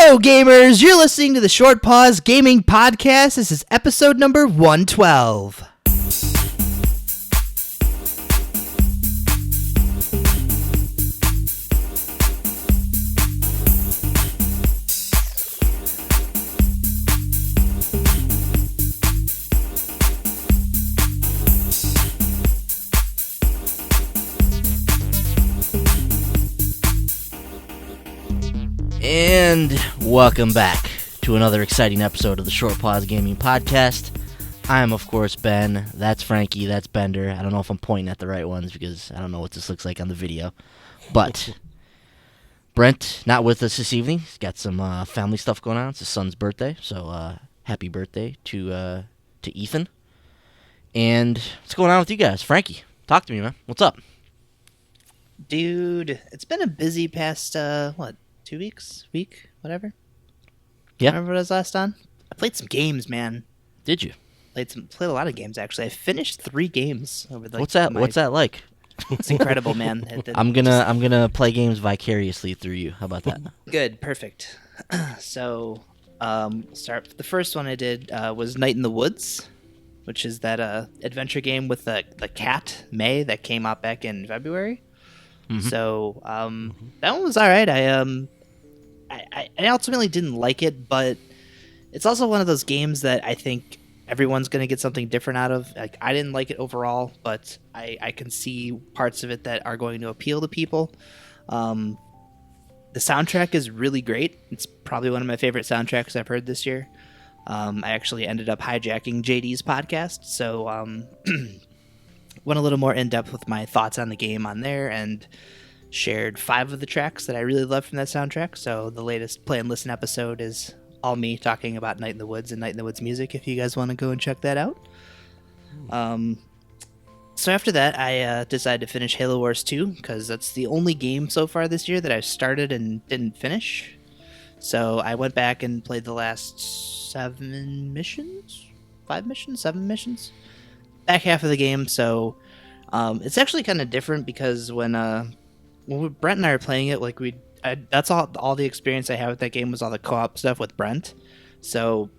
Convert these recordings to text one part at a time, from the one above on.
Hello, gamers! You're listening to the Short Pause Gaming Podcast. This is episode number 112. And welcome back to another exciting episode of the Short Pause Gaming Podcast. I am, of course, Ben. That's Frankie. That's Bender. I don't know if I'm pointing at the right ones because I don't know what this looks like on the video. But Brent, not with us this evening. He's got some family stuff going on. It's his son's birthday, so happy birthday to Ethan. And what's going on with you guys? Frankie, talk to me, man. What's up? Dude, it's been a busy past, 2 weeks? Week? Whatever? Yeah. Remember what I was last on? I played some games, man. Did you? Played a lot of games, actually. I finished 3 games over the What's that like? It's incredible, man. I'm gonna play games vicariously through you. How about that? Good, perfect. So, start. The first one I did was Night in the Woods, which is that adventure game with the cat May that came out back in February. Mm-hmm. So that one was all right. I ultimately didn't like it, but it's also one of those games that I think everyone's going to get something different out of. Like, I didn't like it overall, but I can see parts of it that are going to appeal to people. The soundtrack is really great. It's probably one of my favorite soundtracks I've heard this year. I actually ended up hijacking JD's podcast, so went a little more in-depth with my thoughts on the game on there and shared 5 of the tracks that I really love from that soundtrack. So the latest Play and Listen episode is all me talking about Night in the Woods and Night in the Woods music, if you guys want to go and check that out. So after that, I decided to finish Halo Wars 2, because that's the only game so far this year that I've started and didn't finish. So I went back and played the last 7 missions? Back half of the game. So it's actually kind of different, because when Brent and I are playing it, like that's all the experience I had with that game was all the co-op stuff with Brent. So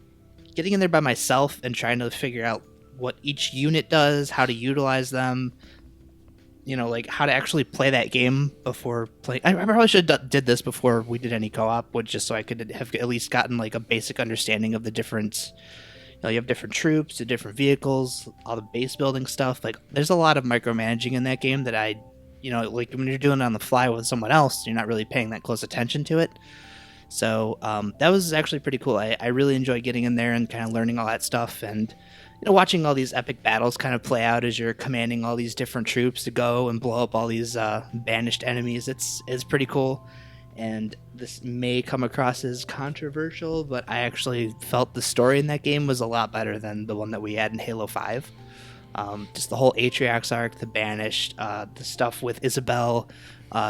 getting in there by myself and trying to figure out what each unit does, how to utilize them, like how to actually play that game before playing. I probably should have did this before we did any co-op, just so I could have at least gotten like a basic understanding of the different. You have different troops, the different vehicles, all the base building stuff. Like, there's a lot of micromanaging in that game that like when you're doing it on the fly with someone else, you're not really paying that close attention to it. So that was actually pretty cool. I really enjoyed getting in there and kind of learning all that stuff, and watching all these epic battles kind of play out as you're commanding all these different troops to go and blow up all these banished enemies. It's pretty cool. And this may come across as controversial, but I actually felt the story in that game was a lot better than the one that we had in Halo 5. Just the whole Atriox arc, the Banished, the stuff with Isabel,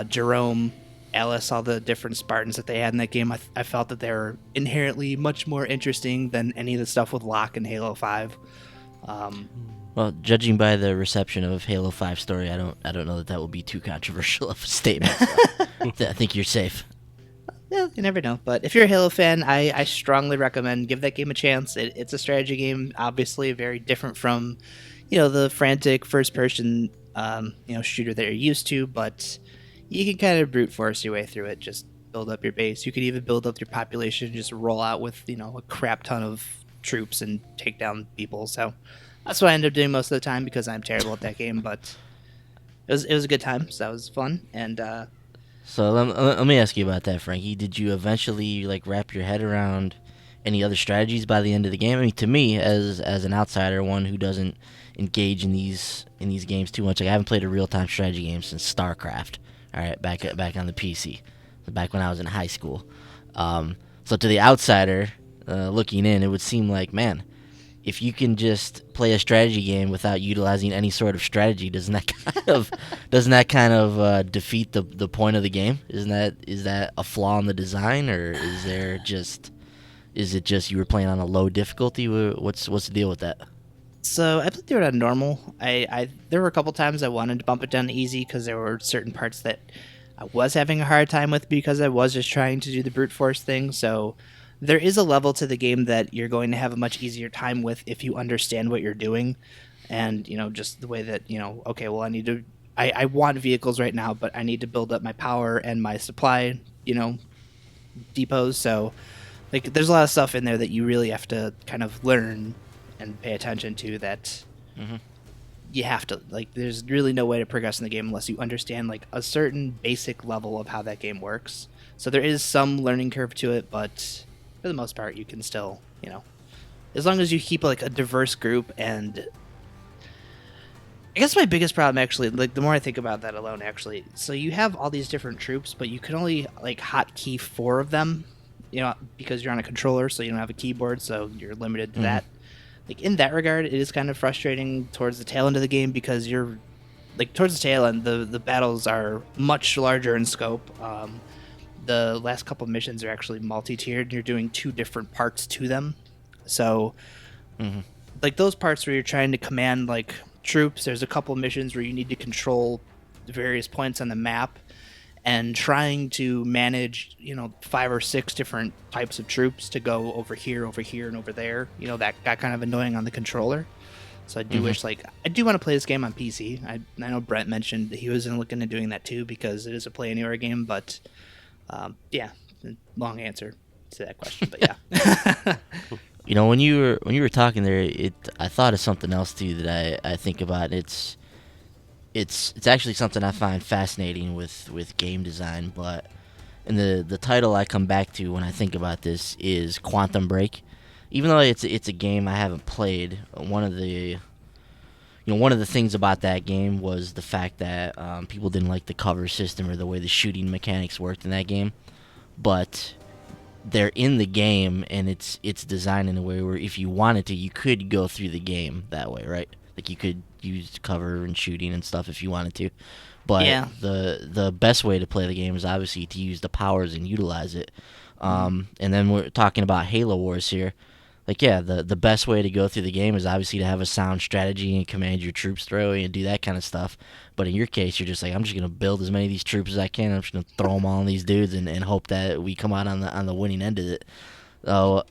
Jerome, Alice, all the different Spartans that they had in that game. I felt that they were inherently much more interesting than any of the stuff with Locke in Halo 5. Well, judging by the reception of Halo 5 story, I don't know that will be too controversial of a statement. So I think you're safe. Yeah, you never know. But if you're a Halo fan, I strongly recommend give that game a chance. It's a strategy game, obviously very different from, the frantic first-person, shooter that you're used to. But you can kind of brute force your way through it. Just build up your base. You could even build up your population, just roll out with a crap ton of troops and take down people. So that's what I end up doing most of the time, because I'm terrible at that game. But it was a good time. So that was fun. And so let me ask you about that, Frankie. Did you eventually wrap your head around any other strategies by the end of the game? I mean, to me, as an outsider, one who doesn't engage in these games too much, I haven't played a real-time strategy game since StarCraft. All right, back on the PC, back when I was in high school. So to the outsider looking in, it would seem like, man, if you can just play a strategy game without utilizing any sort of strategy, doesn't that kind of defeat the point of the game? Is that a flaw in the design, or is it just you were playing on a low difficulty? What's the deal with that? So I played through it on normal. There were a couple times I wanted to bump it down to easy, because there were certain parts that I was having a hard time with because I was just trying to do the brute force thing. So there is a level to the game that you're going to have a much easier time with if you understand what you're doing, and just the way that okay, well, I want vehicles right now, but I need to build up my power and my supply depots. So like there's a lot of stuff in there that you really have to kind of learn and pay attention to that. Mm-hmm. You have to, like, there's really no way to progress in the game unless you understand like a certain basic level of how that game works. So there is some learning curve to it, but for the most part you can still, as long as you keep like a diverse group. And I guess my biggest problem, actually, like the more I think about that alone, actually, so you have all these different troops, but you can only like hotkey 4 of them, because you're on a controller, so you don't have a keyboard, so you're limited to that. Like in that regard, it is kind of frustrating towards the tail end of the game, because you're like towards the tail end, the battles are much larger in scope. The last couple of missions are actually multi-tiered, and you're doing 2 different parts to them. So like those parts where you're trying to command like troops, there's a couple of missions where you need to control various points on the map and trying to manage 5 or 6 different types of troops to go over here, and over there. That got kind of annoying on the controller. So I do wish, like, I do want to play this game on PC. I know Brent mentioned that he was looking at doing that too, because it is a play anywhere game. But yeah, long answer to that question. But yeah. When you were talking there, I thought of something else too that I think about. It's actually something I find fascinating with game design, and the title I come back to when I think about this is Quantum Break. Even though it's a game I haven't played, one of the things about that game was the fact that people didn't like the cover system or the way the shooting mechanics worked in that game. But they're in the game, and it's designed in a way where if you wanted to, you could go through the game that way, right? Like you could use cover and shooting and stuff if you wanted to. But Yeah. the best way to play the game is obviously to use the powers and utilize it. And then we're talking about Halo Wars here. Like, yeah, the best way to go through the game is obviously to have a sound strategy and command your troops thoroughly and do that kind of stuff. But in your case, you're just like, I'm just going to build as many of these troops as I can. I'm just going to throw them all on these dudes and hope that we come out on the winning end of it. So,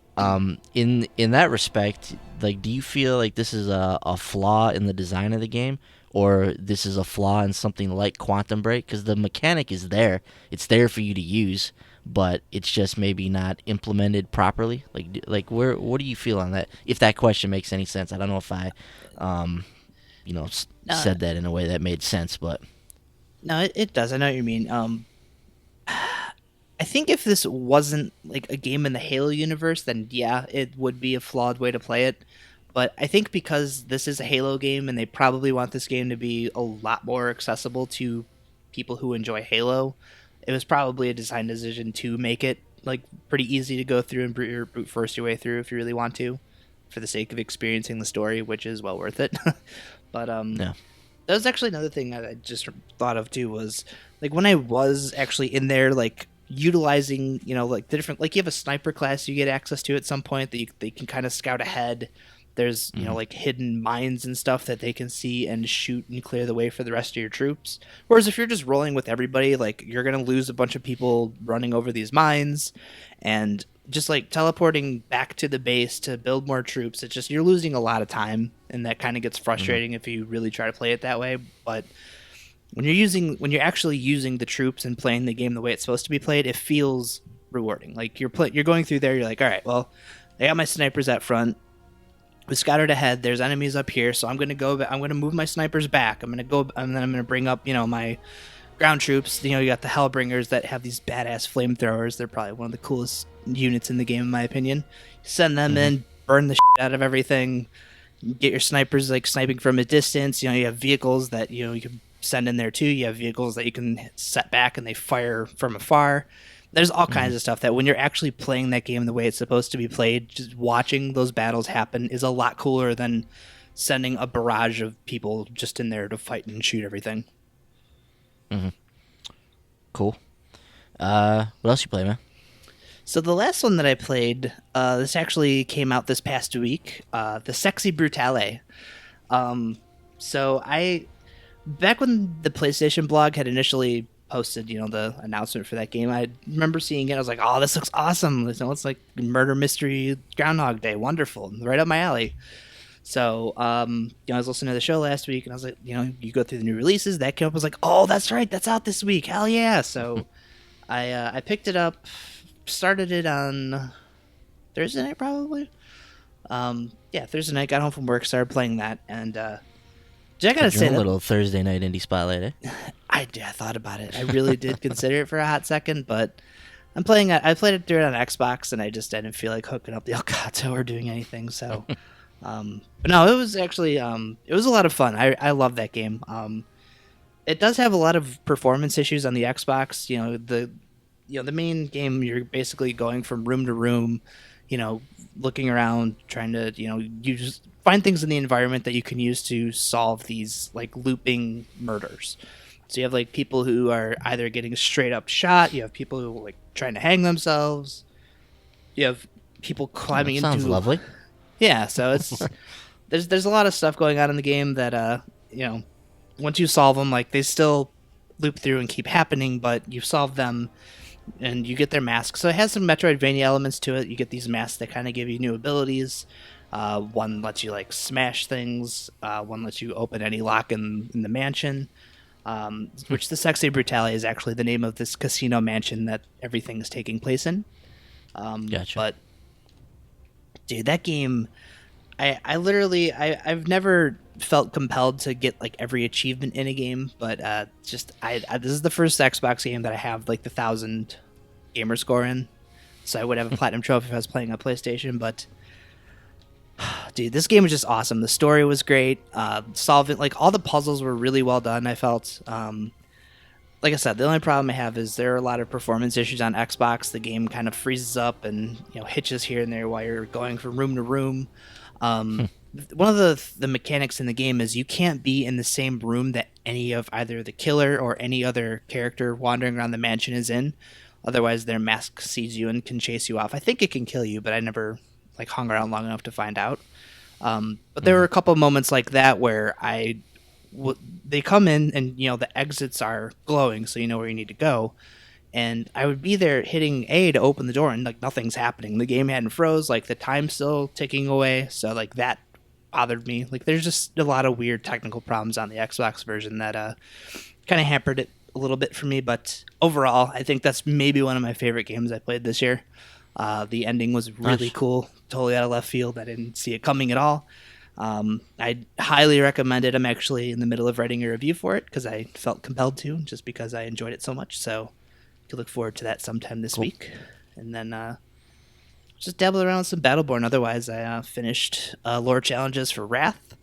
in that respect, like, do you feel like this is a flaw in the design of the game, or this is a flaw in something like Quantum Break? Because the mechanic is there; it's there for you to use, but it's just maybe not implemented properly. Like, what do you feel on that? If that question makes any sense, I don't know if I, said that in a way that made sense, but No, it does. I know what you mean. I think if this wasn't like a game in the Halo universe, then yeah, it would be a flawed way to play it. But I think because this is a Halo game, and they probably want this game to be a lot more accessible to people who enjoy Halo, it was probably a design decision to make it like pretty easy to go through and brute force your way through if you really want to, for the sake of experiencing the story, which is well worth it. But yeah. that was actually another thing that I just thought of too, was like when I was actually in there, like utilizing, like the different, like you have a sniper class you get access to at some point that they can kind of scout ahead. There's, like hidden mines and stuff that they can see and shoot and clear the way for the rest of your troops. Whereas if you're just rolling with everybody, like you're going to lose a bunch of people running over these mines and just like teleporting back to the base to build more troops. It's just, you're losing a lot of time, and that kind of gets frustrating if you really try to play it that way. But when you're actually using the troops and playing the game the way it's supposed to be played, it feels rewarding. Like you're going through there, you're like, all right, well, I got my snipers at front. We scattered ahead. There's enemies up here, so I'm gonna move my snipers back. I'm gonna bring up, my ground troops. You got the Hellbringers that have these badass flamethrowers. They're probably one of the coolest units in the game, in my opinion. Send them in, burn the shit out of everything. Get your snipers like sniping from a distance. You have vehicles that you can send in there too. You have vehicles that you can set back and they fire from afar. There's all kinds of stuff that when you're actually playing that game the way it's supposed to be played, just watching those battles happen is a lot cooler than sending a barrage of people just in there to fight and shoot everything. Cool. What else you play, man? So the last one that I played, this actually came out this past week, the Sexy Brutale. So back when the PlayStation blog had initially posted, the announcement for that game. I remember seeing it. I was like, "Oh, this looks awesome! It's like murder mystery Groundhog Day, wonderful, right up my alley." So, I was listening to the show last week, and I was like, you go through the new releases. That came up. I was like, "Oh, that's right, that's out this week! Hell yeah!" So, I picked it up, started it on Thursday night probably. Thursday night. Got home from work, started playing that, and I gotta say, a little Thursday night indie spotlight, eh? I thought about it. I really did consider it for a hot second, but I'm playing it. I played it through it on Xbox, and I just didn't feel like hooking up the Elgato or doing anything. So, but no, it was actually it was a lot of fun. I love that game. It does have a lot of performance issues on the Xbox. The main game, you're basically going from room to room, looking around, trying to you just find things in the environment that you can use to solve these like looping murders. So you have like people who are either getting straight up shot. You have people who are like trying to hang themselves. You have people climbing into. Sounds lovely. Yeah, so it's there's a lot of stuff going on in the game that once you solve them, like they still loop through and keep happening, but you solve them and you get their masks. So it has some Metroidvania elements to it. You get these masks that kind of give you new abilities. One lets you like smash things. One lets you open any lock in the mansion. Which the Sexy Brutality is actually the name of this casino mansion that everything is taking place in. Gotcha. But dude, that game, I've never felt compelled to get like every achievement in a game, but this is the first Xbox game that I have like the 1,000 gamer score in. So I would have a platinum trophy if I was playing on PlayStation, but dude, this game was just awesome. The story was great. Solving like all the puzzles were really well done. I felt, like I said, the only problem I have is there are a lot of performance issues on Xbox. The game kind of freezes up and hitches here and there while you're going from room to room. One of the mechanics in the game is you can't be in the same room that any of either the killer or any other character wandering around the mansion is in. Otherwise, their mask sees you and can chase you off. I think it can kill you, but I never hung around long enough to find out. But there were a couple of moments like that where they come in and the exits are glowing, so you know where you need to go. And I would be there hitting A to open the door, and like nothing's happening. The game hadn't froze, like the time's still ticking away, so like that bothered me. Like there's just a lot of weird technical problems on the Xbox version that kind of hampered it a little bit for me. But overall, I think that's maybe one of my favorite games I played this year. The ending was really cool, totally out of left field. I didn't see it coming at all. I highly recommend it. I'm actually in the middle of writing a review for it because I felt compelled to, just because I enjoyed it so much. So you can look forward to that sometime this week. And then just dabble around with some Battleborn. Otherwise, I finished lore challenges for Wrath.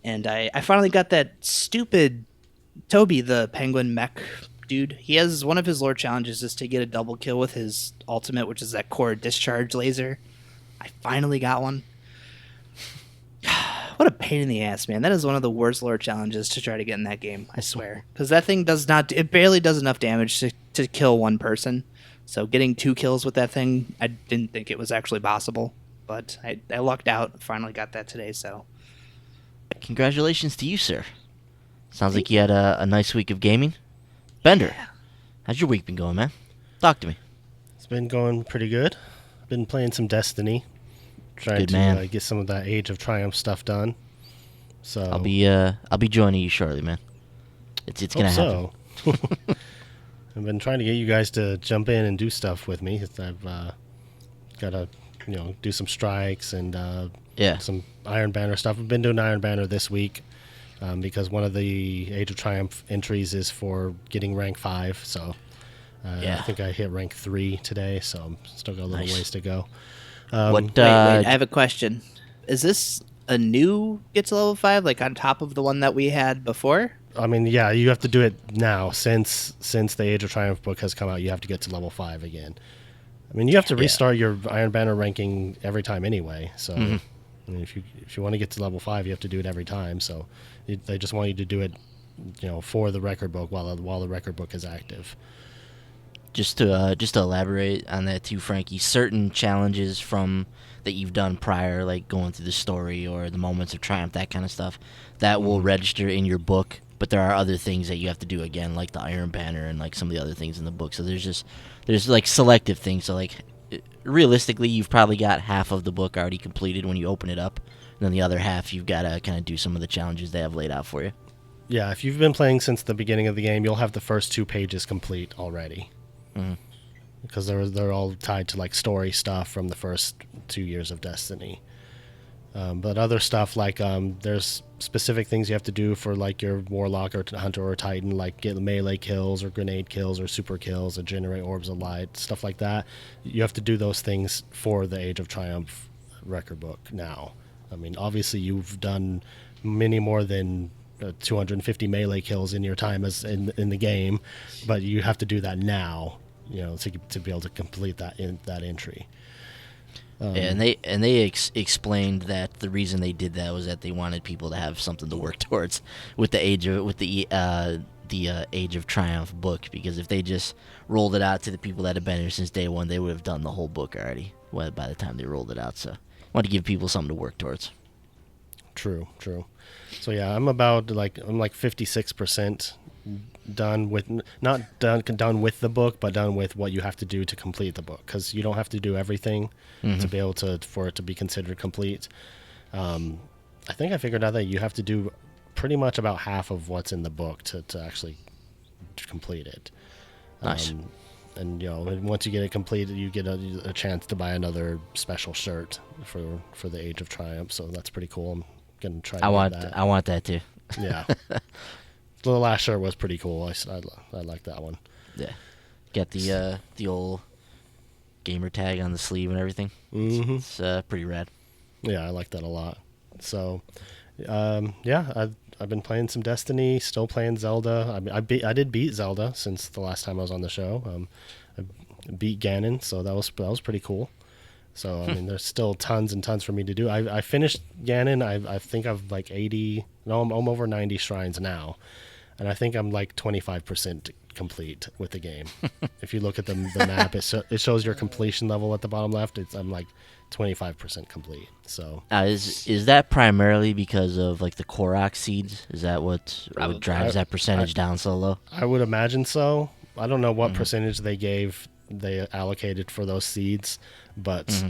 And I finally got that stupid Toby, the penguin mech dude. He has one of his lore challenges is to get a double kill with his ultimate, which is that core discharge laser. I finally got one. What a pain in the ass, man. That is one of the worst lore challenges to try to get in that game, I swear. Because that thing it barely does enough damage to kill one person. So getting 2 kills with that thing, I didn't think it was actually possible. But I lucked out, finally got that today, so. Congratulations to you, sir. Sounds like you had a nice week of gaming. Bender, how's your week been going, man? Talk to me. It's been going pretty good. Been playing some Destiny. Trying to get some of that Age of Triumph stuff done. So I'll be joining you shortly, man. It's gonna happen. I've been trying to get you guys to jump in and do stuff with me. I've got to do some strikes and some Iron Banner stuff. I've been doing Iron Banner this week because one of the Age of Triumph entries is for getting rank 5. So I think I hit rank 3 today. So I'm still got a little ways to go. Wait, I have a question. Is this a new get to level 5, like on top of the one that we had before? I mean, yeah, you have to do it now since the Age of Triumph book has come out. You have to get to level 5 again. I mean, you have to restart your Iron Banner ranking every time anyway. So, I mean, if you want to get to level 5, you have to do it every time. So, they just want you to do it, for the record book while the record book is active. Just to elaborate on that too, Frankie, certain challenges from that you've done prior, like going through the story or the moments of triumph, that kind of stuff, that will register in your book but there are other things that you have to do again, like the Iron Banner and like some of the other things in the book. So there's like selective things. So like realistically, you've probably got half of the book already completed when you open it up, and then the other half you've got to kind of do some of the challenges they have laid out for you. Yeah, if you've been playing since the beginning of the game, you'll have the first 2 pages complete already. Mm-hmm. Because they're all tied to like story stuff from the first 2 years of Destiny. But other stuff like there's specific things you have to do for like your Warlock or Hunter or Titan, like get melee kills or grenade kills or super kills or generate orbs of light, stuff like that. You have to do those things for the Age of Triumph record book now. I mean, obviously you've done many more than 250 melee kills in your time as in the game, but you have to do that now, to be able to complete that entry. And they explained that the reason they did that was that they wanted people to have something to work towards with the Age of Triumph book, because if they just rolled it out to the people that have been here since day one, they would have done the whole book already by the time they rolled it out. So I want to give people something to work towards. True. So yeah, I'm like 56% done with, not done with the book, but done with what you have to do to complete the book, because you don't have to do everything to be able for it to be considered complete. I think I figured out that you have to do pretty much about half of what's in the book to actually complete it. Nice. And once you get it completed, you get a chance to buy another special shirt for the Age of Triumph. So that's pretty cool. I'm gonna try. I want that too. Yeah. The last shirt was pretty cool. I like that one. Yeah. Got the old gamer tag on the sleeve and everything. Mm-hmm. It's pretty rad. Yeah, I like that a lot. So, yeah, I've been playing some Destiny, still playing Zelda. I mean, I did beat Zelda since the last time I was on the show. I beat Ganon, so that was pretty cool. So I mean, there's still tons and tons for me to do. I finished Ganon. I think I've like 80. No, I'm over 90 shrines now, and I think I'm like 25% complete with the game. If you look at the map, it shows your completion level at the bottom left. I'm like 25% complete. So is that primarily because of like the Korok seeds? Is that what drives that percentage down so low? I would imagine so. I don't know what percentage they allocated for those seeds, but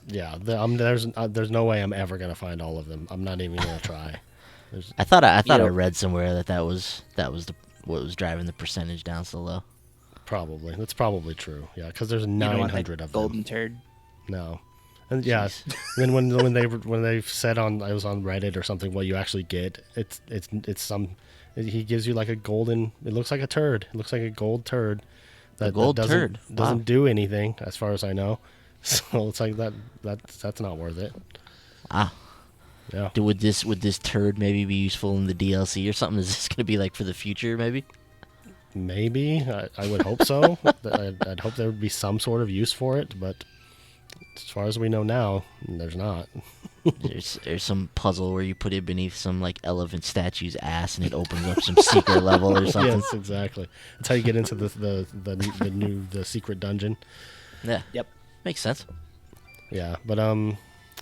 yeah, there's no way I'm ever gonna find all of them. I'm not even gonna try. I thought I read somewhere that was what was driving the percentage down so low. Probably that's probably true. Yeah, because there's 900 of them. Golden turd. No, and yeah. Then when they said I was on Reddit or something, what you actually get, it's some. He gives you like a golden. It looks like a turd. It looks like a gold turd. That doesn't do anything as far as I know. So it's like that's not worth it. Wow. Yeah. Would this turd maybe be useful in the DLC or something? Is this going to be like for the future maybe? Maybe. I would hope so. I'd hope there would be some sort of use for it, but as far as we know now, there's not. There's some puzzle where you put it beneath some like elephant statue's ass and it opens up some secret level or something. Yes, exactly. That's how you get into the secret dungeon. Yeah. Yep. Makes sense. Yeah, but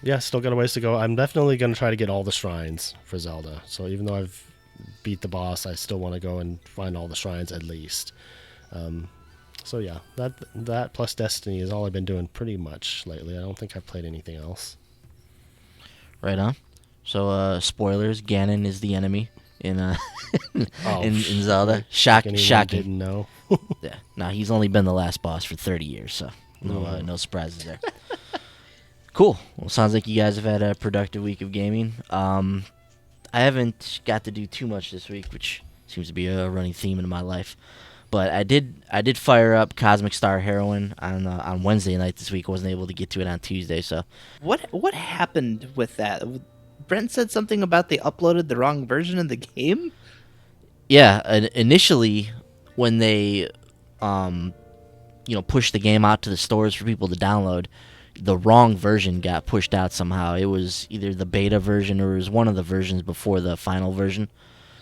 yeah, still got a ways to go. I'm definitely going to try to get all the shrines for Zelda. So even though I've beat the boss, I still want to go and find all the shrines at least. So yeah, that plus Destiny is all I've been doing pretty much lately. I don't think I've played anything else. Right on. So spoilers: Ganon is the enemy in in Zelda. Shocking. Didn't know. Yeah. No, he's only been the last boss for 30 years, so no surprises there. Cool. Well, sounds like you guys have had a productive week of gaming. I haven't got to do too much this week, which seems to be a running theme in my life. But I did fire up Cosmic Star Heroine on Wednesday night this week. I wasn't able to get to it on Tuesday. So what happened with that? Brent said something about they uploaded the wrong version of the game. Yeah, initially when they pushed the game out to the stores for people to download, the wrong version got pushed out somehow. It was either the beta version or it was one of the versions before the final version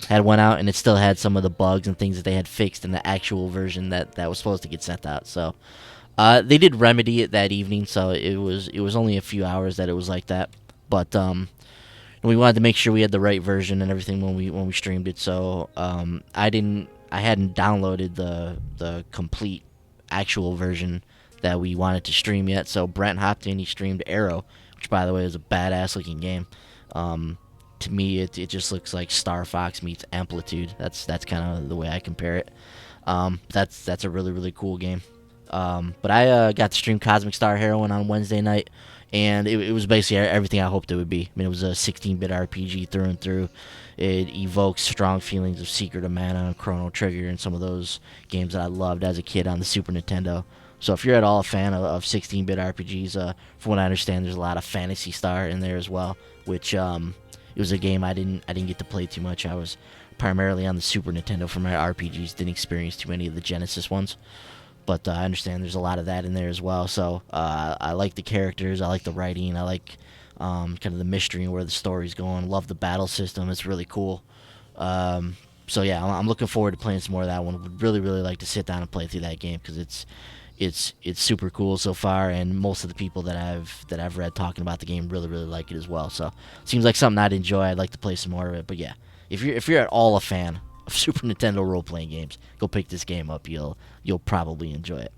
had went out, and it still had some of the bugs and things that they had fixed in the actual version that was supposed to get sent out. So they did remedy it that evening, so it was only a few hours that it was like that. But and we wanted to make sure we had the right version and everything when we streamed it. So I hadn't downloaded the complete actual version that we wanted to stream yet. So Brent hopped in, he streamed Arrow, which by the way is a badass looking game. To me, it just looks like Star Fox meets Amplitude. That's kind of the way I compare it. That's a really, really cool game. But I got to stream Cosmic Star Heroine on Wednesday night, and it was basically everything I hoped it would be. I mean, it was a 16-bit RPG through and through. It evokes strong feelings of Secret of Mana and Chrono Trigger and some of those games that I loved as a kid on the Super Nintendo. So if you're at all a fan of 16-bit RPGs, from what I understand, there's a lot of Phantasy Star in there as well, which it was a game I didn't get to play too much. I was primarily on the Super Nintendo for my RPGs, didn't experience too many of the Genesis ones. But I understand there's a lot of that in there as well. So I like the characters, I like the writing, I like kind of the mystery and where the story's going. Love the battle system, it's really cool. So yeah, I'm looking forward to playing some more of that one. Would really, really like to sit down and play through that game because it's super cool so far, and most of the people that I've read talking about the game really, really like it as well. So seems like something I'd enjoy. I'd like to play some more of it. But yeah, if you're at all a fan of Super Nintendo role-playing games, go pick this game up. You'll probably enjoy it.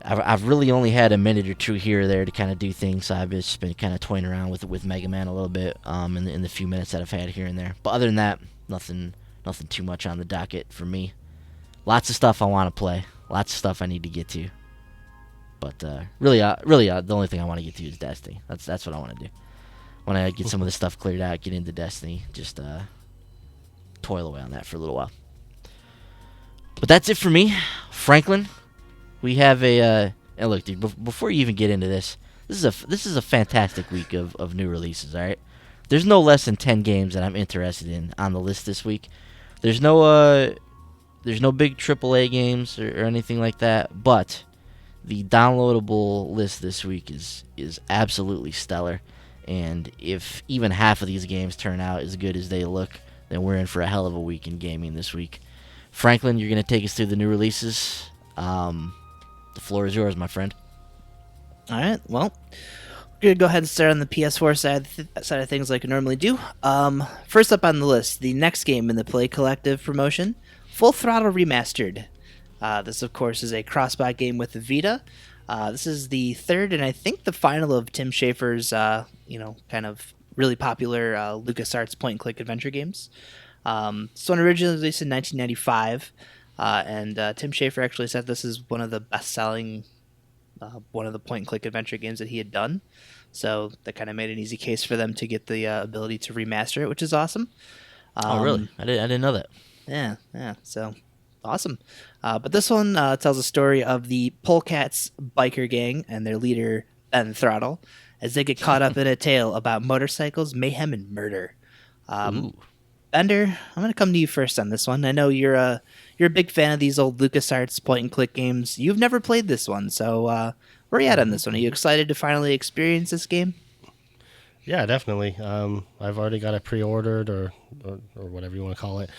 I've really only had a minute or two here or there to kind of do things. So I've just been kind of toying around with Mega Man a little bit in the few minutes that I've had here and there. But other than that, nothing too much on the docket for me. Lots of stuff I want to play. Lots of stuff I need to get to. But really, the only thing I want to get to is Destiny. That's what I want to do. When I get some of this stuff cleared out, get into Destiny, just toil away on that for a little while. But that's it for me, Franklin. We have and look, dude. Before you even get into this is a fantastic week of new releases. All right, there's no less than 10 games that I'm interested in on the list this week. There's no big AAA games or anything like that, but the downloadable list this week is absolutely stellar. And if even half of these games turn out as good as they look, then we're in for a hell of a week in gaming this week. Franklin, you're going to take us through the new releases. The floor is yours, my friend. All right, well, we're going to go ahead and start on the PS4 side of things like I normally do. First up on the list, the next game in the Play Collective promotion, Full Throttle Remastered. This, of course, is a cross-buy game with the Vita. This is the third and I think the final of Tim Schafer's, kind of really popular LucasArts point-and-click adventure games. This one originally released in 1995, and Tim Schafer actually said this is one of the best-selling, one of the point-and-click adventure games that he had done. So that kind of made an easy case for them to get the ability to remaster it, which is awesome. Oh, really? I didn't know that. Yeah, so awesome. But this one tells a story of the Polecats biker gang and their leader, Ben Throttle, as they get caught up in a tale about motorcycles, mayhem, and murder. Bender, I'm going to come to you first on this one. I know you're a big fan of these old LucasArts point-and-click games. You've never played this one, so where are you at on this one? Are you excited to finally experience this game? Yeah, definitely. I've already got it pre-ordered or whatever you want to call it.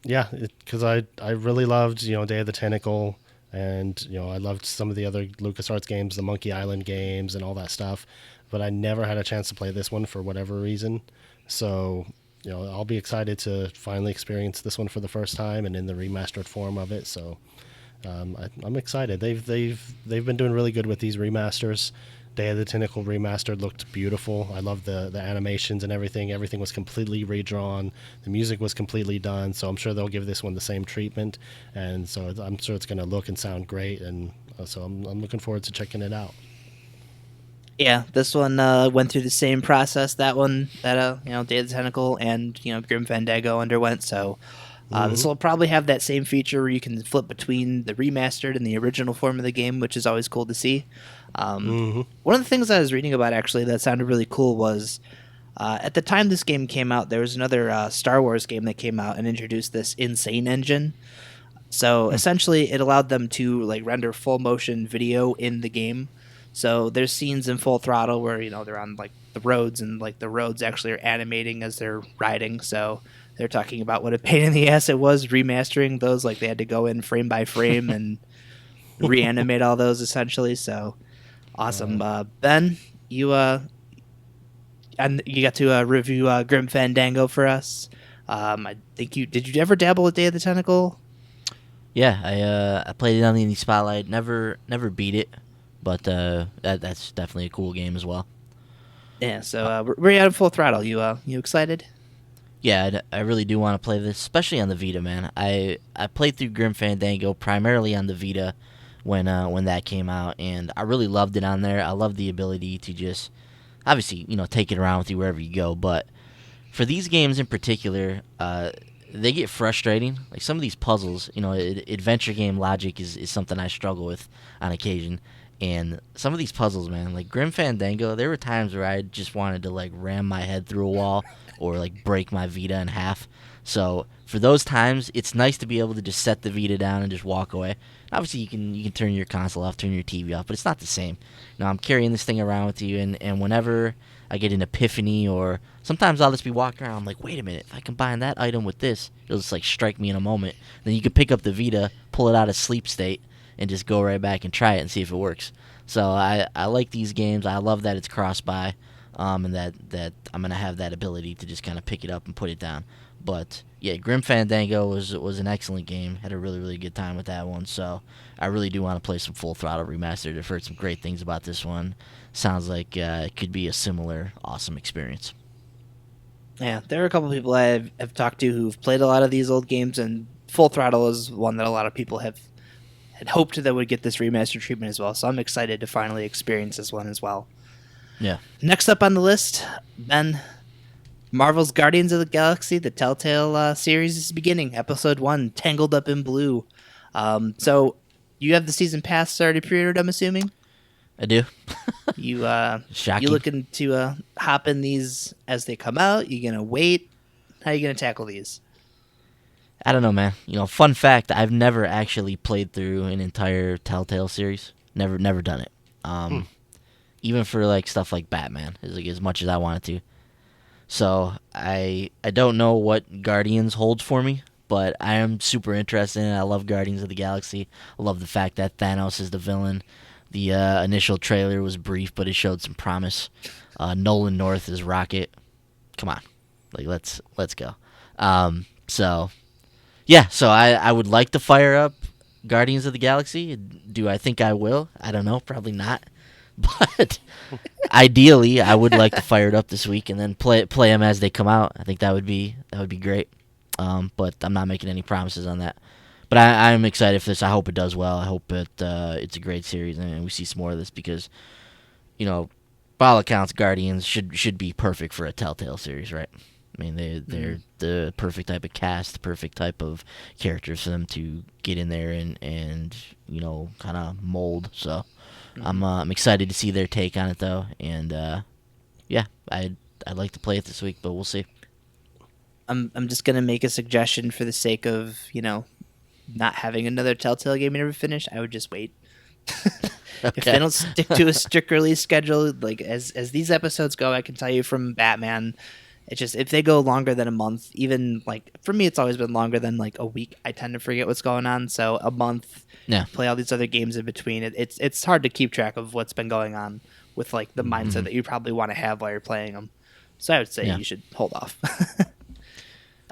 Yeah, because I really loved, Day of the Tentacle, and, I loved some of the other LucasArts games, the Monkey Island games and all that stuff, but I never had a chance to play this one for whatever reason. So, I'll be excited to finally experience this one for the first time and in the remastered form of it. So I'm excited. They've been doing really good with these remasters. Day of the Tentacle remastered looked beautiful. I love the animations and everything. Everything was completely redrawn. The music was completely done. So I'm sure they'll give this one the same treatment. And so I'm sure it's going to look and sound great. And so I'm looking forward to checking it out. Yeah, this one went through the same process that Day of the Tentacle and Grim Fandango underwent. So this will probably have that same feature where you can flip between the remastered and the original form of the game, which is always cool to see. One of the things I was reading about actually that sounded really cool was at the time this game came out, there was another Star Wars game that came out and introduced this Insane engine. So essentially, it allowed them to render full motion video in the game. So there's scenes in Full Throttle where they're on the roads and the roads actually are animating as they're riding. So they're talking about what a pain in the ass it was remastering those. They had to go in frame by frame and reanimate all those essentially. So awesome. Ben, you and you got to review Grim Fandango for us. I think did you ever dabble with Day of the Tentacle? Yeah, I played it on the Indie Spotlight. Never beat it, but that's definitely a cool game as well. Yeah, so we're at Full Throttle. You excited? Yeah, I really do want to play this, especially on the Vita, man. I played through Grim Fandango primarily on the Vita when that came out, and I really loved it on there. I love the ability to just, obviously, take it around with you wherever you go. But for these games in particular, they get frustrating. Like some of these puzzles, adventure game logic is something I struggle with on occasion. And some of these puzzles, man, like Grim Fandango, there were times where I just wanted to like ram my head through a wall or like break my Vita in half. So for those times, it's nice to be able to just set the Vita down and just walk away. Obviously, you can turn your console off, turn your TV off, but it's not the same. I'm carrying this thing around with you, and whenever I get an epiphany, or sometimes I'll just be walking around, I'm like, wait a minute, if I combine that item with this, it'll just like strike me in a moment. Then you can pick up the Vita, pull it out of sleep state, and just go right back and try it and see if it works. So I like these games. I love that it's cross-buy, and that I'm going to have that ability to just kind of pick it up and put it down. But, yeah, Grim Fandango was an excellent game. Had a really, really good time with that one. So I really do want to play some Full Throttle Remastered. I've heard some great things about this one. Sounds like it could be a similar awesome experience. Yeah, there are a couple people I've talked to who've played a lot of these old games, and Full Throttle is one that a lot of people had hoped that would get this remastered treatment as well. So I'm excited to finally experience this one as well. Yeah. Next up on the list, Ben, Marvel's Guardians of the Galaxy, the Telltale series is beginning. Episode 1, Tangled Up in Blue. So you have the season pass already pre-ordered, I'm assuming? I do. You Shocking. you looking to hop in these as they come out? You gonna wait? How are you gonna tackle these? I don't know, man. Fun fact, I've never actually played through an entire Telltale series. Never done it. Even for like stuff like Batman, as much as I wanted to. So I don't know what Guardians holds for me, but I am super interested in it. I love Guardians of the Galaxy. I love the fact that Thanos is the villain. The initial trailer was brief, but it showed some promise. Nolan North is Rocket. Come on, like let's go. So I would like to fire up Guardians of the Galaxy. Do I think I will? I don't know. Probably not. But ideally, I would like to fire it up this week and then play them as they come out. I think that would be great. But I'm not making any promises on that. But I'm excited for this. I hope it does well. I hope it's a great series and we see some more of this because, by all accounts, Guardians should be perfect for a Telltale series, right? I mean, they're the perfect type of cast, the perfect type of characters for them to get in there and kind of mold. So I'm excited to see their take on it, though. And, I'd like to play it this week, but we'll see. I'm just going to make a suggestion for the sake of, not having another Telltale game you never finish. I would just wait. Okay. If they don't stick to a strict release schedule, like as these episodes go, I can tell you from Batman, it's just if they go longer than a month, even like for me, it's always been longer than like a week. I tend to forget what's going on, so a month, play all these other games in between. It's hard to keep track of what's been going on with like the mindset that you probably want to have while you're playing them. So I would say you should hold off.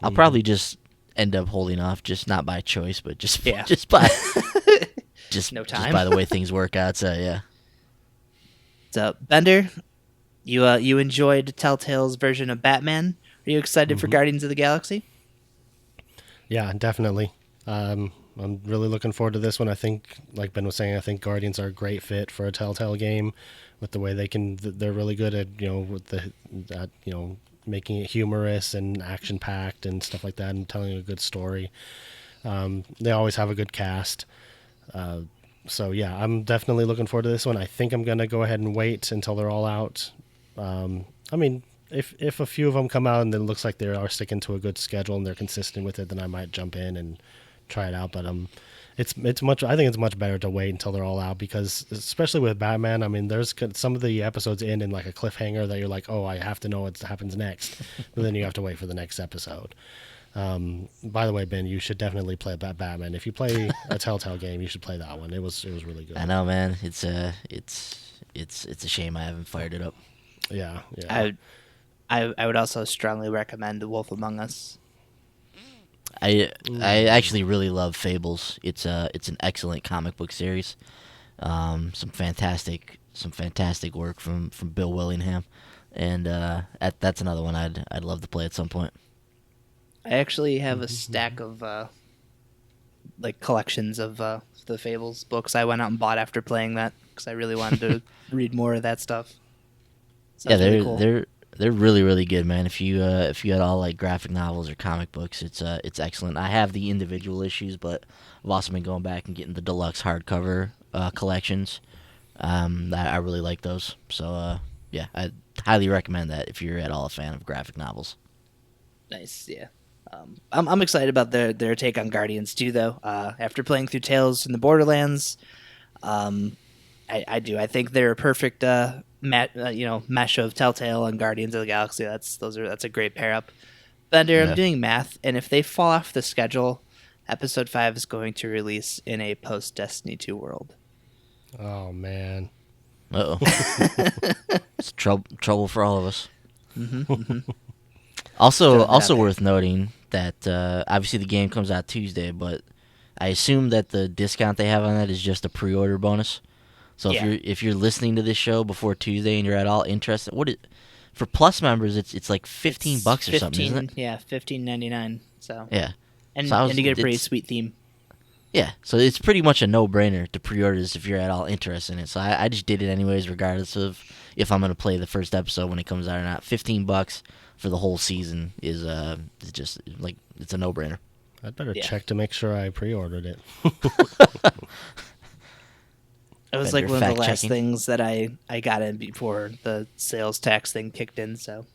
I'll probably just end up holding off, just not by choice, but just by just no time. Just by the way things work out. So yeah. So Bender, you enjoyed Telltale's version of Batman. Are you excited for Guardians of the Galaxy? Yeah, definitely. I'm really looking forward to this one. I think, like Ben was saying, I think Guardians are a great fit for a Telltale game with the way they're really good at, making it humorous and action packed and stuff like that and telling a good story. They always have a good cast. So yeah, I'm definitely looking forward to this one. I think I'm going to go ahead and wait until they're all out. I mean, if a few of them come out and it looks like they are sticking to a good schedule and they're consistent with it, then I might jump in and try it out. But I think it's much better to wait until they're all out because especially with Batman, I mean, there's some of the episodes end in like a cliffhanger that you're like, oh, I have to know what happens next, but then you have to wait for the next episode. By the way, Ben, you should definitely play Batman. If you play a Telltale game, you should play that one. It was really good. I know, man. It's it's a shame I haven't fired it up. Yeah. I would also strongly recommend The Wolf Among Us. I actually really love Fables. It's an excellent comic book series. Some fantastic work from Bill Willingham, and that's another one I'd love to play at some point. I actually have a stack of like collections of the Fables books I went out and bought after playing that because I really wanted to read more of that stuff. So yeah, really cool. they're really, really good, man. If you had all like graphic novels or comic books, it's excellent. I have the individual issues, but I've also been going back and getting the deluxe hardcover collections. I really like those. So yeah, I highly recommend that if you're at all a fan of graphic novels. Nice, yeah. I'm excited about their take on Guardians too, though. After playing through Tales from the Borderlands, I do. I think they're a perfect mesh of Telltale and Guardians of the Galaxy. That's a great pair up. Bender, I'm doing math, and if they fall off the schedule, Episode 5 is going to release in a post Destiny 2 world. Oh man. Uh-oh. It's trouble for all of us. Mm-hmm. Also worth noting that obviously the game comes out Tuesday, but I assume that the discount they have on that is just a pre-order bonus. So if you're listening to this show before Tuesday and you're at all interested, for Plus members it's like $15 or something, isn't it? Yeah, $15.99. So yeah, and so you get a pretty sweet theme. Yeah, so it's pretty much a no-brainer to pre-order this if you're at all interested in it. So I just did it anyways, regardless of if I'm going to play the first episode when it comes out or not. $15 for the whole season is just like it's a no-brainer. I'd better check to make sure I pre-ordered it. It was like one of the last things that I got in before the sales tax thing kicked in, so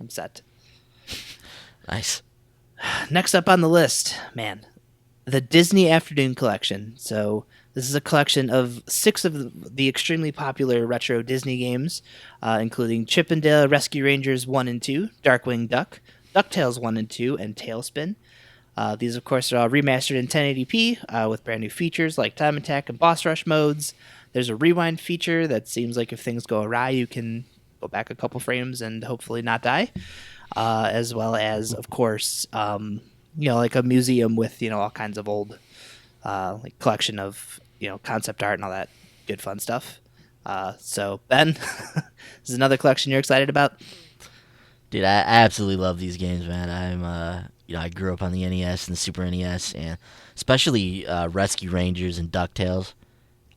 I'm set. Nice. Next up on the list, man, the Disney Afternoon Collection. So this is a collection of 6 of the extremely popular retro Disney games, including Chip 'n Dale Rescue Rangers 1 and 2, Darkwing Duck, DuckTales 1 and 2, and Tailspin. These, of course, are all remastered in 1080p with brand new features like Time Attack and Boss Rush modes. There's a rewind feature that seems like if things go awry, you can go back a couple frames and hopefully not die. As well as, of course, like a museum with, all kinds of old like collection of, concept art and all that good fun stuff. So, Ben, this is another collection you're excited about? Dude, I absolutely love these games, man. I grew up on the NES and the Super NES, and especially Rescue Rangers and DuckTales.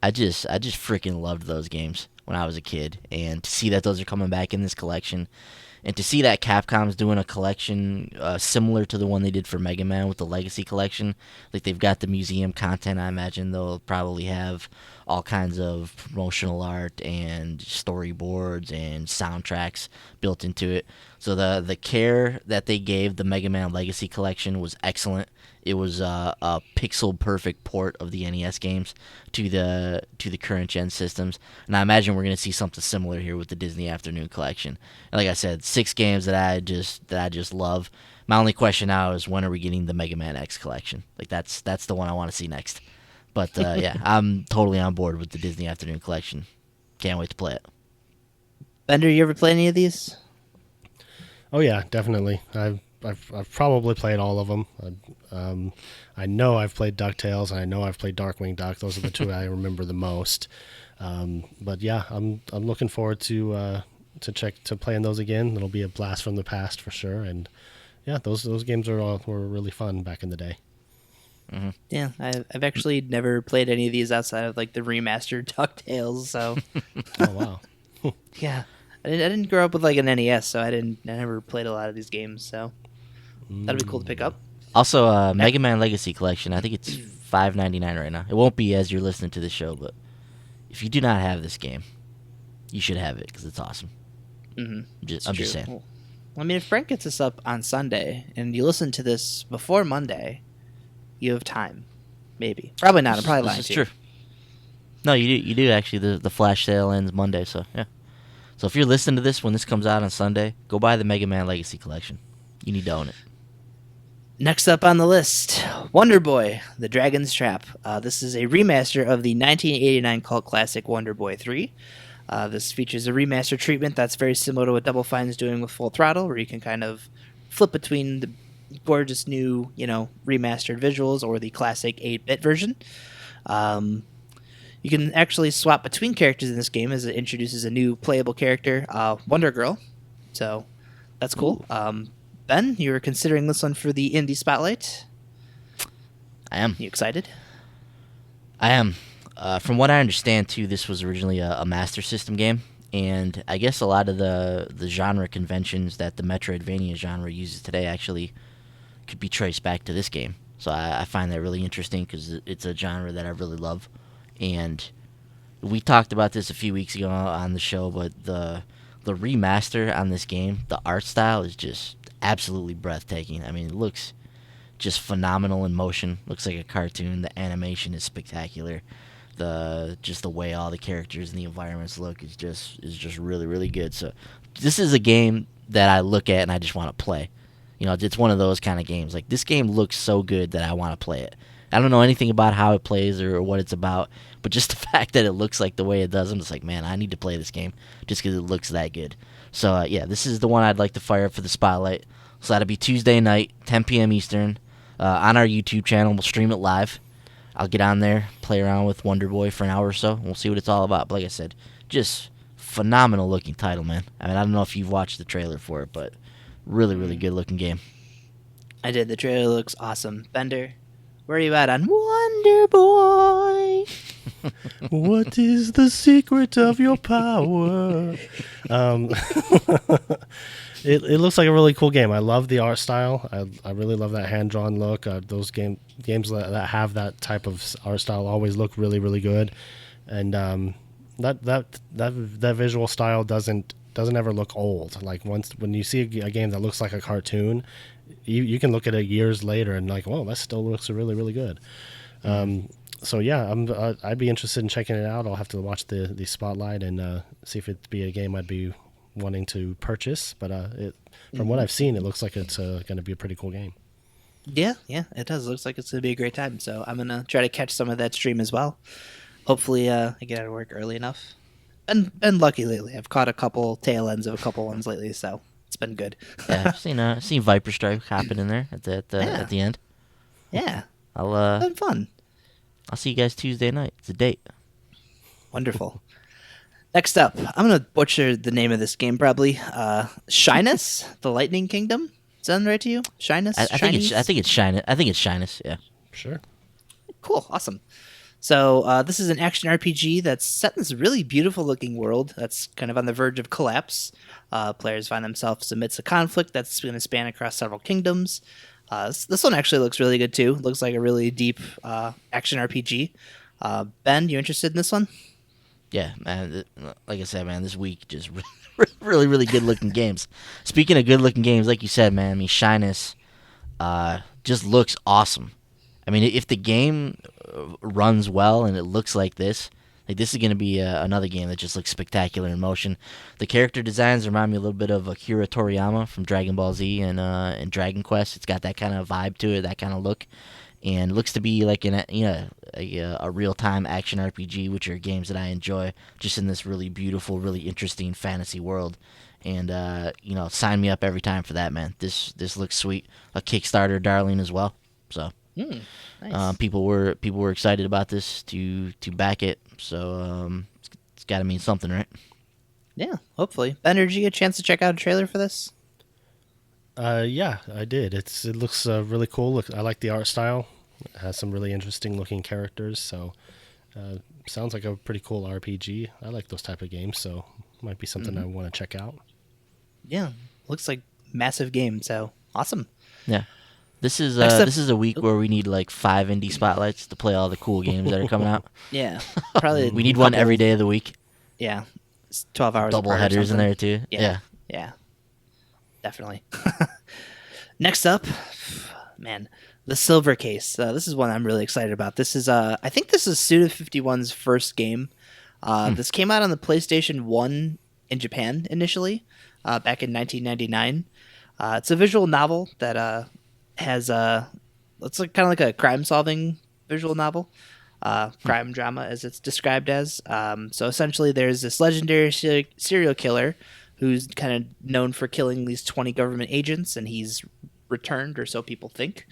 I just freaking loved those games when I was a kid, and to see that those are coming back in this collection, and to see that Capcom's doing a collection similar to the one they did for Mega Man with the Legacy Collection, like they've got the museum content. I imagine they'll probably have all kinds of promotional art and storyboards and soundtracks built into it. So the care that they gave the Mega Man Legacy Collection was excellent. It was a pixel perfect port of the NES games to the current gen systems, and I imagine we're gonna see something similar here with the Disney Afternoon Collection. And like I said, 6 games that I just love. My only question now is when are we getting the Mega Man X Collection? Like that's the one I want to see next. But yeah, I'm totally on board with the Disney Afternoon Collection. Can't wait to play it. Bender, you ever play any of these? Oh yeah, definitely. I've probably played all of them. I know I've played DuckTales, and I know I've played Darkwing Duck. Those are the 2 I remember the most. But yeah, I'm looking forward to playing those again. It'll be a blast from the past for sure. And yeah, those games were really fun back in the day. Mm-hmm. Yeah, I've actually never played any of these outside of like the remastered DuckTales. So, oh wow, yeah, I didn't grow up with like an NES, so I never played a lot of these games. So that'd be cool to pick up. Also, Mega Man Legacy Collection. I think it's $5.99 right now. It won't be as you're listening to the show, but if you do not have this game, you should have it because it's awesome. Mm-hmm. I'm just saying. Well, I mean, if Frank gets this up on Sunday and you listen to this before Monday, you have time. Maybe. Probably not. I'm probably lying to you. True. No, you do actually. The flash sale ends Monday, so yeah. So if you're listening to this when this comes out on Sunday, go buy the Mega Man Legacy Collection. You need to own it. Next up on the list, Wonder Boy, The Dragon's Trap. This is a remaster of the 1989 cult classic Wonder Boy 3. This features a remaster treatment that's very similar to what Double Fine's doing with Full Throttle, where you can kind of flip between the gorgeous new, remastered visuals or the classic 8-bit version. You can actually swap between characters in this game as it introduces a new playable character, Wonder Girl. So that's cool. Ben, you were considering this one for the Indie Spotlight. I am. You excited? I am. From what I understand, too, this was originally a Master System game, and I guess a lot of the genre conventions that the Metroidvania genre uses today actually could be traced back to this game. So I find that really interesting because it's a genre that I really love. And we talked about this a few weeks ago on the show, but the remaster on this game, the art style is just absolutely breathtaking. I mean, it looks just phenomenal in motion. Looks like a cartoon. The animation is spectacular. The way all the characters and the environments look is just really, really good. So this is a game that I look at and I just want to play. It's one of those kind of games. Like, this game looks so good that I want to play it. I don't know anything about how it plays or what it's about, but just the fact that it looks like the way it does, I'm just like, man, I need to play this game just because it looks that good. So, this is the one I'd like to fire up for the spotlight. So that'll be Tuesday night, 10 p.m. Eastern, on our YouTube channel. We'll stream it live. I'll get on there, play around with Wonder Boy for an hour or so. We'll see what it's all about. But like I said, just phenomenal looking title, man. I mean, I don't know if you've watched the trailer for it, but really, really good looking game. I did. The trailer looks awesome. Bender, where are you at on Wonder Boy? What is the secret of your power? It looks like a really cool game. I love the art style. I really love that hand-drawn look. Those games that have that type of art style always look really, really good. And that visual style doesn't ever look old. Like, when you see a game that looks like a cartoon, you can look at it years later and like, whoa, that still looks really, really good. So yeah, I'd be interested in checking it out. I'll have to watch the spotlight and see if it'd be a game I'd be wanting to purchase. But from what I've seen, it looks like it's going to be a pretty cool game. Yeah, it does. It looks like it's going to be a great time. So I'm going to try to catch some of that stream as well. Hopefully I get out of work early enough. And been lucky lately. I've caught a couple tail ends of a couple ones lately, so it's been good. Yeah, I've seen Viper Strike hopping in there at the end. Yeah. It's been fun. I'll see you guys Tuesday night. It's a date. Wonderful. Next up, I'm going to butcher the name of this game probably. Shyness, the Lightning Kingdom. Sound right to you? Shyness? I think it's Shyness. I think it's Shyness, yeah. Sure. Cool, awesome. So this is an action RPG that's set in this really beautiful looking world that's kind of on the verge of collapse. Players find themselves amidst a conflict that's going to span across several kingdoms. This one actually looks really good too. Looks like a really deep action RPG. Ben, you interested in this one? Yeah, man. Like I said, man, this week just really, really good looking games. Speaking of good looking games, like you said, man, I mean, Shyness just looks awesome. I mean, if the game runs well and it looks like this is going to be another game that just looks spectacular in motion. The character designs remind me a little bit of Akira Toriyama from Dragon Ball Z and Dragon Quest. It's got that kind of vibe to it, that kind of look, and looks to be like a real-time action RPG, which are games that I enjoy, just in this really beautiful, really interesting fantasy world. And sign me up every time for that, man. This looks sweet. A Kickstarter darling as well. So. Nice. People were excited about this to back it, so it's got to mean something, right? Yeah, hopefully. Ben, did you get a chance to check out a trailer for this? Yeah, I did. It looks really cool. I like the art style. It has some really interesting looking characters, so sounds like a pretty cool RPG. I like those type of games, so might be something I want to check out. Yeah, looks like massive game, so awesome. Yeah. This is a week where we need like 5 indie spotlights to play all the cool games that are coming out. Yeah, probably. We need one every day of the week. Yeah, it's 12 hours. Double headers in there too. Yeah, definitely. Next up, man, the Silver Case. This is one I'm really excited about. This is I think this is Suda51's first game. This came out on the PlayStation 1 in Japan initially, back in 1999. It's a visual novel that has it's like kind of like a crime solving visual novel. crime drama, as it's described as. So essentially, there's this legendary serial killer who's kind of known for killing these 20 government agents, and he's returned, or so people think.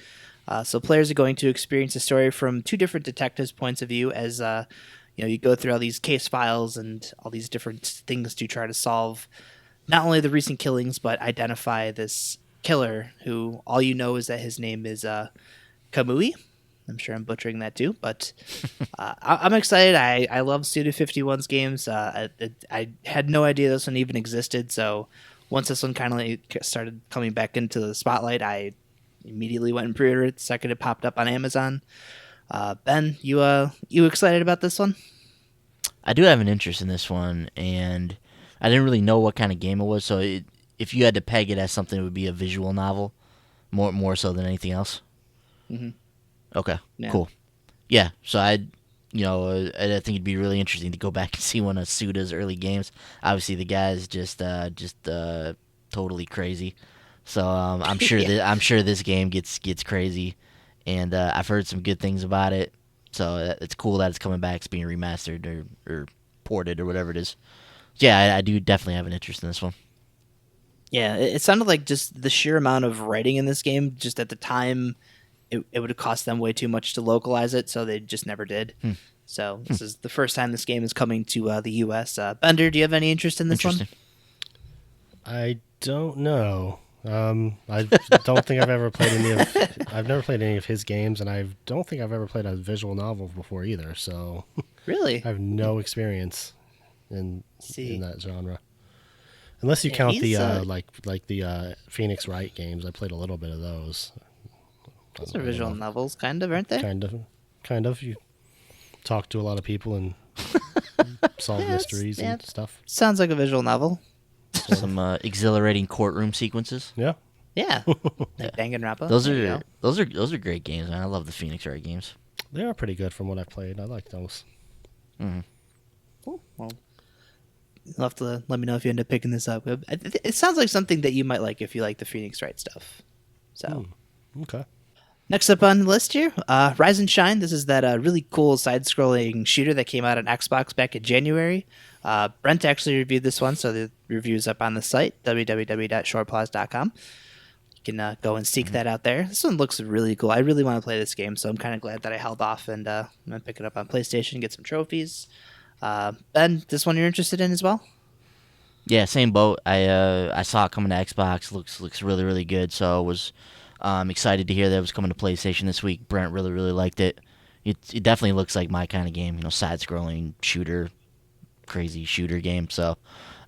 So players are going to experience a story from two different detectives' points of view as you go through all these case files and all these different things to try to solve not only the recent killings, but identify this killer who all you know is that his name is Kamui. I'm sure I'm butchering that too, but I'm excited. I love Studio 51's games. I had no idea this one even existed, so once this one kind of started coming back into the spotlight, I immediately went and pre-ordered it the second it popped up on Amazon. Ben, you excited about this one? I do have an interest in this one, and I didn't really know what kind of game it was, so if you had to peg it as something, it would be a visual novel, more so than anything else. Mm-hmm. Okay, yeah. Cool. Yeah, so I think it'd be really interesting to go back and see one of Suda's early games. Obviously, the guy's just totally crazy. So I'm sure I'm sure this game gets crazy, and I've heard some good things about it. So it's cool that it's coming back, it's being remastered or ported or whatever it is. So yeah, I do definitely have an interest in this one. Yeah, it sounded like just the sheer amount of writing in this game, just at the time, it would have cost them way too much to localize it, so they just never did. So this is the first time this game is coming to the U.S. Bender, do you have any interest in this one? I don't know. I don't think I've ever played I've never played any of his games, and I don't think I've ever played a visual novel before either. So really, I have no experience in that genre. Unless you count the like the Phoenix Wright games, I played a little bit of those. Those are visual novels, kind of, aren't they? Kind of. You talk to a lot of people and solve mysteries and stuff. Sounds like a visual novel. Some exhilarating courtroom sequences. Yeah. Yeah. Like Danganronpa. Those are great games, man. I love the Phoenix Wright games. They are pretty good from what I've played. I like those. Mm-hmm. Cool. Well, you'll have to let me know if you end up picking this up. It sounds like something that you might like if you like the Phoenix Wright stuff. So. Okay. Next up on the list here, Rise and Shine. This is that really cool side-scrolling shooter that came out on Xbox back in January. Brent actually reviewed this one, so the review is up on the site, www.shorepaws.com. You can go and seek that out there. This one looks really cool. I really want to play this game, so I'm kind of glad that I held off, and I'm going to pick it up on PlayStation, get some trophies. Ben, this one you're interested in as well? Yeah, same boat. I saw it coming to Xbox. Looks really, really good, so I was excited to hear that it was coming to PlayStation this week. Brent really, really liked it. It definitely looks like my kind of game, side-scrolling shooter, crazy shooter game. So,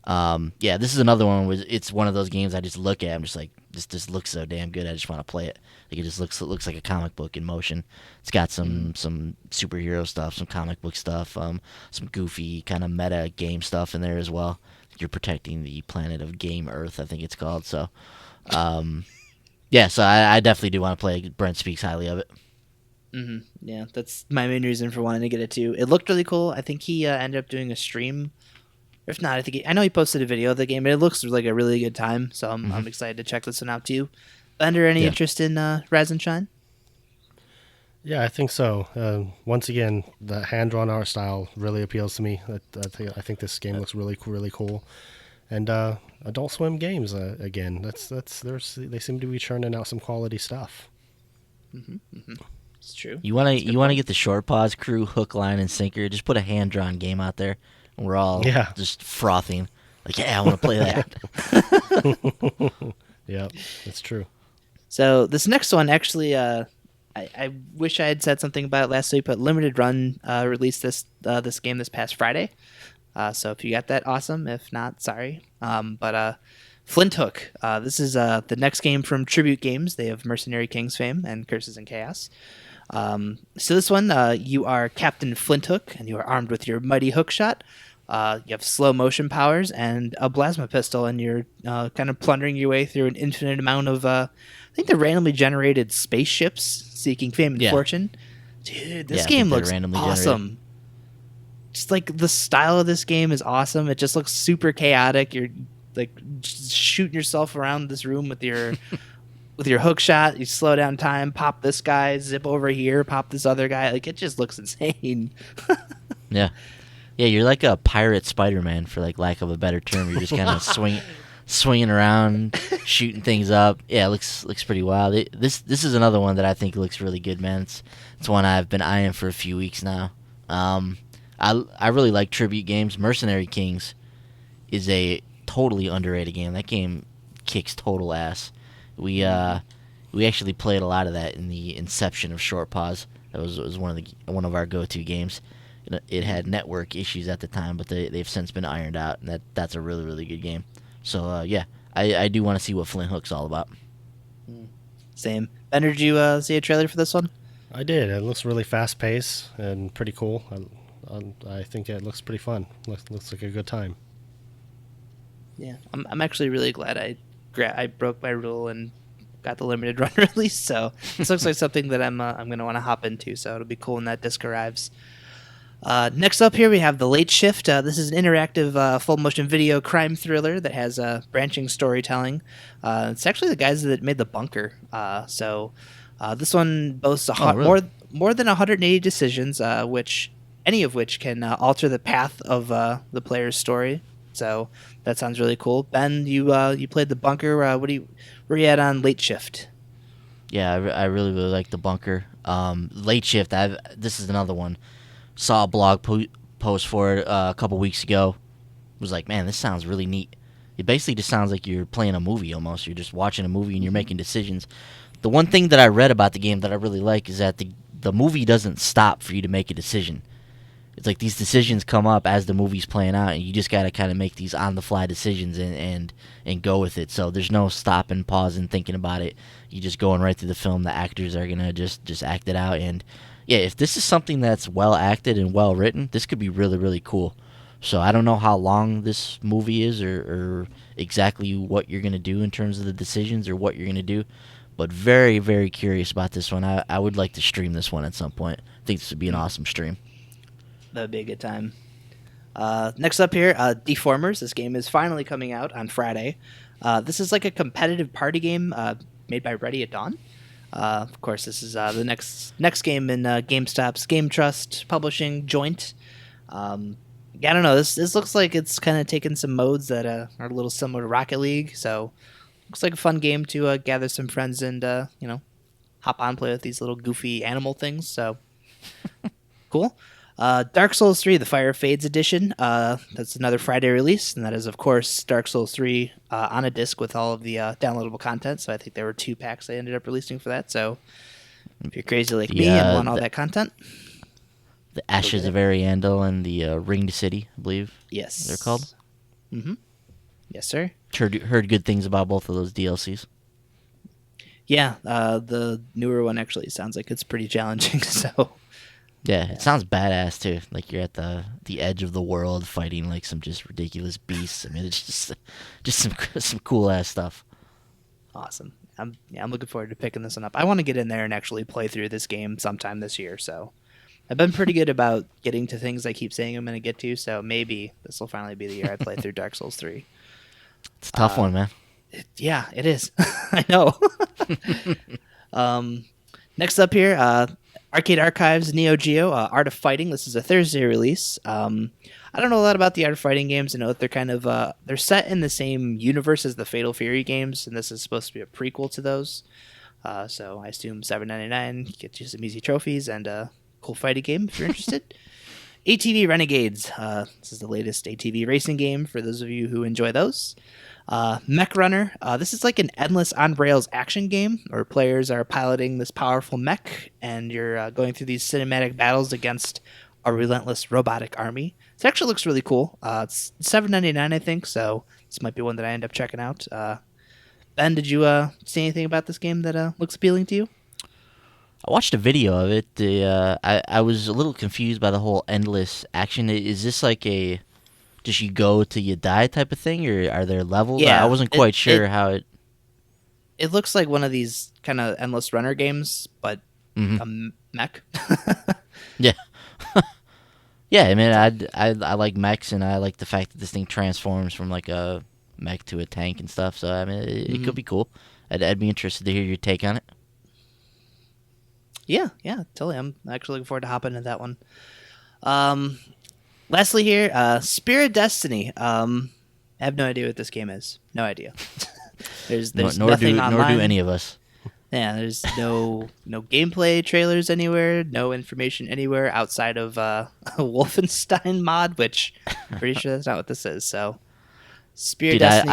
yeah, this is another one. It's one of those games I just look at. I'm just like, this looks so damn good. I just want to play it. Like it just looks like a comic book in motion. It's got some superhero stuff, some comic book stuff, some goofy kind of meta game stuff in there as well. You're protecting the planet of Game Earth, I think it's called. So, yeah, so I definitely do want to play it. Brent speaks highly of it. Mm-hmm. Yeah, that's my main reason for wanting to get it too. It looked really cool. I think he ended up doing a stream. If not, I know he posted a video of the game, but it looks like a really good time. So I'm excited to check this one out too. Bender, any interest in Rise and Shine? Yeah, I think so. Once again, the hand-drawn art style really appeals to me. I think this game looks really cool. And Adult Swim games again. They seem to be churning out some quality stuff. It's true. You want to get the Short Paws crew hook, line, and sinker. Just put a hand-drawn game out there, and we're all just frothing. Like, yeah, I want to play that. Yeah, that's true. So this next one, actually, I wish I had said something about it last week, but Limited Run released this game this past Friday. So if you got that, awesome. If not, sorry. But Flint Hook. This is the next game from Tribute Games. They have Mercenary Kings fame and Curses and Chaos. So this one, you are Captain Flint Hook, and you are armed with your mighty hook shot. You have slow motion powers and a plasma pistol, and you're kind of plundering your way through an infinite amount of, I think they're randomly generated spaceships seeking fame and fortune. Dude, this game looks awesome. Generated. Just like the style of this game is awesome. It just looks super chaotic. You're like just shooting yourself around this room with your with your hook shot, you slow down time, pop this guy, zip over here, pop this other guy. Like, it just looks insane. Yeah. Yeah, you're like a pirate Spider-Man, for like lack of a better term. You're just kind of swinging around, shooting things up. Yeah, it looks pretty wild. This is another one that I think looks really good, man. It's one I've been eyeing for a few weeks now. I really like tribute games. Mercenary Kings is a totally underrated game. That game kicks total ass. We actually played a lot of that in the inception of Short Pause. That was one of our go-to games. It had network issues at the time, but they've since been ironed out, and that's a really, really good game. So, yeah, I do want to see what Flint Hook's all about. Same. Ben, did you see a trailer for this one? I did. It looks really fast-paced and pretty cool. I think it looks pretty fun. Looks like a good time. Yeah, I'm actually really glad I broke my rule and got the limited run release. So this looks like something that I'm going to want to hop into. So it'll be cool when that disc arrives. Next up here we have The Late Shift. This is an interactive full motion video crime thriller that has branching storytelling. It's actually the guys that made The Bunker. So this one boasts more than 180 decisions, any of which can alter the path of the player's story. So that sounds really cool. Ben, you played The Bunker. Where you at on Late Shift? Yeah, I really like The Bunker. Late Shift. This is another one. Saw a blog post for it a couple weeks ago. Was like, man, this sounds really neat. It basically just sounds like you're playing a movie almost. You're just watching a movie and you're making decisions. The one thing that I read about the game that I really like is that the movie doesn't stop for you to make a decision. It's like these decisions come up as the movie's playing out, and you just got to kind of make these on-the-fly decisions and go with it. So there's no stopping, pausing, thinking about it. You're just going right through the film. The actors are going to just act it out. And, yeah, if this is something that's well-acted and well-written, this could be really, really cool. So I don't know how long this movie is or exactly what you're going to do in terms of the decisions or what you're going to do, but very, very curious about this one. I would like to stream this one at some point. I think this would be an awesome stream. That'd be a good time. Next up here, Deformers. This game is finally coming out on Friday. This is like a competitive party game made by Ready at Dawn. Of course, this is the next game in GameStop's Game Trust Publishing joint. I don't know. This looks like it's kind of taken some modes that are a little similar to Rocket League. So looks like a fun game to gather some friends and hop on, play with these little goofy animal things. So cool. Dark Souls 3, the Fire Fades edition. That's another Friday release, and that is, of course, Dark Souls 3 on a disc with all of the downloadable content. So I think there were 2 packs they ended up releasing for that. So if you're crazy like me and want all that content, the Ashes of Ariandel and the Ringed City, I believe. Yes, they're called. Mm-hmm. Yes, sir. Heard good things about both of those DLCs. Yeah, the newer one actually sounds like it's pretty challenging. So. Yeah, it sounds badass too. Like you're at the edge of the world fighting like some just ridiculous beasts. I mean, it's just some cool ass stuff. Awesome. I'm looking forward to picking this one up. I want to get in there and actually play through this game sometime this year. So I've been pretty good about getting to things I keep saying I'm going to get to. So maybe this will finally be the year I play through Dark Souls 3. It's a tough one, man. Yeah, it is. I know. Next up here, Arcade Archives Neo Geo Art of Fighting. This is a Thursday release. I don't know a lot about the Art of Fighting games. I know that they're kind of they're set in the same universe as the Fatal Fury games, and this is supposed to be a prequel to those. So I assume $7.99 get you some easy trophies and a cool fighting game if you're interested. ATV Renegades. This is the latest ATV racing game for those of you who enjoy those. Mech Runner. This is like an endless on-rails action game where players are piloting this powerful mech and you're going through these cinematic battles against a relentless robotic army. It actually looks really cool. It's $7.99, I think, so this might be one that I end up checking out. Ben, did you see anything about this game that looks appealing to you? I watched a video of it. I was a little confused by the whole endless action. Is this like a just you go till you die type of thing, or are there levels? Yeah, I wasn't quite sure how it... It looks like one of these kind of endless runner games, but a mech. Yeah. Yeah, I mean, I like mechs, and I like the fact that this thing transforms from like a mech to a tank and stuff, so I mean, it could be cool. I'd be interested to hear your take on it. Yeah, totally. I'm actually looking forward to hopping into that one. Lastly here, Spirit of Destiny. I have no idea what this game is. No idea. there's nothing online. Nor do any of us. Yeah, there's no gameplay trailers anywhere, no information anywhere outside of a Wolfenstein mod, which I'm pretty sure that's not what this is. So, Spirit of Destiny.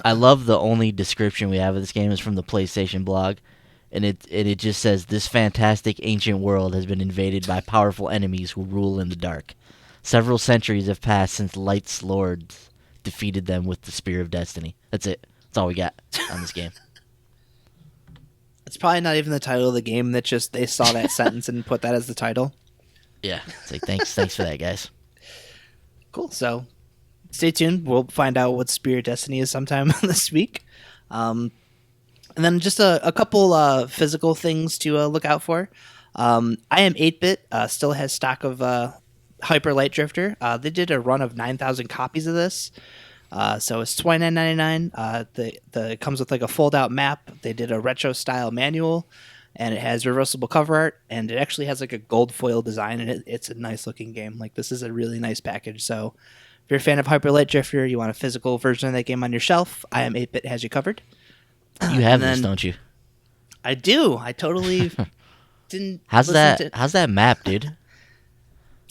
I love the only description we have of this game is from the PlayStation blog, and it just says, "This fantastic ancient world has been invaded by powerful enemies who rule in the dark. Several centuries have passed since Light's lords defeated them with the Spear of Destiny." That's it. That's all we got on this game. It's probably not even the title of the game. That just they saw that sentence and put that as the title. Yeah. It's like, thanks for that, guys. Cool. So, stay tuned. We'll find out what Spirit of Destiny is sometime this week. And then just a couple physical things to look out for. I Am 8-Bit still has stock of Hyper Light Drifter. They did a run of 9,000 copies of this. So it's $29.99. It comes with like a fold-out map. They did a retro-style manual, and it has reversible cover art, and it actually has like a gold foil design, and it's a nice-looking game. Like, this is a really nice package. So if you're a fan of Hyper Light Drifter, you want a physical version of that game on your shelf, I Am 8-Bit has you covered. You have this, don't you? I do. I totally didn't. How's that map, dude?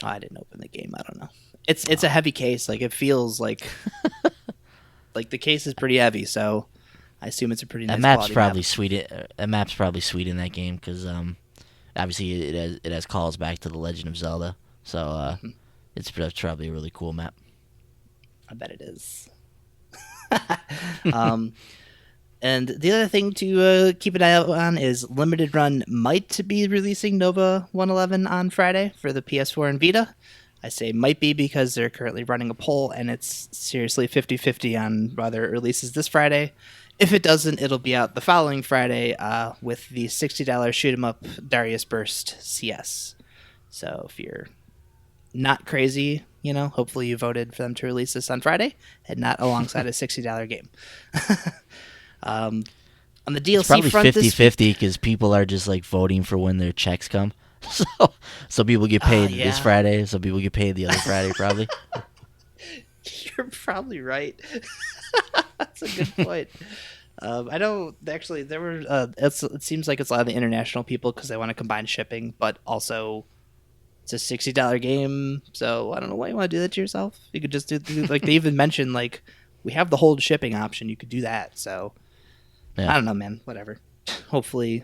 Oh, I didn't open the game. I don't know. It's a heavy case. Like, it feels like like the case is pretty heavy. So I assume it's a pretty nice. That map's probably sweet. That map's probably sweet in that game because obviously it has calls back to the Legend of Zelda. So it's probably a really cool map. I bet it is. And the other thing to keep an eye out on is Limited Run might be releasing Nova 111 on Friday for the PS4 and Vita. I say might be because they're currently running a poll, and it's seriously 50-50 on whether it releases this Friday. If it doesn't, it'll be out the following Friday with the $60 shoot 'em up Darius Burst CS. So if you're not crazy, hopefully you voted for them to release this on Friday and not alongside a $60 game. On the DLC it's probably front, 50-50 because people are just like voting for when their checks come. So people get paid this Friday. Some people get paid the other Friday, probably. You're probably right. That's a good point. I know actually there were. It seems like it's a lot of the international people because they want to combine shipping, but also it's a $60 game. So I don't know why you want to do that to yourself. You could just do like they even mentioned like we have the hold shipping option. You could do that. So. Yeah. I don't know, man. Whatever. Hopefully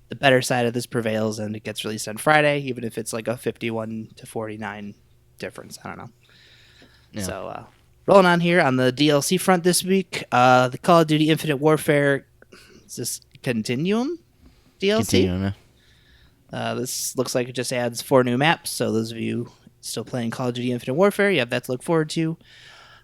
the better side of this prevails and it gets released on Friday, even if it's like a 51-49 difference. I don't know. Yeah. So, rolling on here on the DLC front this week, the Call of Duty Infinite Warfare, is this Continuum DLC? Continuum, yeah. This looks like it just adds 4 new maps, so those of you still playing Call of Duty Infinite Warfare, you have that to look forward to.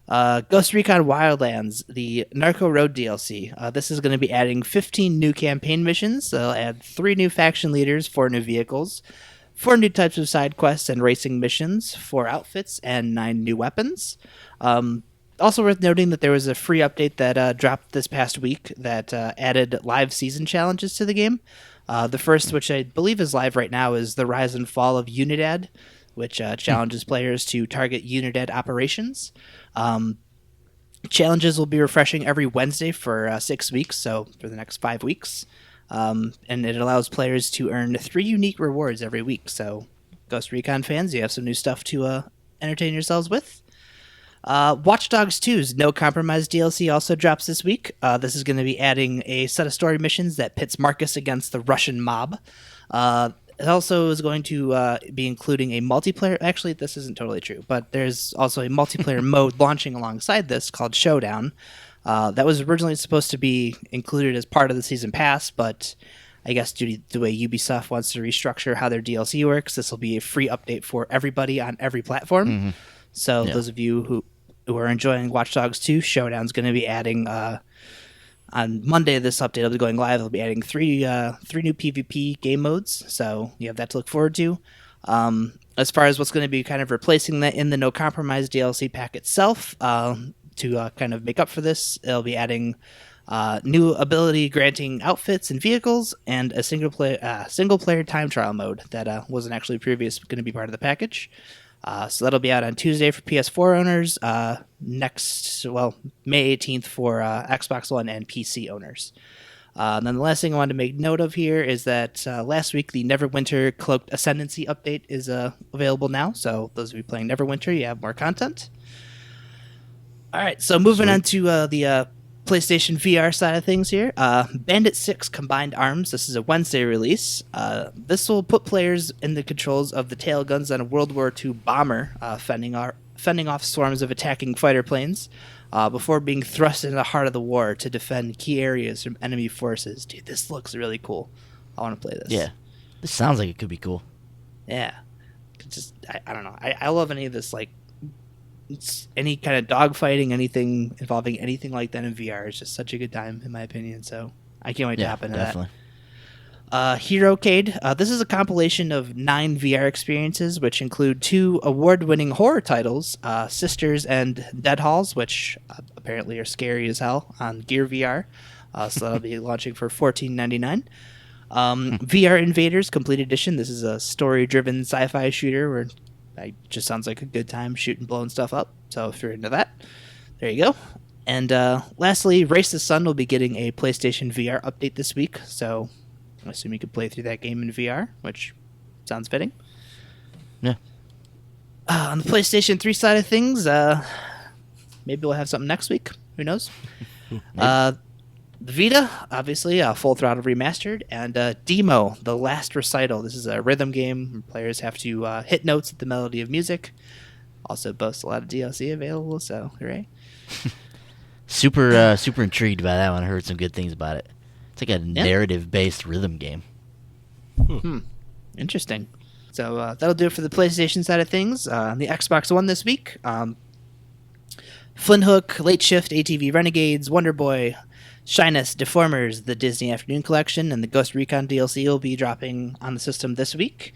Ghost Recon Wildlands, the Narco Road DLC. This is going to be adding 15 new campaign missions. They'll add 3 new faction leaders, 4 new vehicles, 4 new types of side quests and racing missions, 4 outfits, and 9 new weapons. Also worth noting that there was a free update that dropped this past week that added live season challenges to the game. The first, which I believe is live right now, is the Rise and Fall of Unidad, which challenges players to target Unidad operations. Challenges will be refreshing every Wednesday for 6 weeks, so for the next 5 weeks. And it allows players to earn 3 unique rewards every week. So, Ghost Recon fans, you have some new stuff to entertain yourselves with. Watch Dogs 2's No Compromise DLC also drops this week. This is going to be adding a set of story missions that pits Marcus against the Russian mob. It also is going to be including a multiplayer. Actually, this isn't totally true, but there's also a multiplayer mode launching alongside this called Showdown. That was originally supposed to be included as part of the season pass, but I guess due to the way Ubisoft wants to restructure how their DLC works, this will be a free update for everybody on every platform. Mm-hmm. So those of you who are enjoying Watch Dogs 2, Showdown's going to be adding. On Monday, this update will be going live. They'll be adding 3 new PvP game modes, so you have that to look forward to. As far as what's going to be kind of replacing that in the No Compromise DLC pack itself, to kind of make up for this, it'll be adding new ability granting outfits and vehicles, and a single player time trial mode that wasn't actually previously going to be part of the package. So that'll be out on Tuesday for PS4 owners, May 18th for Xbox One and PC owners. And then the last thing I wanted to make note of here is that last week the Neverwinter Cloaked Ascendancy update is available now. So those of you playing Neverwinter, you have more content. All right, so moving on to the PlayStation VR side of things here. Bandit 6 Combined Arms. This is a Wednesday release. This will put players in the controls of the tail guns on a World War II bomber, fending off swarms of attacking fighter planes. Before being thrust into the heart of the war to defend key areas from enemy forces. Dude, this looks really cool. I want to play this. Yeah. This sounds like it could be cool. Yeah. I don't know. I love any of this, like, any kind of dogfighting, anything involving anything like that in VR is just such a good time, in my opinion. So I can't wait to hop into that. Herocade. This is a compilation of 9 VR experiences, which include 2 award-winning horror titles, Sisters and Dead Halls, which apparently are scary as hell on Gear VR. So that'll be launching for $14.99. VR Invaders Complete Edition. This is a story-driven sci-fi shooter where it just sounds like a good time shooting, blowing stuff up. So if you're into that, there you go. And lastly, Race the Sun will be getting a PlayStation VR update this week. So I assume you could play through that game in VR, which sounds fitting. Yeah. On the PlayStation 3 side of things, maybe we'll have something next week. Who knows? The Vita, obviously, Full Throttle Remastered, and Demo, The Last Recital. This is a rhythm game where players have to hit notes at the melody of music. Also boasts a lot of DLC available, so hooray. Super intrigued by that one. I heard some good things about it. It's like a narrative-based rhythm game. Interesting. So that'll do it for the PlayStation side of things. On the Xbox One this week, Flint Hook, Late Shift, ATV Renegades, Wonder Boy, Shyness, Deformers, the Disney Afternoon Collection, and the Ghost Recon DLC will be dropping on the system this week,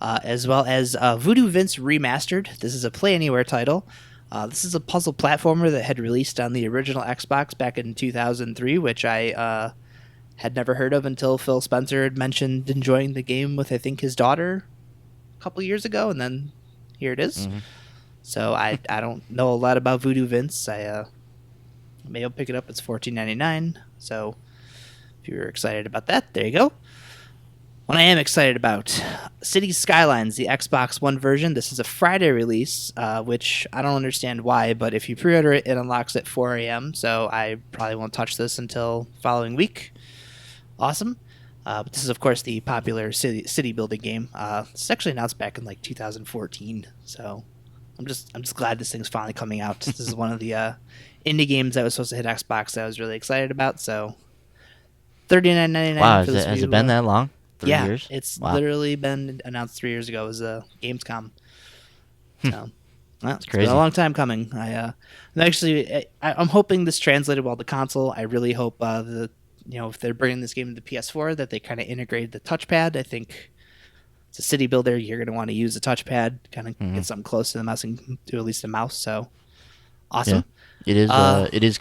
as well as Voodoo Vince Remastered. This is a Play Anywhere title. This is a puzzle platformer that had released on the original Xbox back in 2003, which I had never heard of until Phil Spencer had mentioned enjoying the game with, I think, his daughter a couple years ago, and then here it is. Mm-hmm. So I don't know a lot about Voodoo Vince. Maybe I'll pick it up. It's $14.99. So if you're excited about that, there you go. What I am excited about, Cities Skylines, the Xbox One version. This is a Friday release, which I don't understand why, but if you pre-order it, it unlocks at 4 a.m., so I probably won't touch this until following week. Awesome. But this is, of course, the popular city building game. It's actually announced back in, 2014, so I'm just glad this thing's finally coming out. This is one of the indie games that was supposed to hit Xbox that I was really excited about, so $39.99. Wow, has it been that long? 3 years? It's literally been announced 3 years ago. It was Gamescom. So, that's crazy. It's been a long time coming. I'm hoping this translated well to console. I really hope if they're bringing this game to the PS4, that they kind of integrate the touchpad. I think it's a city builder. You're going to want to use the touchpad, kind of get something close to the mouse and do at least a mouse. So, awesome. Yeah. It is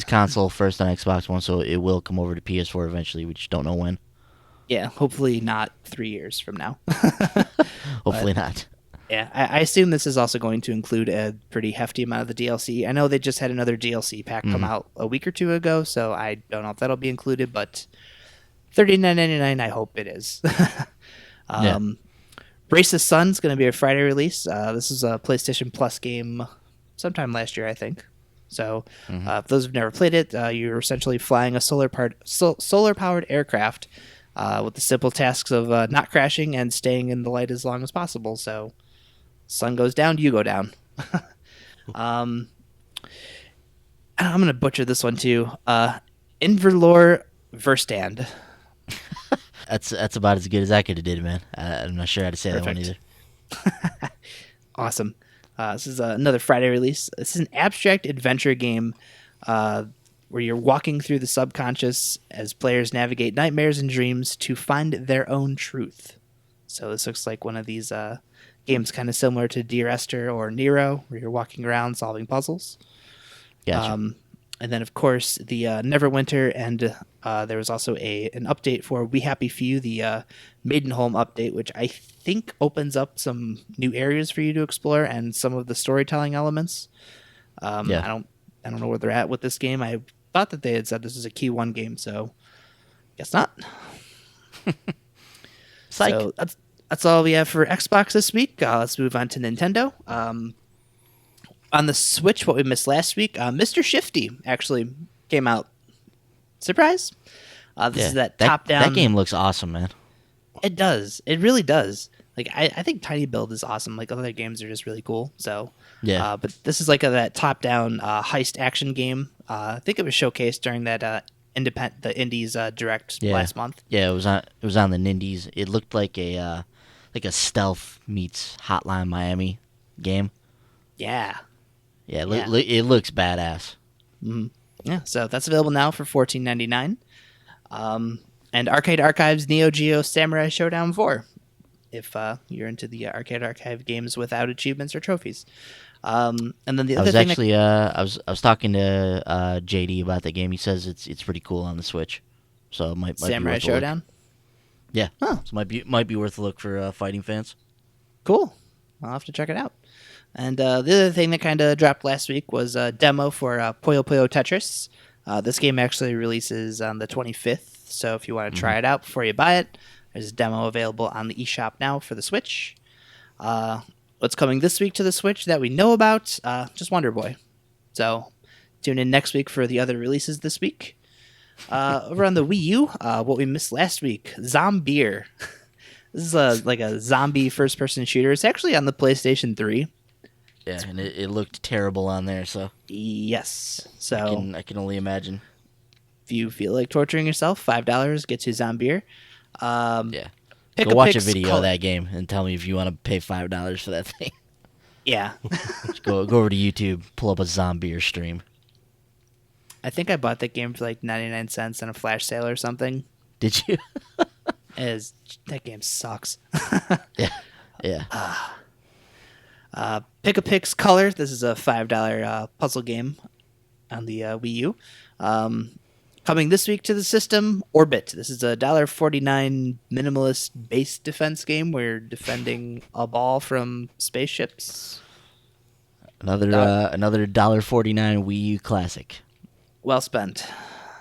console first on Xbox One, so it will come over to PS4 eventually. We just don't know when. Yeah, hopefully not 3 years from now. Hopefully not. Yeah, I assume this is also going to include a pretty hefty amount of the DLC. I know they just had another DLC pack come out a week or two ago, so I don't know if that'll be included, but $39.99, I hope it is. Race the Sun is going to be a Friday release. This is a PlayStation Plus game sometime last year, I think. So if those who've never played it, you're essentially flying a solar-powered aircraft with the simple tasks of not crashing and staying in the light as long as possible. So sun goes down, you go down. I'm going to butcher this one too. Inverlore Verstand. That's about as good as I could have did, man. I'm not sure how to say that one either. Awesome. This is another Friday release. This is an abstract adventure game where you're walking through the subconscious as players navigate nightmares and dreams to find their own truth. So this looks like one of these games kind of similar to Dear Esther or Nero, where you're walking around solving puzzles. Gotcha. And then, of course, the Neverwinter, and there was also an update for We Happy Few, the Maidenholm update, which I think opens up some new areas for you to explore and some of the storytelling elements. I don't know where they're at with this game. I thought that they had said this is a Key 1 game, so guess not. So that's all we have for Xbox this week. Let's move on to Nintendo. On the Switch, what we missed last week, Mr. Shifty actually came out. Surprise! This is that top-down... That game looks awesome, man. It does. It really does. Like I think Tiny Build is awesome. Like other games are just really cool. So yeah. But this is like that top-down heist action game. I think it was showcased during that the Indies Direct last month. Yeah, it was on the Nindies. It looked like a stealth meets Hotline Miami game. Yeah. Yeah, it looks badass. Mm-hmm. Yeah, so that's available now for $14.99. And Arcade Archive's Neo Geo Samurai Showdown 4, if you're into the Arcade Archive games without achievements or trophies. And then the other thing I was talking to JD about the game. He says it's pretty cool on the Switch, so it might Samurai be worth Showdown. Yeah, so might be worth a look for fighting fans. Cool, I'll have to check it out. And the other thing that kind of dropped last week was a demo for Puyo Puyo Tetris. This game actually releases on the 25th, so if you want to try it out before you buy it, there's a demo available on the eShop now for the Switch. What's coming this week to the Switch that we know about? Just Wonder Boy. So tune in next week for the other releases this week. Over on the Wii U, what we missed last week, Zombier. This is like a zombie first-person shooter. It's actually on the PlayStation 3. Yeah, and it looked terrible on there, so... Yes. So I can only imagine. If you feel like torturing yourself, $5 gets you Zombier. Yeah. Go watch a video of that game and tell me if you want to pay $5 for that thing. Yeah. Just go over to YouTube, pull up a Zombier stream. I think I bought that game for like 99 cents in a flash sale or something. Did you? That game sucks. Yeah. Pick a Pix Color. This is a $5 puzzle game on the Wii U. Coming this week to the system, Orbit. This is a $1.49 minimalist base defense game where you're defending a ball from spaceships. Another $1.49 Wii U classic. Well spent.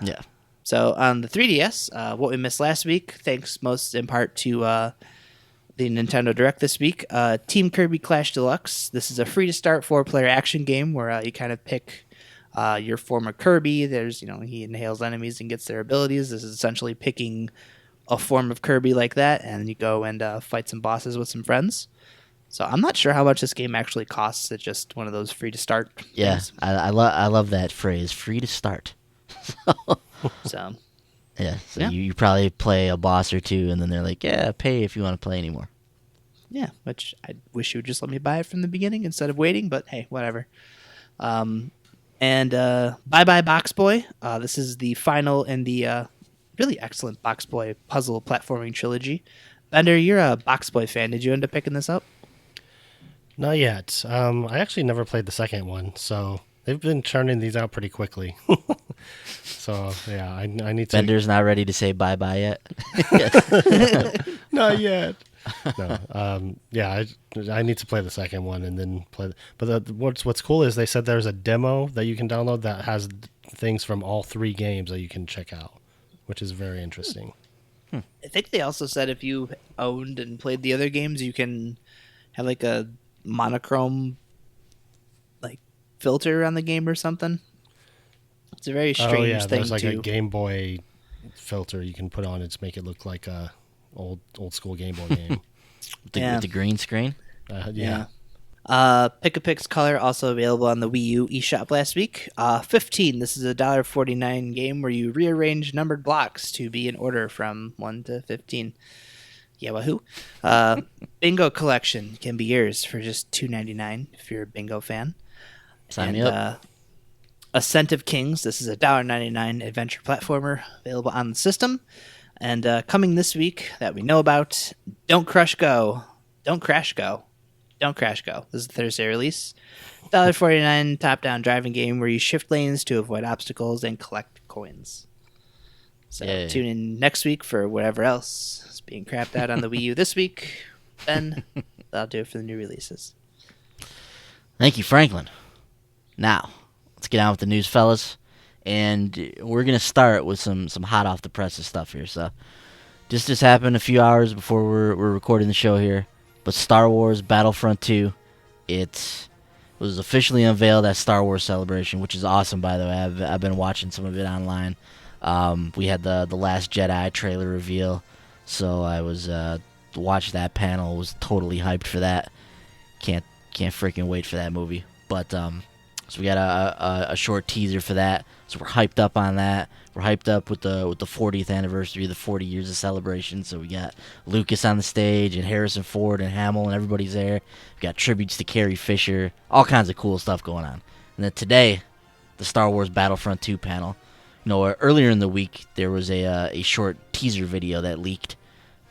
Yeah. So on the 3DS, what we missed last week, thanks most in part to the Nintendo Direct this week, Team Kirby Clash Deluxe. This is a free-to-start 4-player action game where you kind of pick your form of Kirby. There's, he inhales enemies and gets their abilities. This is essentially picking a form of Kirby like that, and you go and fight some bosses with some friends. So I'm not sure how much this game actually costs. It's just one of those free-to-start things. I love that phrase, free-to-start. So you probably play a boss or two, and then they're like, yeah, pay if you want to play anymore. Yeah, which I wish you would just let me buy it from the beginning instead of waiting, but hey, whatever. And Bye Bye Box Boy. This is the final in the really excellent Box Boy puzzle platforming trilogy. Bender, you're a Box Boy fan. Did you end up picking this up? Not yet. I actually never played the second one, so they've been churning these out pretty quickly. So, yeah, I need to... Bender's not ready to say bye-bye yet? Not yet. No. I need to play the second one and then play... But what's cool is they said there's a demo that you can download that has things from all 3 games that you can check out, which is very interesting. I think they also said if you owned and played the other games, you can have like a monochrome filter on the game or something. It's a very strange thing. There's like a Game Boy filter you can put on it to make it look like a old school Game Boy game. With the green screen? Yeah. Pick a Pix Color, also available on the Wii U eShop last week. 15. This is a $1.49 game where you rearrange numbered blocks to be in order from 1 to 15. Yeah, wahoo. Bingo Collection can be yours for just $2.99 if you're a bingo fan. Sign me up. Ascent of Kings. This is a $1.99 adventure platformer available on the system. And coming this week that we know about, Don't Crash Go. don't crash go. This is a Thursday release. $1.49 top-down driving game where you shift lanes to avoid obstacles and collect coins. So tune in next week for whatever else is being crapped out on the Wii U this week. Then that'll do it for the new releases. Thank you, Franklin. Now, let's get on with the news, fellas. And we're going to start with some hot off the presses stuff here. So just happened a few hours before we're recording the show here. But Star Wars Battlefront II, it was officially unveiled at Star Wars Celebration, which is awesome, by the way. I've been watching some of it online. We had the Last Jedi trailer reveal, so I was watched that panel. Was totally hyped for that. Can't freaking wait for that movie. But so we got a short teaser for that. So we're hyped up on that. We're hyped up with the 40th anniversary, the 40 years of celebration. So we got Lucas on the stage and Harrison Ford and Hamill and everybody's there. We got tributes to Carrie Fisher, all kinds of cool stuff going on. And then today, the Star Wars Battlefront II panel. You know, earlier in the week there was a short teaser video that leaked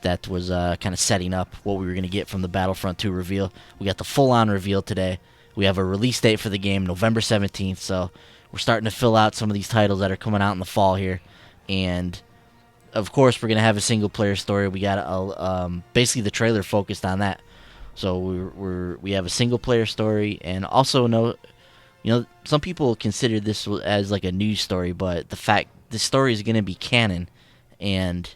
that was kind of setting up what we were going to get from the Battlefront 2 reveal. We got the full-on reveal today. We have a release date for the game, November 17th, so we're starting to fill out some of these titles that are coming out in the fall here. And, of course, we're going to have a single-player story. We got basically the trailer focused on that. So we have a single-player story, and also some people consider this as like a news story, but the fact the story is going to be canon, and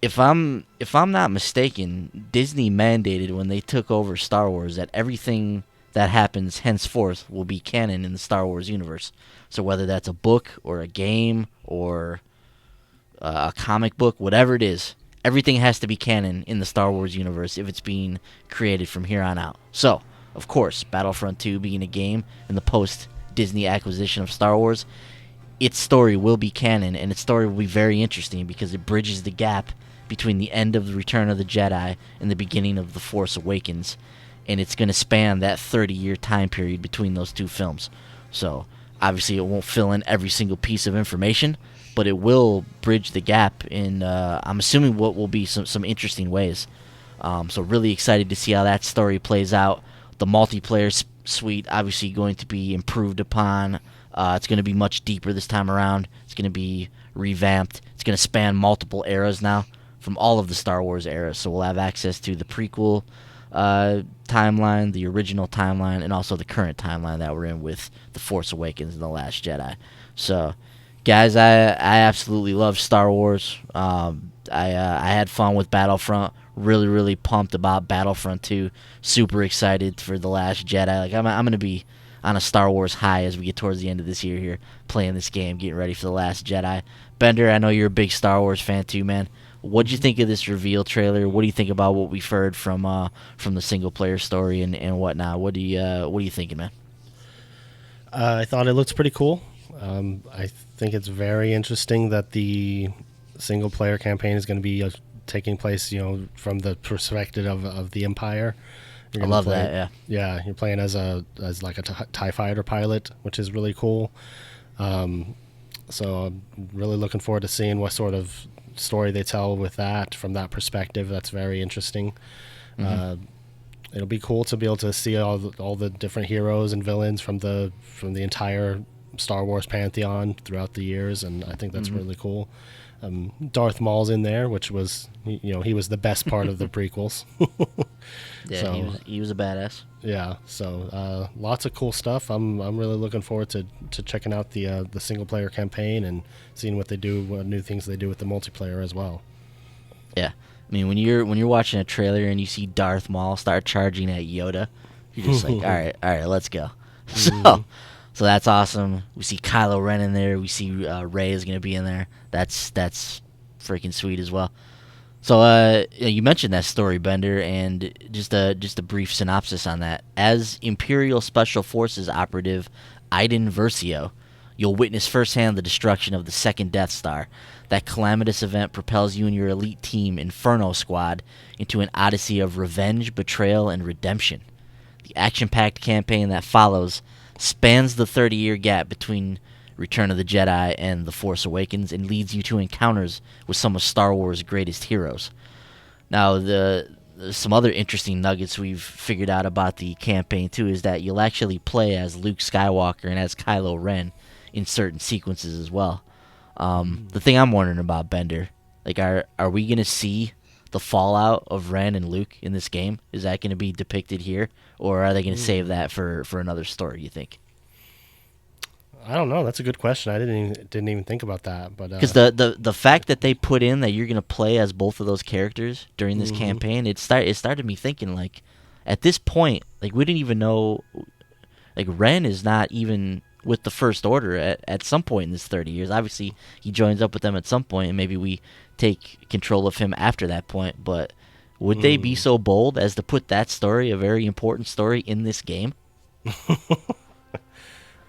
if I'm not mistaken, Disney mandated when they took over Star Wars that everything that happens henceforth will be canon in the Star Wars universe. So whether that's a book or a game or a comic book, whatever it is, everything has to be canon in the Star Wars universe if it's being created from here on out. So, of course, Battlefront 2 being a game in the post-Disney acquisition of Star Wars, its story will be canon, and its story will be very interesting because it bridges the gap between the end of the Return of the Jedi and the beginning of The Force Awakens, and it's going to span that 30-year time period between those two films. So, obviously, it won't fill in every single piece of information, but it will bridge the gap in, I'm assuming, what will be some interesting ways. So, really excited to see how that story plays out. The multiplayer suite, obviously, going to be improved upon. It's going to be much deeper this time around. It's going to be revamped. It's going to span multiple eras now from all of the Star Wars eras. So we'll have access to the prequel timeline, the original timeline, and also the current timeline that we're in with The Force Awakens and The Last Jedi. So, guys, I absolutely love Star Wars. I had fun with Battlefront. Really, really pumped about Battlefront 2. Super excited for The Last Jedi. Like I'm going to be on a Star Wars high as we get towards the end of this year here, playing this game, getting ready for The Last Jedi. Bender, I know you're a big Star Wars fan too, man. What'd you think of this reveal trailer? What do you think about what we've heard from the single player story and whatnot? What are you thinking, man? I thought it looks pretty cool. I think it's very interesting that the single player campaign is going to be taking place, from the perspective of the Empire. I love that. Yeah. Yeah, you're playing as like a TIE fighter pilot, which is really cool. So I'm really looking forward to seeing what sort of story they tell with that from that perspective. That's very interesting. Mm-hmm. It'll be cool to be able to see all the different heroes and villains from the entire Star Wars pantheon throughout the years, and I think that's really cool. Darth Maul's in there, which was he was the best part of the prequels. Yeah, so, he was a badass. Yeah, so lots of cool stuff. I'm really looking forward to checking out the single player campaign and seeing what they do, what new things they do with the multiplayer as well. Yeah, I mean when you're watching a trailer and you see Darth Maul start charging at Yoda, you're just like, all right, let's go. So that's awesome. We see Kylo Ren in there. We see Rey is going to be in there. That's freaking sweet as well. So you mentioned that story, Bender, and just a brief synopsis on that. As Imperial Special Forces operative Iden Versio, you'll witness firsthand the destruction of the second Death Star. That calamitous event propels you and your elite team, Inferno Squad, into an odyssey of revenge, betrayal, and redemption. The action-packed campaign that follows spans the 30-year gap between Return of the Jedi and The Force Awakens and leads you to encounters with some of Star Wars' greatest heroes. Now, the some other interesting nuggets we've figured out about the campaign too is that you'll actually play as Luke Skywalker and as Kylo Ren in certain sequences as well. The thing I'm wondering about, Bender, like, are we gonna see the fallout of Ren and Luke in this game? Is that gonna be depicted here, or are they gonna save that for another story, you think? I don't know. That's a good question. I didn't even think about that. But because the fact that they put in that you're gonna play as both of those characters during this campaign, it started me thinking, like, at this point, like, we didn't even know, like, Ren is not even with the First Order at some point in this 30 years. Obviously, he joins up with them at some point, and maybe we take control of him after that point. But would they be so bold as to put that story, a very important story, in this game?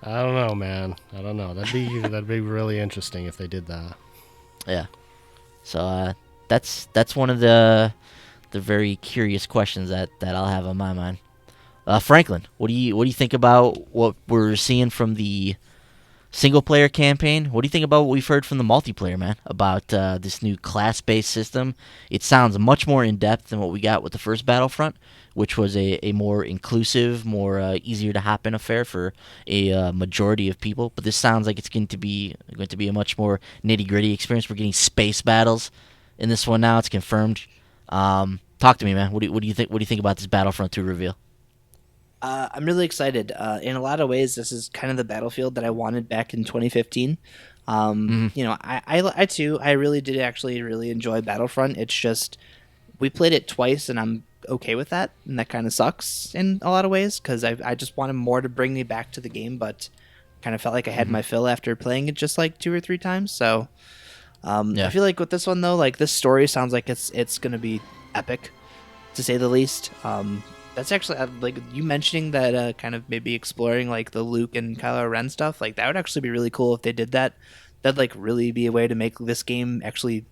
I don't know, man. I don't know. That'd be really interesting if they did that. Yeah. So that's one of the very curious questions that I'll have on my mind. Franklin, what do you think about what we're seeing from the single player campaign? What do you think about what we've heard from the multiplayer, man? About this new class-based system? It sounds much more in depth than what we got with the first Battlefront, which was a more inclusive, more easier to hop in affair for a majority of people. But this sounds like it's going to be a much more nitty-gritty experience. We're getting space battles in this one now. It's confirmed. Talk to me, man. What do you think? What do you think about this Battlefront 2 reveal? I'm really excited. In a lot of ways, this is kind of the Battlefield that I wanted back in 2015. I too, I really did actually really enjoy Battlefront. It's just, we played it twice, and I'm okay with that, and that kind of sucks in a lot of ways, because I just wanted more to bring me back to the game, but kind of felt like I had my fill after playing it just like 2 or 3 times. So I feel like with this one, though, like, this story sounds like it's going to be epic, to say the least. That's actually, like, you mentioning that, kind of maybe exploring, like, the Luke and Kylo Ren stuff, like, that would actually be really cool if they did that. That'd, like, really be a way to make this game actually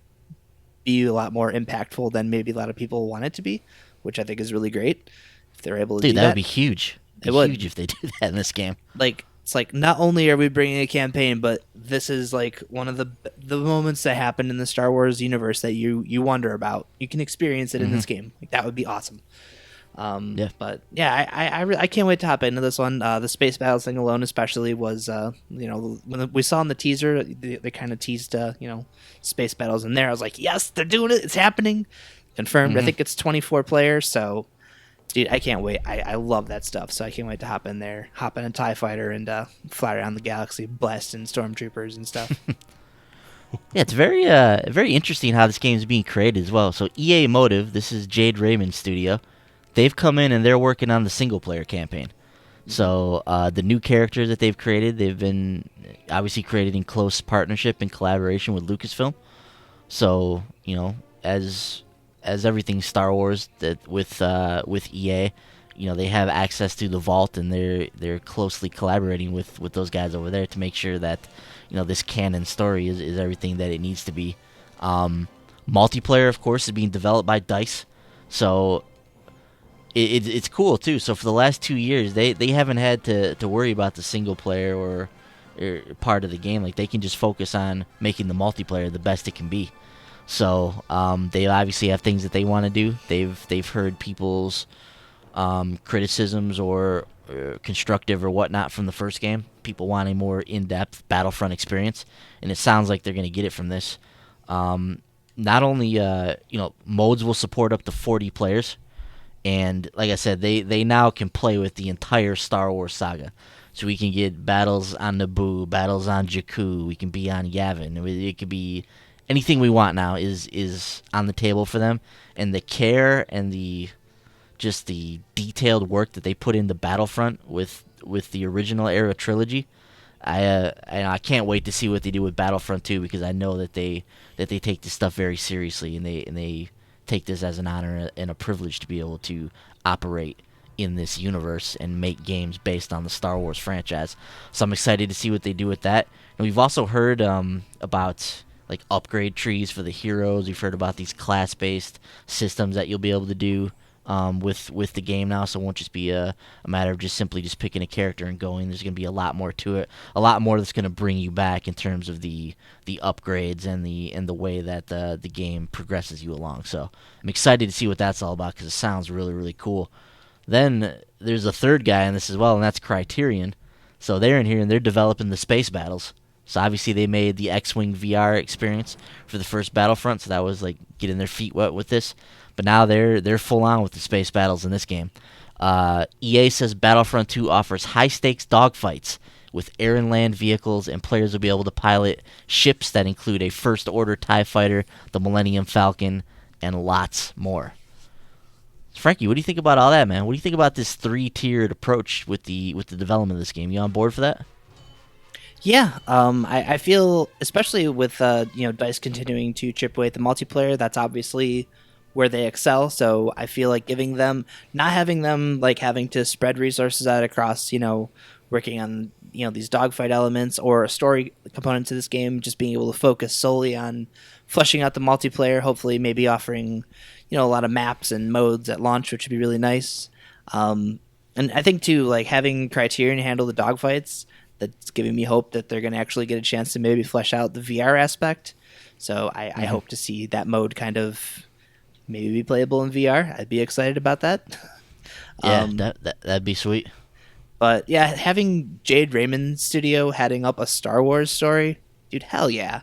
be a lot more impactful than maybe a lot of people want it to be, which I think is really great if they're able to do that. Dude, that would be huge. It would be huge if they did that in this game. Like, it's like, not only are we bringing a campaign, but this is, like, one of the moments that happened in the Star Wars universe that you wonder about. You can experience it in this game. Like, that would be awesome. But yeah, I can't wait to hop into this one. The space battle thing alone, especially, was when we saw in the teaser, they kind of teased space battles in there. I was like, yes, they're doing it. It's happening. Confirmed. I think it's 24 players. So, dude, I can't wait. I love that stuff. So I can't wait to hop in there, hop in a TIE fighter, and fly around the galaxy, blasting stormtroopers and stuff. Yeah, it's very interesting how this game is being created as well. So EA Motive, this is Jade Raymond's studio. They've come in and they're working on the single-player campaign. So the new characters that they've created, they've been obviously created in close partnership and collaboration with Lucasfilm. So, as everything Star Wars that with EA, they have access to the vault, and they're closely collaborating with those guys over there to make sure that this canon story is everything that it needs to be. Multiplayer, of course, is being developed by DICE. So it's cool too. So for the last 2 years, they haven't had to worry about the single player or part of the game. Like, they can just focus on making the multiplayer the best it can be. So they obviously have things that they want to do. They've heard people's criticisms or constructive or whatnot from the first game. People want a more in-depth Battlefront experience, and it sounds like they're going to get it from this. Not only modes will support up to 40 players. And like I said, they now can play with the entire Star Wars saga. So we can get battles on Naboo, battles on Jakku, we can be on Yavin. It could be anything we want now is on the table for them. And the care and the detailed work that they put into Battlefront with the original era trilogy, I can't wait to see what they do with Battlefront 2, because I know that they take this stuff very seriously, and they take this as an honor and a privilege to be able to operate in this universe and make games based on the Star Wars franchise. So I'm excited to see what they do with that. And we've also heard about, like, upgrade trees for the heroes. We've heard about these class-based systems that you'll be able to do. with the game now, so it won't just be a matter of just simply just picking a character and going. There's going to be a lot more to it, a lot more that's going to bring you back in terms of the upgrades and the way that the game progresses you along. So I'm excited to see what that's all about because it sounds really, really cool. Then there's a third guy in this as well, and that's Criterion. So they're in here and they're developing the space battles. So obviously they made the X-Wing VR experience for the first Battlefront, so that was like getting their feet wet with this. But now they're full on with the space battles in this game. EA says Battlefront 2 offers high-stakes dogfights with air and land vehicles, and players will be able to pilot ships that include a First-Order TIE Fighter, the Millennium Falcon, and lots more. Frankie, what do you think about all that, man? What do you think about this 3-tiered approach with the development of this game? You on board for that? Yeah, I feel, especially with DICE continuing to chip away at the multiplayer, that's obviously where they excel. So I feel like not having them like having to spread resources out across, working on these dogfight elements or a story component to this game, just being able to focus solely on fleshing out the multiplayer. Hopefully, maybe offering a lot of maps and modes at launch, which would be really nice. And I think too, like having Criterion handle the dogfights, that's giving me hope that they're going to actually get a chance to maybe flesh out the VR aspect. So I hope to see that mode kind of maybe be playable in VR. I'd be excited about that. Yeah, that'd be sweet. But yeah, having Jade Raymond's studio heading up a Star Wars story, dude, hell yeah.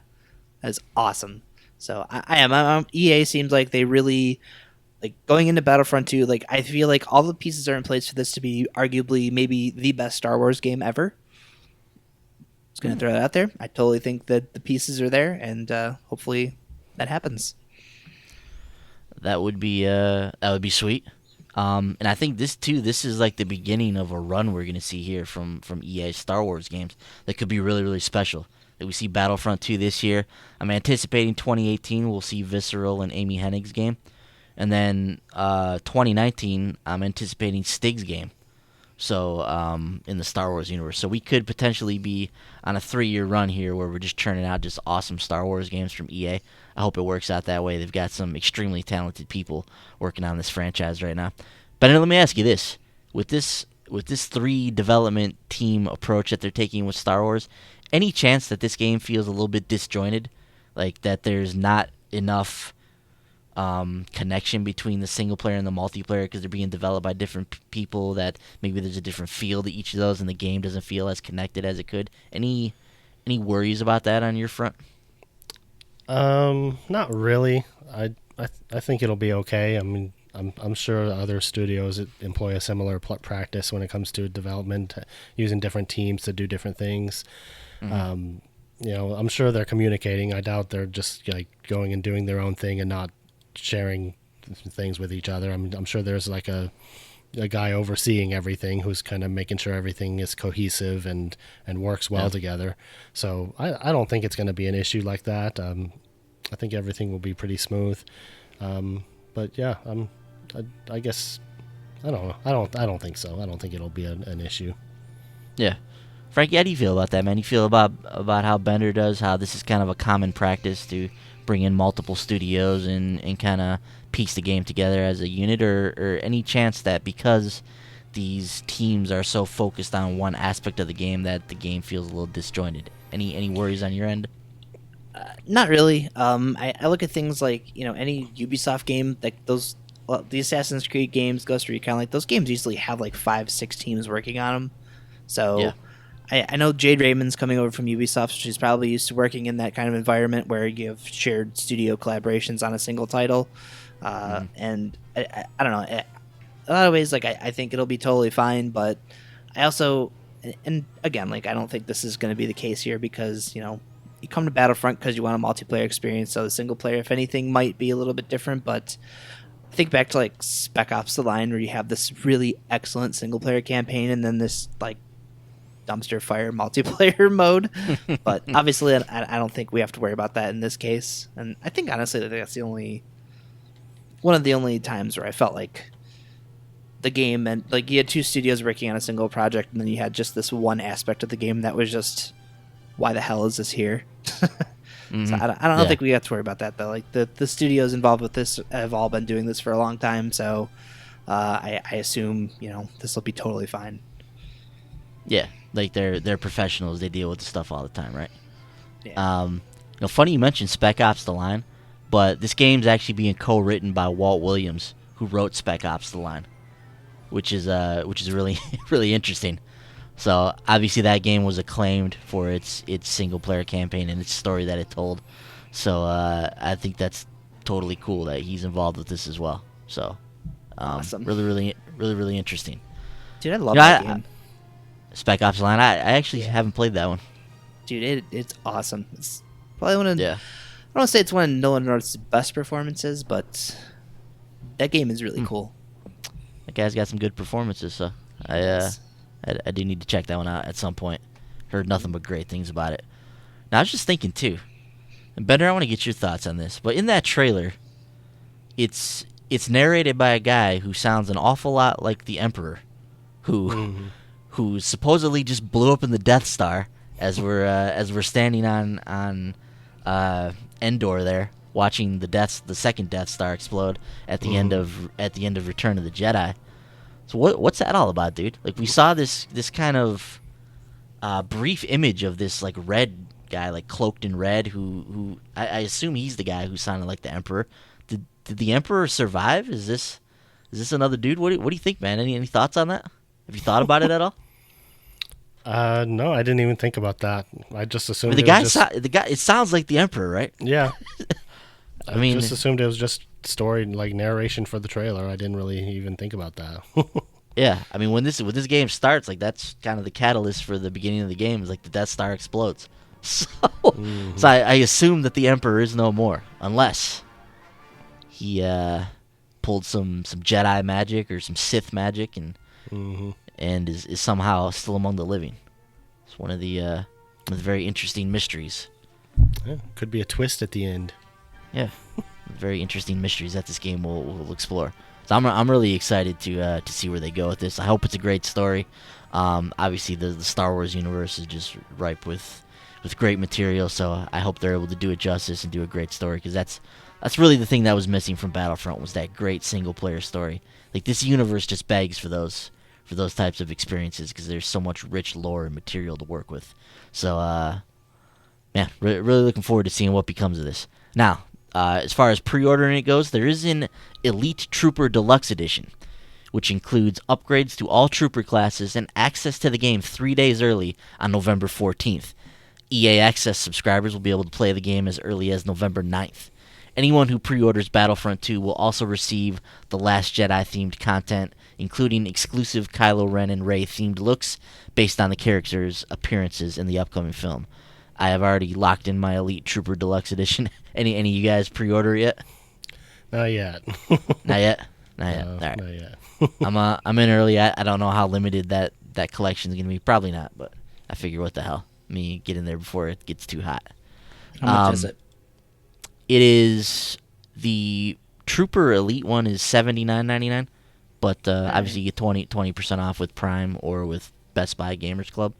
That's awesome. So I am. EA seems like they really, like, going into Battlefront 2, like, I feel like all the pieces are in place for this to be arguably maybe the best Star Wars game ever. Just going to throw that out there. I totally think that the pieces are there, and hopefully that happens. That would be sweet. And I think this is like the beginning of a run we're going to see here from EA Star Wars games that could be really, really special. Like we see Battlefront 2 this year. I'm anticipating 2018 we'll see Visceral and Amy Hennig's game. And then 2019 I'm anticipating Stig's game. So in the Star Wars universe. So we could potentially be on a 3-year run here where we're just churning out just awesome Star Wars games from EA. I hope it works out that way. They've got some extremely talented people working on this franchise right now. But let me ask you this. With this 3 development team approach that they're taking with Star Wars, any chance that this game feels a little bit disjointed? Like that there's not enough connection between the single player and the multiplayer because they're being developed by different people, that maybe there's a different feel to each of those and the game doesn't feel as connected as it could? Any worries about that on your front? Not really. I think it'll be okay. I mean, I'm sure other studios employ a similar practice when it comes to development, using different teams to do different things. Mm-hmm. I'm sure they're communicating. I doubt they're just like going and doing their own thing and not sharing things with each other. I mean, I'm sure there's like a guy overseeing everything who's kind of making sure everything is cohesive and works well together. So I don't think it's going to be an issue like that. I think everything will be pretty smooth. But yeah, I guess I don't know. I don't think so. I don't think it'll be an issue. Yeah. Frankie, how do you feel about that, man? You feel about how Bender does, how this is kind of a common practice to bring in multiple studios and kind of piece the game together as a unit, or any chance that because these teams are so focused on one aspect of the game that the game feels a little disjointed? Any worries on your end? Not really. I look at things like, any Ubisoft game, like the Assassin's Creed games, Ghost Recon, like those games usually have like 5-6 teams working on them. So yeah. I know Jade Raymond's coming over from Ubisoft. She's probably used to working in that kind of environment where you have shared studio collaborations on a single title. And I don't know. A lot of ways, like I think it'll be totally fine. But I also, and again, like I don't think this is going to be the case here because you come to Battlefront because you want a multiplayer experience. So the single player, if anything, might be a little bit different. But I think back to like Spec Ops: The Line, where you have this really excellent single player campaign and then this like dumpster fire multiplayer mode. But obviously I don't think we have to worry about that in this case. And I think honestly that that's one of the only times where I felt like the game, and like you had 2 studios working on a single project and then you had just this one aspect of the game that was just, why the hell is this here? Mm-hmm. So I don't think we have to worry about that though. Like the studios involved with this have all been doing this for a long time, so I assume this will be totally fine. Yeah, like they're professionals. They deal with the stuff all the time, right? Yeah. Funny you mentioned Spec Ops: The Line, but this game's actually being co-written by Walt Williams, who wrote Spec Ops: The Line, which is really really interesting. So obviously that game was acclaimed for its single player campaign and its story that it told. So I think that's totally cool that he's involved with this as well. So Awesome. Really interesting. Dude, I love that game. Spec Ops: The Line. I actually haven't played that one. Dude, it's awesome. It's probably one of I don't want to say it's one of Nolan North's best performances, but that game is really cool. That guy's got some good performances, so I do need to check that one out at some point. Heard nothing but great things about it. Now I was just thinking too, and Bender, I want to get your thoughts on this. But in that trailer, it's narrated by a guy who sounds an awful lot like the Emperor, who supposedly just blew up in the Death Star as we're standing on Endor there, watching the second Death Star explode at the end of Return of the Jedi. So what's that all about, dude? Like, we saw this kind of brief image of this like red guy, like cloaked in red, who I assume he's the guy who sounded like the Emperor. Did the Emperor survive? Is this another dude? What do you think, man? Any thoughts on that? Have you thought about it at all? No, I didn't even think about that. I just assumed the guy. It sounds like the Emperor, right? Yeah. I mean, just assumed it was just story, like narration for the trailer. I didn't really even think about that. Yeah, I mean, when this game starts, like, that's kind of the catalyst for the beginning of the game. Is like the Death Star explodes. So I assume that the Emperor is no more, unless he pulled some Jedi magic or some Sith magic and is somehow still among the living. It's one of the very interesting mysteries. Yeah, could be a twist at the end. Yeah, very interesting mysteries that this game will explore. So I'm really excited to see where they go with this. I hope it's a great story. Obviously, the Star Wars universe is just ripe with great material. So I hope they're able to do it justice and do a great story, because that's really the thing that was missing from Battlefront, was that great single player story. Like, this universe just begs for those types of experiences, because there's so much rich lore and material to work with. So yeah, really looking forward to seeing what becomes of this. Now, as far as pre-ordering it goes, there is an Elite Trooper Deluxe Edition, which includes upgrades to all Trooper classes and access to the game 3 days early on November 14th. EA Access subscribers will be able to play the game as early as November 9th. Anyone who pre-orders Battlefront 2 will also receive the Last Jedi-themed content, including exclusive Kylo Ren and Rey-themed looks based on the characters' appearances in the upcoming film. I have already locked in my Elite Trooper Deluxe Edition. Any of you guys pre-order yet? Not yet. Not yet? Not yet. No, all right. not yet. I'm in early. I don't know how limited that collection is going to be. Probably not, but I figure what the hell. Me get in there before it gets too hot. How much is it? It is, the Trooper Elite one is $79.99, but obviously you get 20% off with Prime or with Best Buy Gamers Club.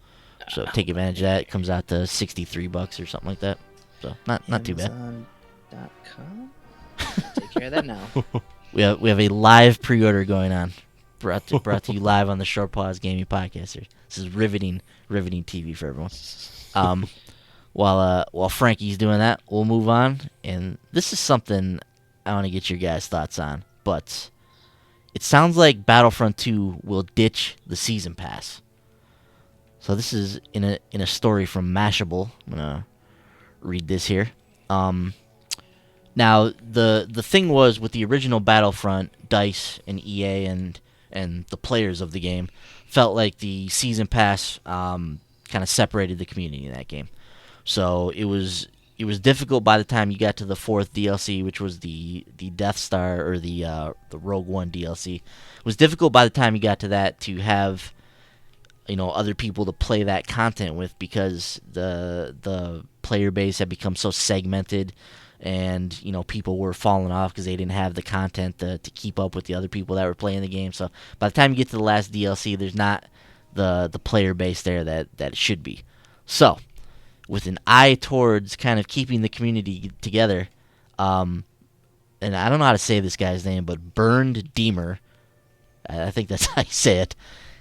So take advantage of that. It comes out to $63 or something like that. So not too bad. Amazon.com? Take care of that now. We have a live pre-order going on, brought to you live on the Short Pause Gaming Podcast. This is riveting TV for everyone. While Frankie's doing that, we'll move on. And this is something I want to get your guys' thoughts on. But it sounds like Battlefront 2 will ditch the Season Pass. So this is in a story from Mashable. I'm gonna read this here. Now the thing was, with the original Battlefront, DICE and EA and the players of the game felt like the Season Pass kind of separated the community in that game. So it was difficult by the time you got to the fourth DLC, which was the Death Star, or the Rogue One DLC. It was difficult by the time you got to that to have other people to play that content with, because the player base had become so segmented, and people were falling off because they didn't have the content to keep up with the other people that were playing the game. So by the time you get to the last DLC, there's not the player base there that it should be. So with an eye towards kind of keeping the community together, and I don't know how to say this guy's name, but Bernd Deemer I think that's how you say it.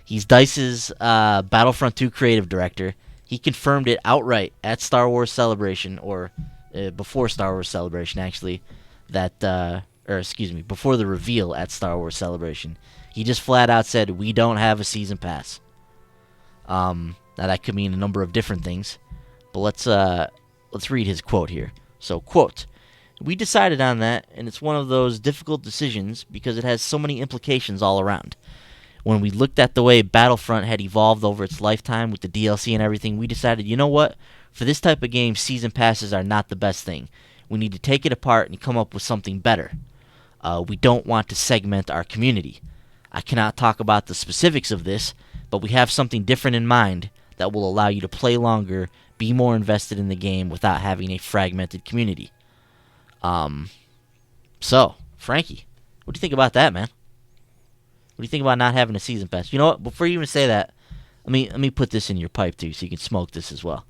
He's DICE's Battlefront II creative director. He confirmed it outright at Star Wars Celebration, or before Star Wars Celebration, actually, before the reveal at Star Wars Celebration. He just flat out said, we don't have a season pass. Now that could mean a number of different things, but let's read his quote here. So, quote, "We decided on that, and it's one of those difficult decisions because it has so many implications all around. When we looked at the way Battlefront had evolved over its lifetime with the DLC and everything, we decided, you know what? For this type of game, season passes are not the best thing. We need to take it apart and come up with something better. We don't want to segment our community. I cannot talk about the specifics of this, but we have something different in mind that will allow you to play longer, be more invested in the game without having a fragmented community." So, Frankie, what do you think about that, man? What do you think about not having a season pass? You know what? Before you even say that, let me put this in your pipe too, so you can smoke this as well.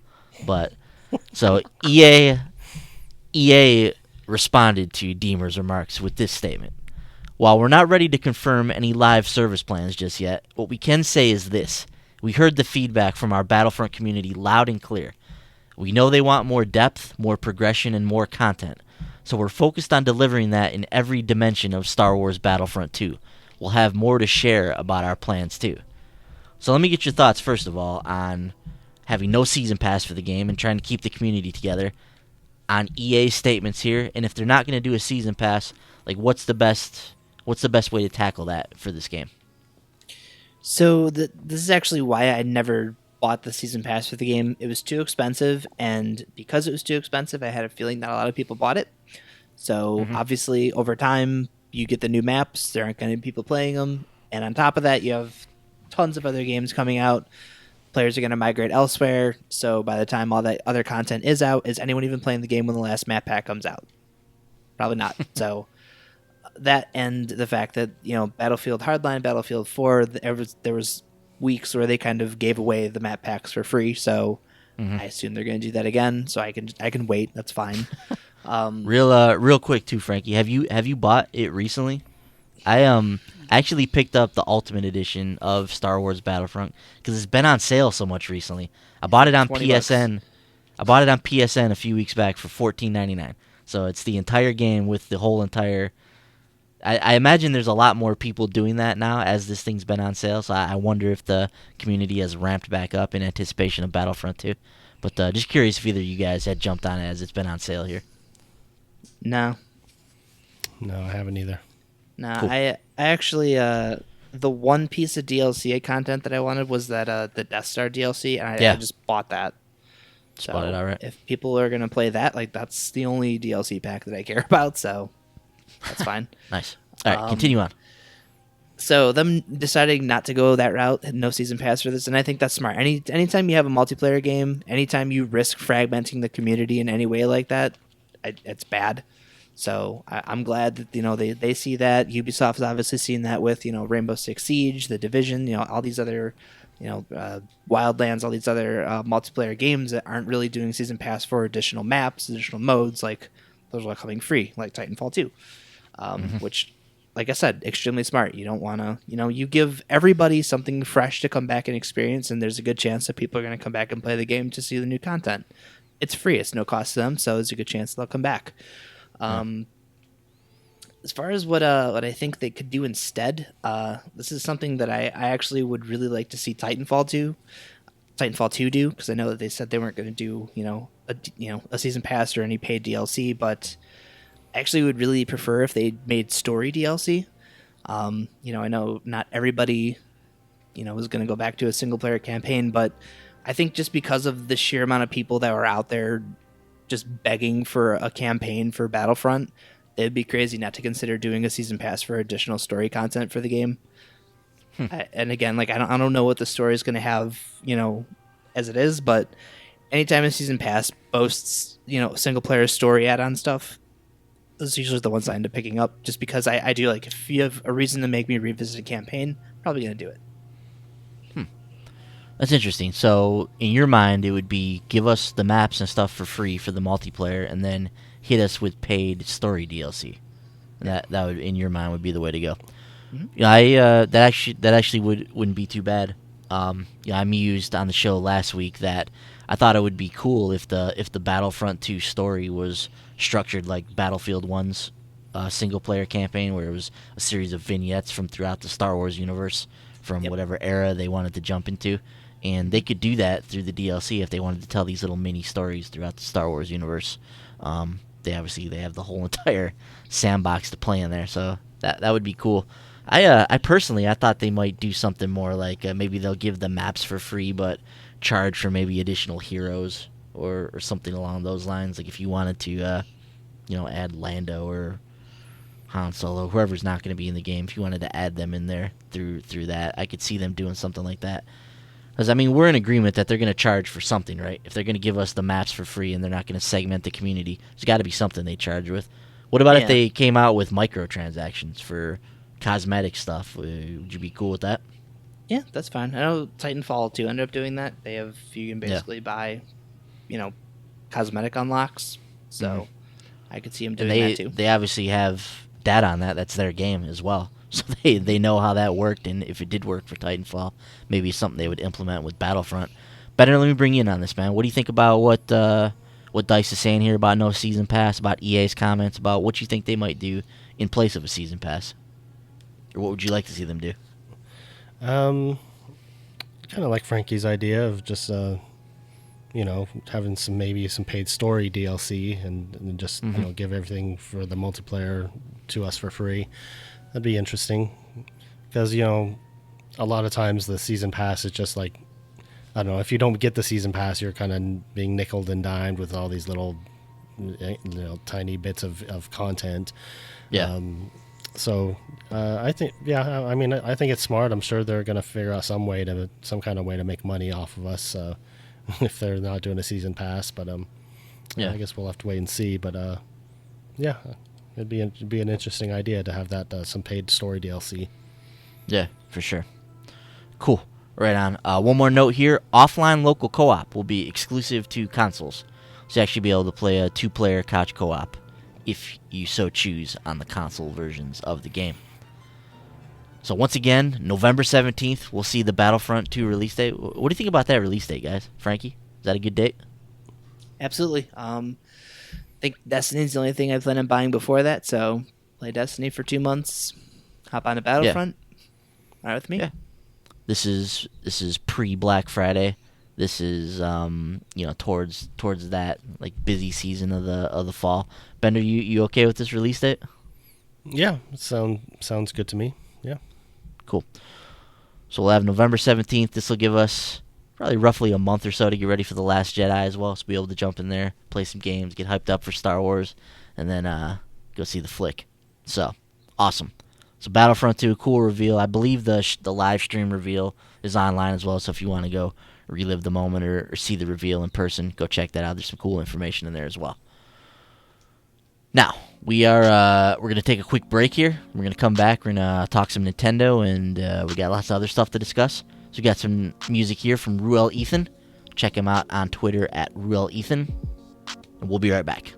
But so EA responded to Deemer's remarks with this statement: "While we're not ready to confirm any live service plans just yet, what we can say is this: we heard the feedback from our Battlefront community loud and clear. We know they want more depth, more progression, and more content. So we're focused on delivering that in every dimension of Star Wars Battlefront 2. We'll have more to share about our plans too." So let me get your thoughts, first of all, on having no season pass for the game and trying to keep the community together, on EA's statements here, and if they're not going to do a season pass, like what's the best way to tackle that for this game? So this is actually why I never bought the season pass for the game. It was too expensive, and because it was too expensive, I had a feeling that a lot of people bought it. So obviously, over time, you get the new maps. There aren't going to be people playing them, and on top of that, you have tons of other games coming out. Players are going to migrate elsewhere. So by the time all that other content is out, is anyone even playing the game when the last map pack comes out? Probably not. So that, and the fact that, you know, Battlefield Hardline, Battlefield 4, there was weeks where they kind of gave away the map packs for free. So I assume they're going to do that again. So I can wait. That's fine. Real quick too, Frankie. Have you bought it recently? I actually picked up the Ultimate Edition of Star Wars Battlefront because it's been on sale so much recently. I bought it on PSN. Bucks. I bought it on PSN a few weeks back for $14.99. So it's the entire game with the whole entire. I imagine there's a lot more people doing that now as this thing's been on sale. So I wonder if the community has ramped back up in anticipation of Battlefront 2. But just curious if either of you guys had jumped on it as it's been on sale here. No, I haven't either. No, Cool. I actually the one piece of DLC content that I wanted was that the Death Star DLC, and I just bought that. So bought it outright. If people are gonna play that, like that's the only DLC pack that I care about, so that's fine. Nice. All right, continue on. So them deciding not to go that route, no season pass for this, and I think that's smart. Anytime you have a multiplayer game, anytime you risk fragmenting the community in any way like that, it's bad. So I'm glad that, you know, they see that. Ubisoft's obviously seen that with, you know, Rainbow Six Siege, The Division, you know, all these other, you know, Wildlands, all these other multiplayer games that aren't really doing season pass for additional maps, additional modes. Like those are coming free, like Titanfall 2, which, like I said, extremely smart. You don't want to, you know, you give everybody something fresh to come back and experience, and there's a good chance that people are going to come back and play the game to see the new content. It's free. It's no cost to them, so there's a good chance they'll come back. As far as what I think they could do instead, this is something that I actually would really like to see Titanfall 2 do, because I know that they said they weren't going to do a season pass or any paid DLC, but I actually would really prefer if they made story DLC. I know not everybody was going to go back to a single player campaign, but I think just because of the sheer amount of people that were out there just begging for a campaign for Battlefront, it'd be crazy not to consider doing a season pass for additional story content for the game. And again, like I don't know what the story is going to have, as it is, but anytime a season pass boasts, single player story add-on stuff, those are usually the ones I end up picking up, just because I do like, if you have a reason to make me revisit a campaign, probably going to do it. That's interesting. So, in your mind, it would be give us the maps and stuff for free for the multiplayer, and then hit us with paid story DLC. That would, in your mind, would be the way to go. Yeah, I that actually wouldn't be too bad. Yeah, I mused on the show last week that I thought it would be cool if the Battlefront 2 story was structured like Battlefield 1's single player campaign, where it was a series of vignettes from throughout the Star Wars universe, from whatever era they wanted to jump into, and they could do that through the DLC if they wanted to tell these little mini stories throughout the Star Wars universe. They have the whole entire sandbox to play in there, so that would be cool. I personally I thought they might do something more like maybe they'll give the maps for free, but charge for maybe additional heroes or something along those lines. Like if you wanted to, add Lando or Han Solo, whoever's not going to be in the game, if you wanted to add them in there through that, I could see them doing something like that. Because I mean, we're in agreement that they're going to charge for something, right? If they're going to give us the maps for free and they're not going to segment the community, there's got to be something they charge with. What about if they came out with microtransactions for cosmetic stuff? Would you be cool with that? Yeah, that's fine. I know Titanfall 2 ended up doing that. You can basically buy, cosmetic unlocks. So I could see them doing that too. They obviously have data on that. That's their game as well. So they know how that worked, and if it did work for Titanfall, maybe it's something they would implement with Battlefront. Better, let me bring you in on this, man. What do you think about what DICE is saying here about no season pass, about EA's comments, about what you think they might do in place of a season pass? Or what would you like to see them do? Kind of like Frankie's idea of just, having some paid story DLC and just, give everything for the multiplayer to us for free. That'd be interesting because, a lot of times the season pass is just like, I don't know, if you don't get the season pass, you're kind of being nickeled and dimed with all these little, tiny bits of content. Yeah. I think, I think it's smart. I'm sure they're going to figure out some kind of way to make money off of us if they're not doing a season pass. But I guess we'll have to wait and see. But it'd be an interesting idea to have that some paid story DLC. Yeah, for sure. Cool. Right on. One more note here: offline local co-op will be exclusive to consoles, so you actually be able to play a 2-player couch co-op if you so choose on the console versions of the game. So once again, November 17th, we'll see the Battlefront 2 release date. What do you think about that release date, guys? Frankie, is that a good date? Absolutely. I think Destiny's the only thing I plan on buying before that, so play Destiny for 2 months, hop on a Battlefront. All right with me? Yeah. This is pre-Black Friday. This is towards that like busy season of the fall. Bender, you okay with this release date? Yeah, sounds good to me. Yeah. Cool. So we'll have November 17th. This will give us probably roughly a month or so to get ready for The Last Jedi as well. So we'll be able to jump in there, play some games, get hyped up for Star Wars, and then go see the flick. So, awesome. So Battlefront 2, cool reveal. I believe the live stream reveal is online as well. So if you want to go relive the moment or see the reveal in person, go check that out. There's some cool information in there as well. Now, we're going to take a quick break here. We're going to come back. We're going to talk some Nintendo, and we got lots of other stuff to discuss. So we got some music here from Ruel Ethan. Check him out on Twitter at Ruel Ethan. And we'll be right back.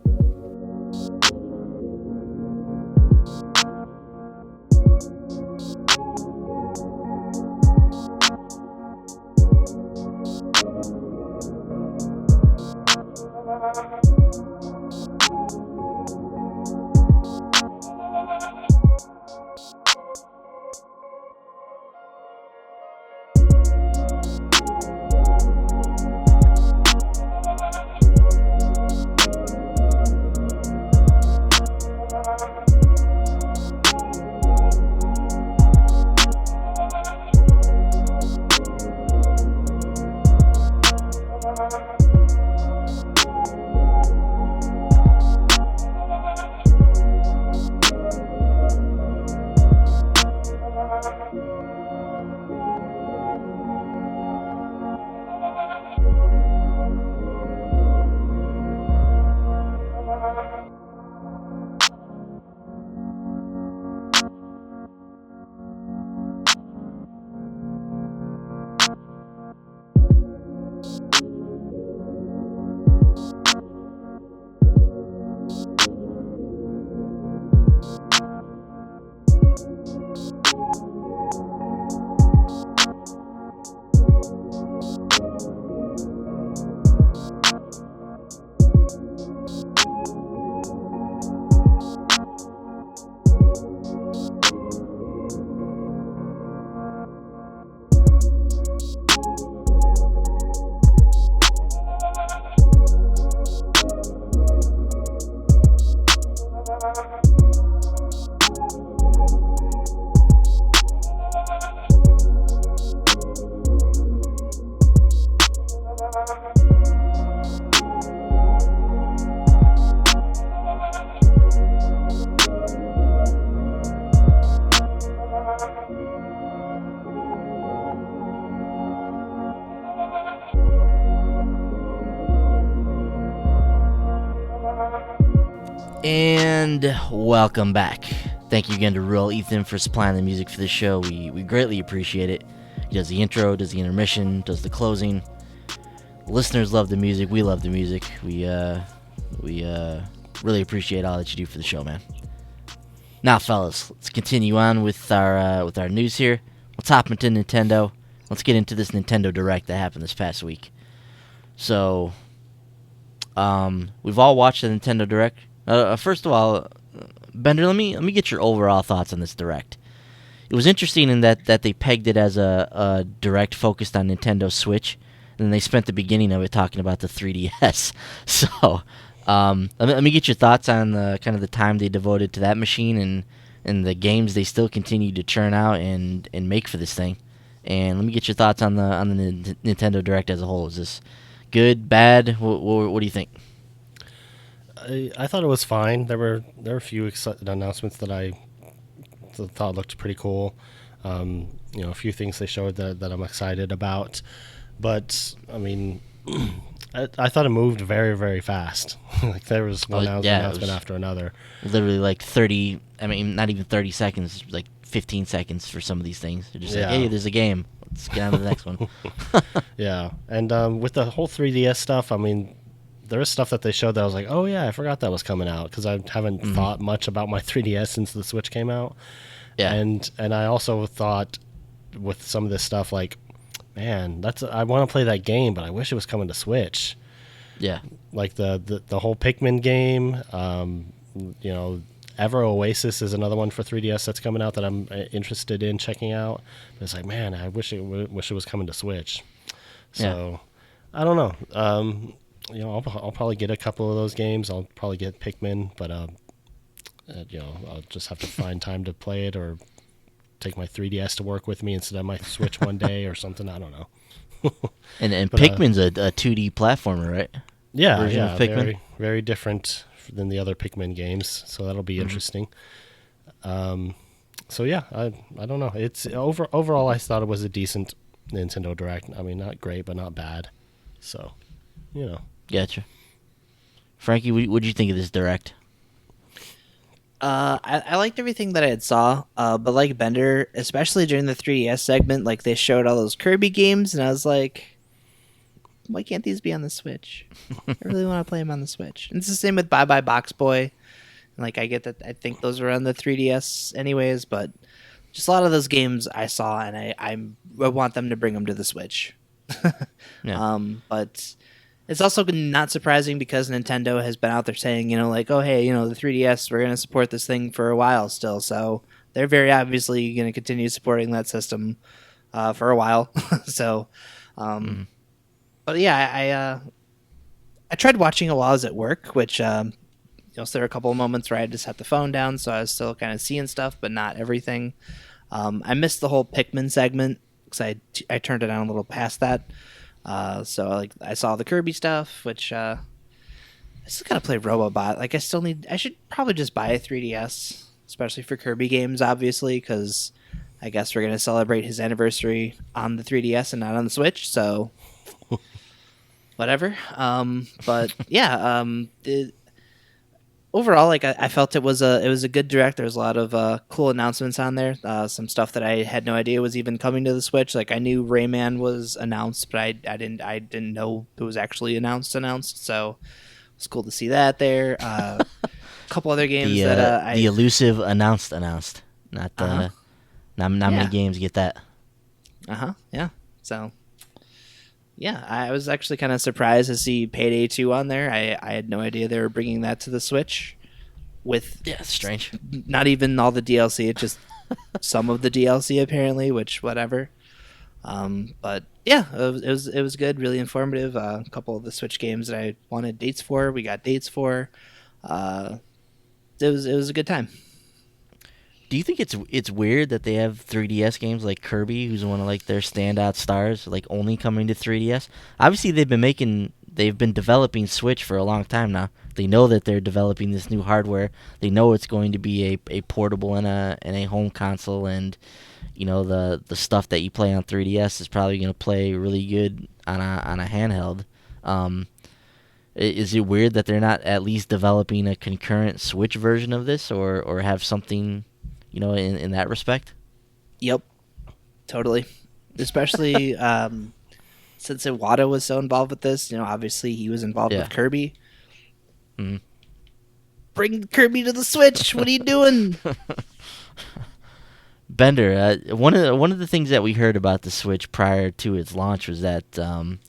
And welcome back. Thank you again to Real Ethan for supplying the music for this show. We greatly appreciate it. He does the intro, does the intermission, does the closing. Listeners love the music. We love the music. We really appreciate all that you do for the show, man. Now, fellas, let's continue on with our news here. Let's hop into Nintendo. Let's get into this Nintendo Direct that happened this past week. So, we've all watched the Nintendo Direct. First of all, Bender, let me get your overall thoughts on this Direct. It was interesting in that they pegged it as a Direct focused on Nintendo Switch, and then they spent the beginning of it talking about the 3DS. So, let me get your thoughts on the kind of the time they devoted to that machine and the games they still continue to churn out and make for this thing. And let me get your thoughts on the Nintendo Direct as a whole. Is this good, bad? What do you think? I thought it was fine. There were a few announcements that I thought looked pretty cool. A few things they showed that I'm excited about. But I mean, I thought it moved very, very fast. Like there was one announcement after another. Literally like 30. I mean, not even 30 seconds. Like 15 seconds for some of these things. They're just like, hey, there's a game. Let's get on to the next one. Yeah, and with the whole 3DS stuff, I mean, there is stuff that they showed that I was like, oh yeah, I forgot that was coming out because I haven't thought much about my 3DS since the Switch came out. Yeah, and I also thought with some of this stuff like, man, I want to play that game, but I wish it was coming to Switch. Yeah, like the whole Pikmin game. Ever Oasis is another one for 3DS that's coming out that I'm interested in checking out. But it's like, man, I wish it was coming to Switch. So I don't know. I'll probably get a couple of those games. I'll probably get Pikmin, but I'll just have to find time to play it or take my 3DS to work with me instead of my Switch one day or something. I don't know. and Pikmin's a 2D platformer, right? Yeah, very, very different than the other Pikmin games, so that'll be interesting. So yeah, I don't know. It's overall I thought it was a decent Nintendo Direct. I mean, not great, but not bad. So, Gotcha. Frankie, what did you think of this Direct? I liked everything that I had saw, but like Bender, especially during the 3DS segment, like they showed all those Kirby games, and I was like, why can't these be on the Switch? I really want to play them on the Switch. And it's the same with Bye Bye Box Boy. Like I get that, I think those were on the 3DS anyways, but just a lot of those games I saw, and I want them to bring them to the Switch. But it's also not surprising because Nintendo has been out there saying, like, oh, hey, the 3DS, we're going to support this thing for a while still. So they're very obviously going to continue supporting that system for a while. So, but yeah, I tried watching it while I was at work, which, so there were a couple of moments where I just had the phone down, so I was still kind of seeing stuff, but not everything. I missed the whole Pikmin segment because I turned it on a little past that. So like I saw the Kirby stuff, which I still gotta play Robobot. Like I should probably just buy a 3DS, especially for Kirby games, obviously, because I guess we're gonna celebrate his anniversary on the 3DS and not on the Switch. So whatever. But yeah, overall, like I felt it was a good Direct. There was a lot of cool announcements on there. Some stuff that I had no idea was even coming to the Switch. Like I knew Rayman was announced, but I didn't know it was actually announced. So it was cool to see that there. A couple other games the elusive announced. Not many games get that. Yeah. So. Yeah, I was actually kind of surprised to see Payday 2 on there. I had no idea they were bringing that to the Switch. It's strange. Not even all the DLC, it's just some of the DLC apparently, which whatever. But yeah, it was good, really informative. A couple of the Switch games that I wanted dates for, we got dates for. It was a good time. Do you think it's weird that they have 3DS games like Kirby, who's one of like their standout stars, like only coming to 3DS? Obviously, they've been developing Switch for a long time now. They know that they're developing this new hardware. They know it's going to be a portable and a home console, and the stuff that you play on 3DS is probably going to play really good on a handheld. Is it weird that they're not at least developing a concurrent Switch version of this, or have something, in that respect? Yep, totally. Especially since Iwata was so involved with this. Obviously he was involved with Kirby. Mm-hmm. Bring Kirby to the Switch. What are you doing? Bender, one of the things that we heard about the Switch prior to its launch was that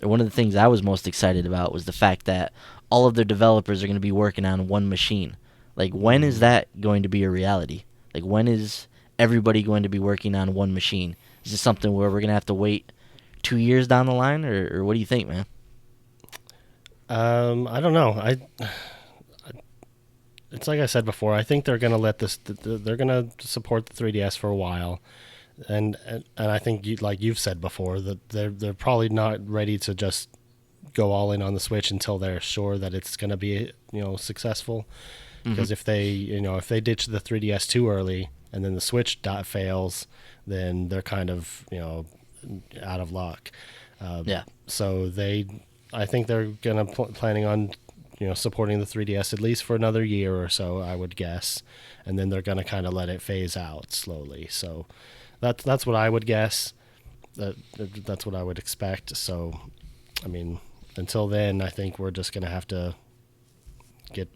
one of the things I was most excited about was the fact that all of their developers are going to be working on one machine. Like, when is that going to be a reality? Like, when is everybody going to be working on one machine? Is this something where we're going to have to wait 2 years down the line, or what do you think, man? I don't know. It's like I said before. I think they're going to let this. They're going to support the 3DS for a while, and I think like you've said before, that they're probably not ready to just go all in on the Switch until they're sure that it's going to be successful. Because if they ditch the 3DS too early and then the Switch fails, then they're kind of out of luck. So I think they're going to planning on supporting the 3DS at least for another year or so, I would guess, and then they're going to kind of let it phase out slowly. So that's what I would guess. That's what I would expect. So, I mean, until then, I think we're just going to have to get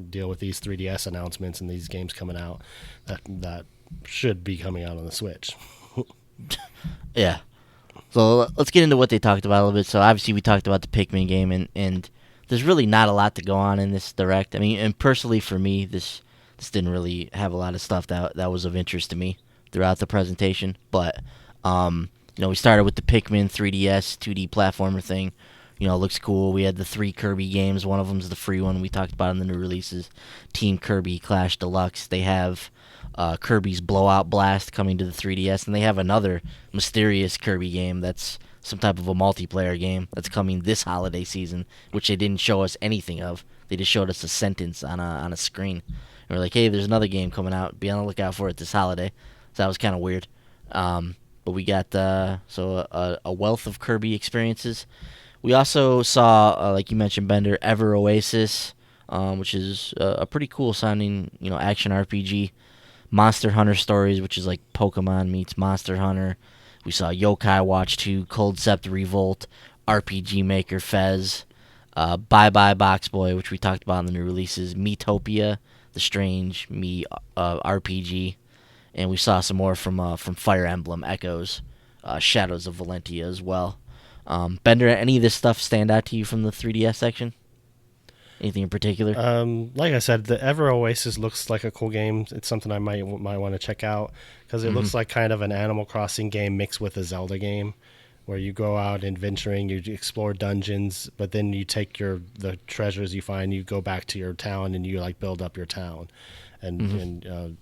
deal with these 3DS announcements and these games coming out that should be coming out on the Switch. Yeah. So let's get into what they talked about a little bit. So obviously we talked about the Pikmin game, and there's really not a lot to go on in this Direct. I mean, and personally for me, this didn't really have a lot of stuff that was of interest to me throughout the presentation. But we started with the Pikmin 3DS 2D platformer thing. It looks cool. We had the 3 Kirby games. One of them's the free one we talked about in the new releases, Team Kirby Clash Deluxe. They have Kirby's Blowout Blast coming to the 3DS, and they have another mysterious Kirby game that's some type of a multiplayer game that's coming this holiday season, which they didn't show us anything of. They just showed us a sentence on a screen. And we're like, hey, there's another game coming out. Be on the lookout for it this holiday. So that was kind of weird. But we got a wealth of Kirby experiences. We also saw, like you mentioned, Bender, Ever Oasis, which is a pretty cool sounding, action RPG. Monster Hunter Stories, which is like Pokemon meets Monster Hunter. We saw Yokai Watch 2, Cold Sept Revolt, RPG Maker Fez, Bye Bye Box Boy, which we talked about in the new releases, Miitopia, The Strange Me RPG, and we saw some more from Fire Emblem Echoes, Shadows of Valentia as well. Bender, any of this stuff stand out to you from the 3DS section? Anything in particular? Like I said, the Ever Oasis looks like a cool game. It's something I might want to check out because it looks like kind of an Animal Crossing game mixed with a Zelda game, where you go out adventuring, you explore dungeons, but then you take the treasures you find, you go back to your town and you like build up your town, and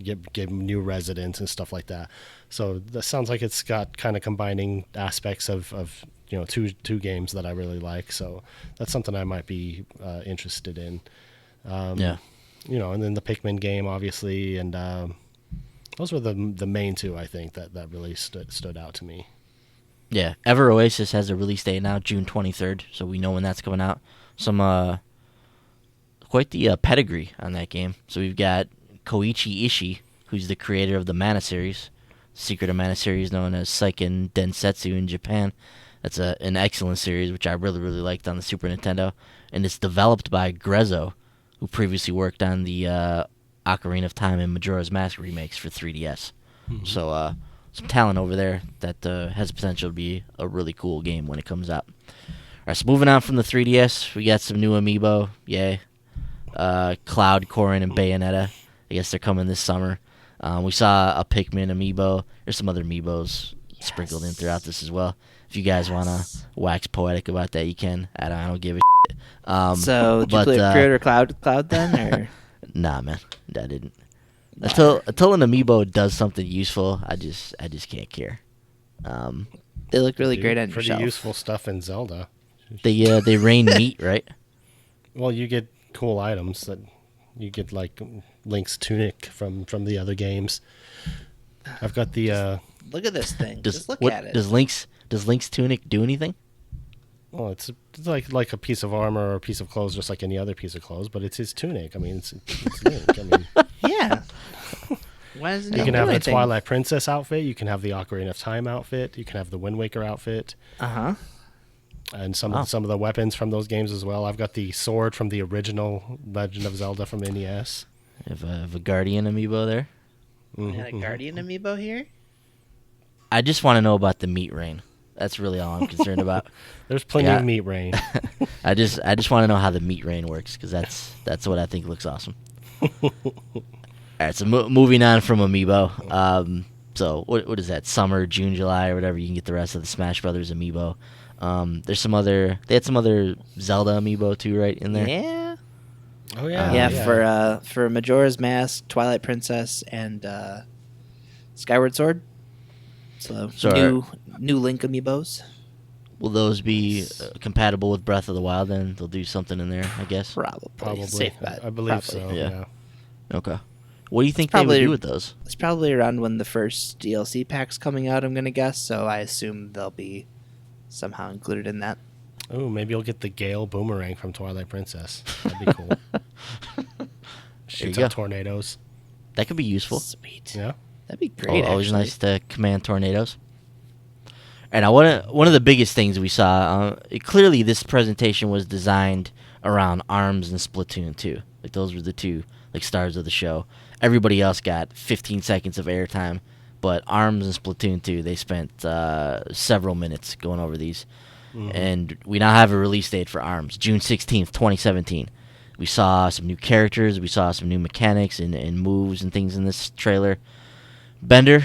get new residents and stuff like that. So that sounds like it's got kind of combining aspects of two games that I really like. So that's something I might be interested in. And then the Pikmin game, obviously, and those were the main two I think that really stood out to me. Yeah, Ever Oasis has a release date now, June 23rd, so we know when that's coming out. Some quite the pedigree on that game. So we've got Koichi Ishii, who's the creator of the Mana series, Secret of Mana series known as Seiken Densetsu in Japan. That's an excellent series, which I really, really liked on the Super Nintendo. And it's developed by Grezzo, who previously worked on the Ocarina of Time and Majora's Mask remakes for 3DS. So some talent over there that has potential to be a really cool game when it comes out. All right, so moving on from the 3DS, we got some new amiibo. Yay. Cloud, Corrin, and Bayonetta. I guess they're coming this summer. We saw a Pikmin amiibo. There's some other amiibos sprinkled in throughout this as well. If you guys want to wax poetic about that, you can. I don't give a shit. So, did you play Creator Cloud then? Or? Nah, man. I didn't. Until an amiibo does something useful, I just can't care. They look really great on your pretty shelf. useful stuff in Zelda. They rain meat, right? Well, you get cool items that you get, like Link's tunic from the other games. I've got the. Look at this thing. Just look at it. Does Link's tunic do anything? Well, it's like a piece of armor or a piece of clothes, just like any other piece of clothes. But it's his tunic. I mean, it's Link. I mean, yeah. Why doesn't you he can do have the anything? Twilight Princess outfit. You can have the Ocarina of Time outfit. You can have the Wind Waker outfit. And some of the weapons from those games as well. I've got the sword from the original Legend of Zelda from NES. You have a Guardian amiibo there. Mm-hmm. A Guardian amiibo here. I just want to know about the meat rain. That's really all I'm concerned about. There's plenty of meat rain. I just want to know how the meat rain works, because that's what I think looks awesome. All right, so moving on from amiibo. So what is that? Summer, June, July, or whatever. You can get the rest of the Smash Brothers amiibo. There's they had some other Zelda amiibo too, right in there. Yeah. Oh yeah. Yeah, for Majora's Mask, Twilight Princess, and Skyward Sword. So new Link amiibos. Will those be compatible with Breath of the Wild? Then they'll do something in there, I guess. Probably. Safe bet. I believe so. Yeah. Okay. What do you think they would do with those? It's probably around when the first DLC pack's coming out, I'm gonna guess. So I assume they'll be somehow included in that. Oh, maybe you'll get the Gale boomerang from Twilight Princess. That'd be cool. Shoots out tornadoes. That could be useful. Sweet. Yeah. That'd be great. Always nice to command tornadoes. And one of the biggest things we saw, clearly this presentation was designed around ARMS and Splatoon 2. Like those were the two stars of the show. Everybody else got 15 seconds of airtime, but ARMS and Splatoon 2, they spent several minutes going over these. Mm-hmm. And we now have a release date for ARMS, June 16th, 2017. We saw some new characters, we saw some new mechanics and moves and things in this trailer. Bender,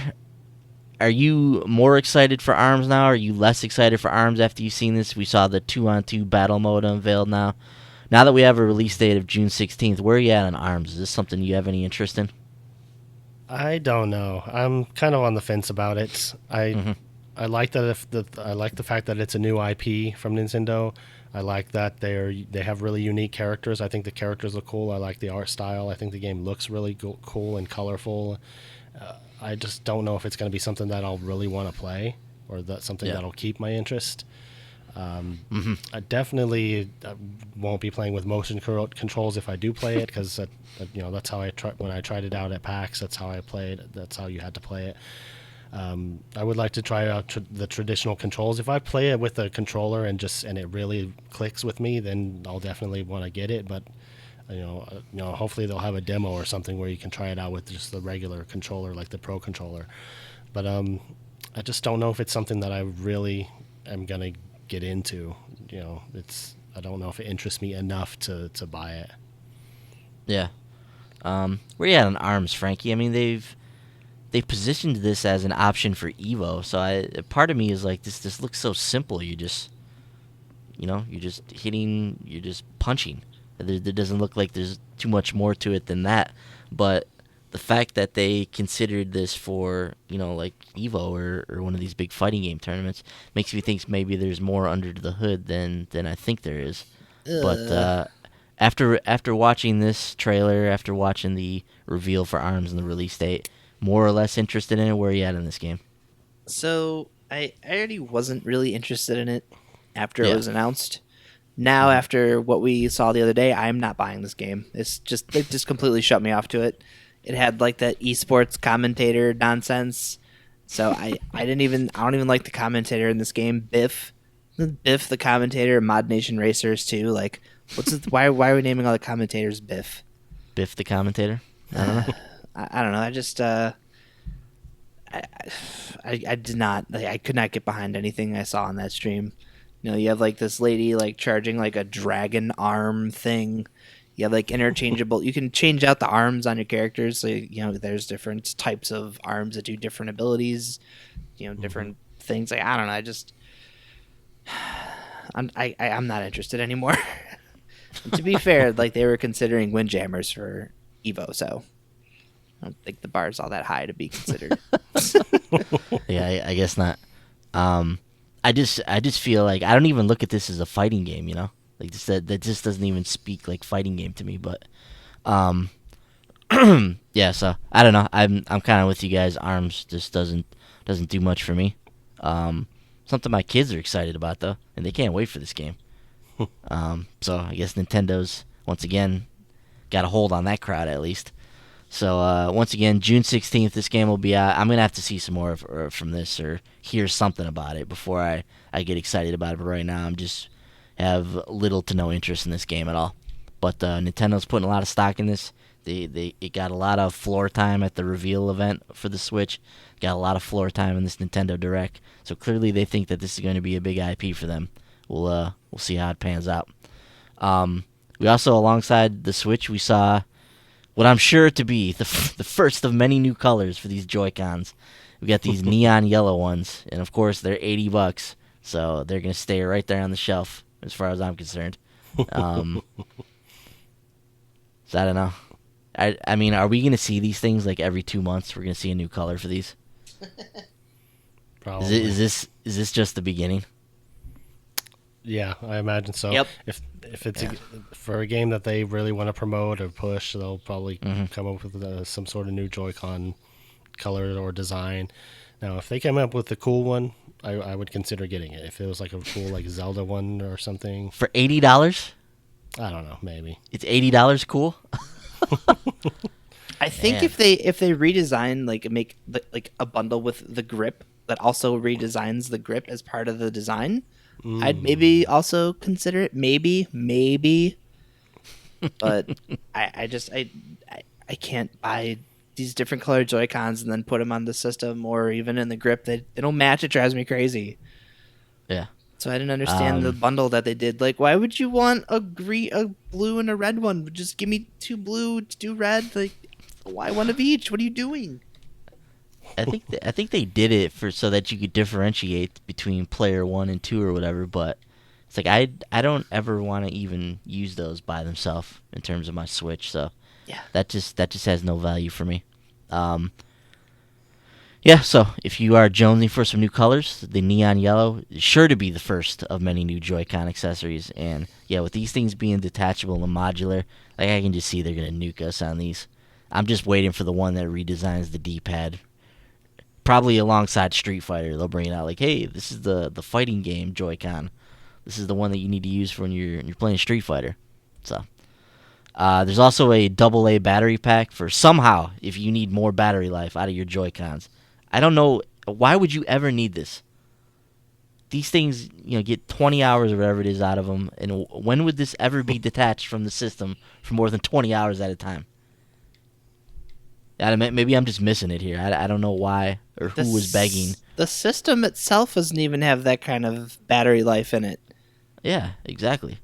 are you more excited for ARMS now? Are you less excited for ARMS after you've seen this? We saw the 2-on-2 battle mode unveiled now. Now that we have a release date of June 16th, where are you at on ARMS? Is this something you have any interest in? I don't know. I'm kind of on the fence about it. I like that I like the fact that it's a new IP from Nintendo. I like that they have really unique characters. I think the characters look cool. I like the art style. I think the game looks really cool and colorful. I just don't know if it's going to be something that I'll really want to play, or something that'll keep my interest. I definitely won't be playing with motion controls if I do play it, because that's how when I tried it out at PAX. That's how I played. That's how you had to play it. I would like to try out the traditional controls. If I play it with a controller and it really clicks with me, then I'll definitely want to get it. But hopefully they'll have a demo or something where you can try it out with just the regular controller, like the Pro controller. But I just don't know if it's something that I really am gonna get into. I don't know if it interests me enough to buy it. Yeah. Where you at on ARMS, Frankie? I mean, they've positioned this as an option for Evo, so part of me is like, this looks so simple. You're just hitting, you're just punching. There doesn't look like there's too much more to it than that. But the fact that they considered this for, like Evo or one of these big fighting game tournaments makes me think maybe there's more under the hood than I think there is. But after watching this trailer, after watching the reveal for ARMS and the release date, more or less interested in it. Where are you at in this game? So I already wasn't really interested in it after it was announced. Now, after what we saw the other day, I'm not buying this game. They just completely shut me off to it. It had like that esports commentator nonsense. So I don't even like the commentator in this game. Biff the commentator, Mod Nation Racers too. Like, why are we naming all the commentators Biff? Biff the commentator? I don't know. I don't know. I just I did not. I could not get behind anything I saw on that stream. You have like this lady like charging like a dragon arm thing. You have like interchangeable. You can change out the arms on your characters. So there's different types of arms that do different abilities. Different things. Like, I don't know. I'm not interested anymore. To be fair, like they were considering Windjammers for Evo, so I don't think the bar is all that high to be considered. Yeah, I guess not. I just feel like I don't even look at this as a fighting game, Like that just doesn't even speak like fighting game to me. But, yeah. So I don't know. I'm kind of with you guys. ARMS just doesn't do much for me. something my kids are excited about though, and they can't wait for this game. So I guess Nintendo's once again got a hold on that crowd at least. So once again, June 16th, this game will be out. I'm gonna have to see some more from this or hear something about it before I get excited about it. But right now, I'm just have little to no interest in this game at all. But Nintendo's putting a lot of stock in this. It got a lot of floor time at the reveal event for the Switch. Got a lot of floor time in this Nintendo Direct. So clearly, they think that this is going to be a big IP for them. We'll see how it pans out. We also, alongside the Switch, we saw what I'm sure to be the first of many new colors for these Joy-Cons. We got these neon yellow ones, and of course they're $80, so they're gonna stay right there on the shelf as far as I'm concerned. So I don't know. I mean, are we gonna see these things like every 2 months? We're gonna see a new color for these. Probably. Is this just the beginning? Yeah, I imagine so. Yep. If it's for a game that they really want to promote or push, they'll probably come up with some sort of new Joy-Con color or design. Now, if they came up with a cool one, I would consider getting it. If it was like a cool like Zelda one or something. For $80? I don't know, maybe. It's $80 cool? I think Man. if they redesign make a bundle with the grip that also redesigns the grip as part of the design, I'd maybe also consider it. Maybe. But I can't buy these different colored Joy-Cons and then put them on the system or even in the grip. They don't match. It drives me crazy. Yeah. So I didn't understand the bundle that they did. Like, why would you want a blue, and a red one? Just give me 2 blue, 2 red. Like, why one of each? What are you doing? I think they did it so that you could differentiate between player 1 and 2 or whatever, but it's like I don't ever want to even use those by themselves in terms of my Switch, so Yeah. that just has no value for me. Yeah, so if you are jonesing for some new colors, the neon yellow is sure to be the first of many new Joy-Con accessories, and yeah, with these things being detachable and modular, like I can just see they're gonna nuke us on these. I'm just waiting for the one that redesigns the D-pad. Probably alongside Street Fighter, they'll bring it out like, hey, this is the fighting game Joy-Con. This is the one that you need to use for when you're playing Street Fighter. So, there's also a AA battery pack for somehow if you need more battery life out of your Joy-Cons. I don't know, why would you ever need this? These things, get 20 hours or whatever it is out of them, and when would this ever be detached from the system for more than 20 hours at a time? Maybe I'm just missing it here. I don't know why or who was begging. The system itself doesn't even have that kind of battery life in it. Yeah, exactly.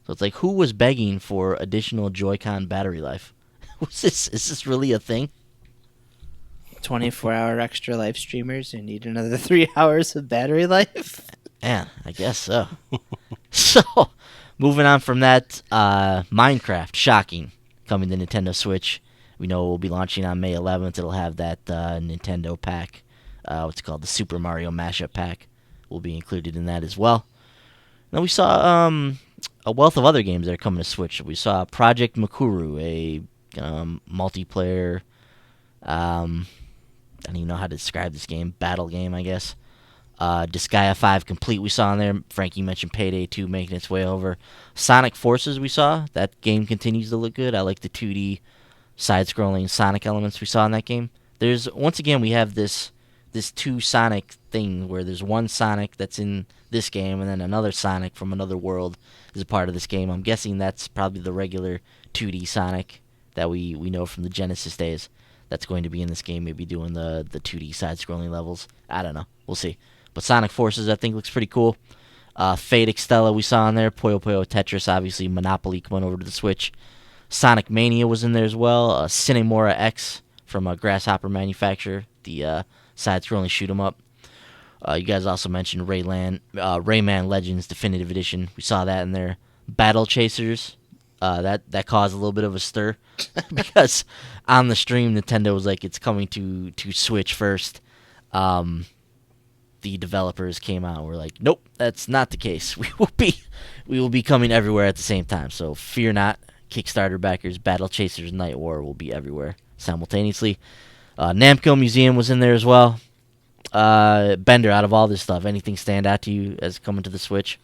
So it's like, who was begging for additional Joy-Con battery life? Is this really a thing? 24-hour extra live streamers who need another 3 hours of battery life? Yeah, I guess so. So, moving on from that, Minecraft, shocking, coming to Nintendo Switch. We know it will be launching on May 11th. It'll have that Nintendo pack, what's it called, the Super Mario Mashup pack, will be included in that as well. Then we saw a wealth of other games that are coming to Switch. We saw Project Makuru, a multiplayer, I don't even know how to describe this game, battle game, I guess. Disgaea 5 Complete we saw in there. Frankie mentioned Payday 2 making its way over. Sonic Forces we saw. That game continues to look good. I like the 2D side-scrolling Sonic elements we saw in that game. Once again, we have this 2 Sonic thing where there's one Sonic that's in this game and then another Sonic from another world is a part of this game. I'm guessing that's probably the regular 2D Sonic that we know from the Genesis days that's going to be in this game, maybe doing the 2D side-scrolling levels. I don't know. We'll see. But Sonic Forces, I think, looks pretty cool. Fate Extella we saw in there. Puyo Puyo Tetris, obviously. Monopoly coming over to the Switch. Sonic Mania was in there as well. Cinemora X from a Grasshopper manufacturer, the side-scrolling shoot-'em-up. You guys also mentioned Rayman Legends Definitive Edition. We saw that in there. Battle Chasers. That caused a little bit of a stir because on the stream, Nintendo was like, it's coming to Switch first. The developers came out and were like, nope, that's not the case. We will be coming everywhere at the same time. So fear not. Kickstarter backers, Battle Chasers Night War will be everywhere simultaneously. Namco Museum was in there as well. Bender, out of all this stuff, anything stand out to you as coming to the Switch?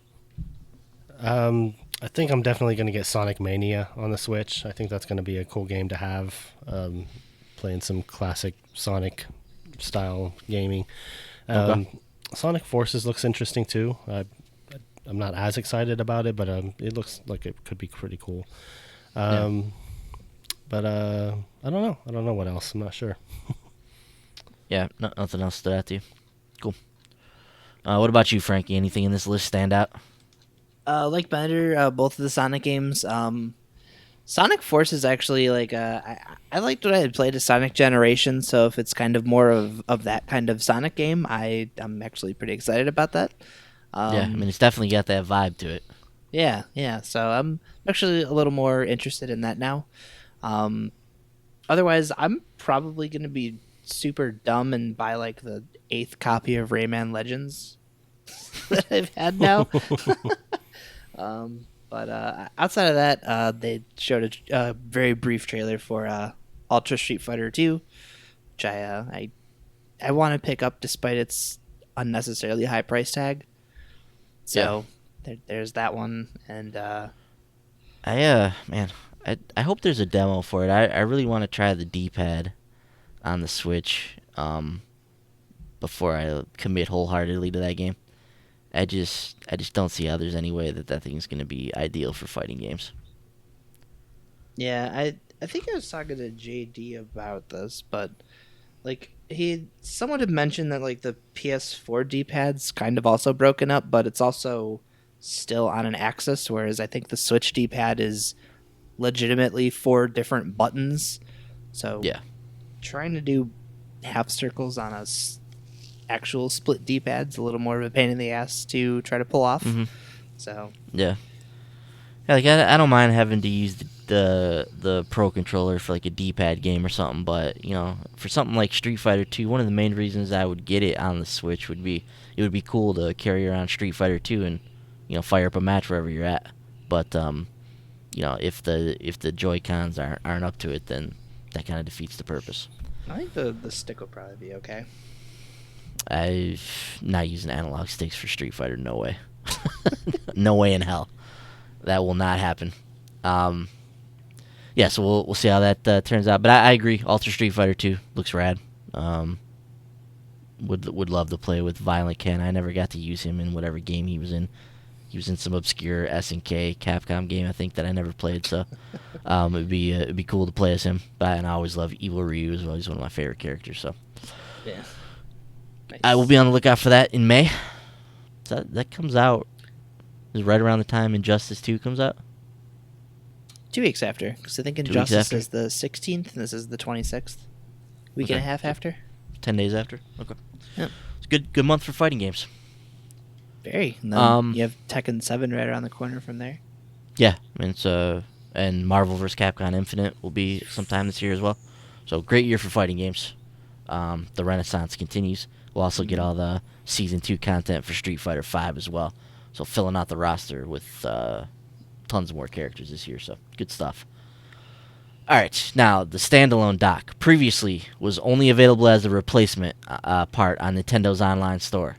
I think I'm definitely going to get Sonic Mania on the Switch. I think that's going to be a cool game to have. Playing some classic Sonic style gaming. Sonic Forces looks interesting too. I'm not as excited about it, but it looks like it could be pretty cool. But I don't know. I don't know what else. I'm not sure. Yeah, nothing else stood out to you. Cool. What about you, Frankie? Anything in this list stand out? Like Bender, both of the Sonic games. Sonic Forces actually I liked what I had played as Sonic Generation, so if it's kind of more of that kind of Sonic game, I'm actually pretty excited about that. Yeah, I mean it's definitely got that vibe to it. Yeah. So I'm actually a little more interested in that now. Otherwise, I'm probably gonna be super dumb and buy like the 8th copy of Rayman Legends that I've had now. But outside of that, they showed a very brief trailer for Ultra Street Fighter 2, which I want to pick up despite its unnecessarily high price tag. So there's that one, and I hope there's a demo for it. I really want to try the D-pad on the Switch before I commit wholeheartedly to that game. I just don't see how there's any way that thing's going to be ideal for fighting games. Yeah, I think I was talking to JD about this, but like someone had mentioned that like the PS4 D-pad's kind of also broken up, but it's also still on an axis, whereas I think the Switch D-pad is legitimately 4 different buttons. So yeah, trying to do half circles on a actual split D-pad's a little more of a pain in the ass to try to pull off. Mm-hmm. So yeah, like I don't mind having to use the Pro controller for like a D-pad game or something, but for something like Street Fighter 2, one of the main reasons I would get it on the Switch would be it would be cool to carry around Street Fighter 2 and fire up a match wherever you're at. But if the Joy-Cons aren't up to it, then that kind of defeats the purpose. I think the stick will probably be okay. I'm not using analog sticks for Street Fighter. No way. No way in hell. That will not happen. Yeah, so we'll see how that turns out. But I agree. Ultra Street Fighter 2 looks rad. Would love to play with Violent Ken. I never got to use him in whatever game he was in. He was in some obscure SNK Capcom game, I think, that I never played. So it'd be cool to play as him. And I always love Evil Ryu as well. He's one of my favorite characters. So yeah, nice. I will be on the lookout for that in May. So that comes out is right around the time Injustice 2 comes out. 2 weeks after, because I think Injustice is the 16th and this is the 26th. Week and a half after. 10 days after. Okay. Yep. It's a good month for fighting games. Very. And then you have Tekken 7 right around the corner from there. Yeah, and Marvel vs. Capcom Infinite will be sometime this year as well. So great year for fighting games. The renaissance continues. We'll also get all the Season 2 content for Street Fighter 5 as well. So filling out the roster with tons more characters this year. So good stuff. All right, now the standalone dock previously was only available as a replacement part on Nintendo's online store.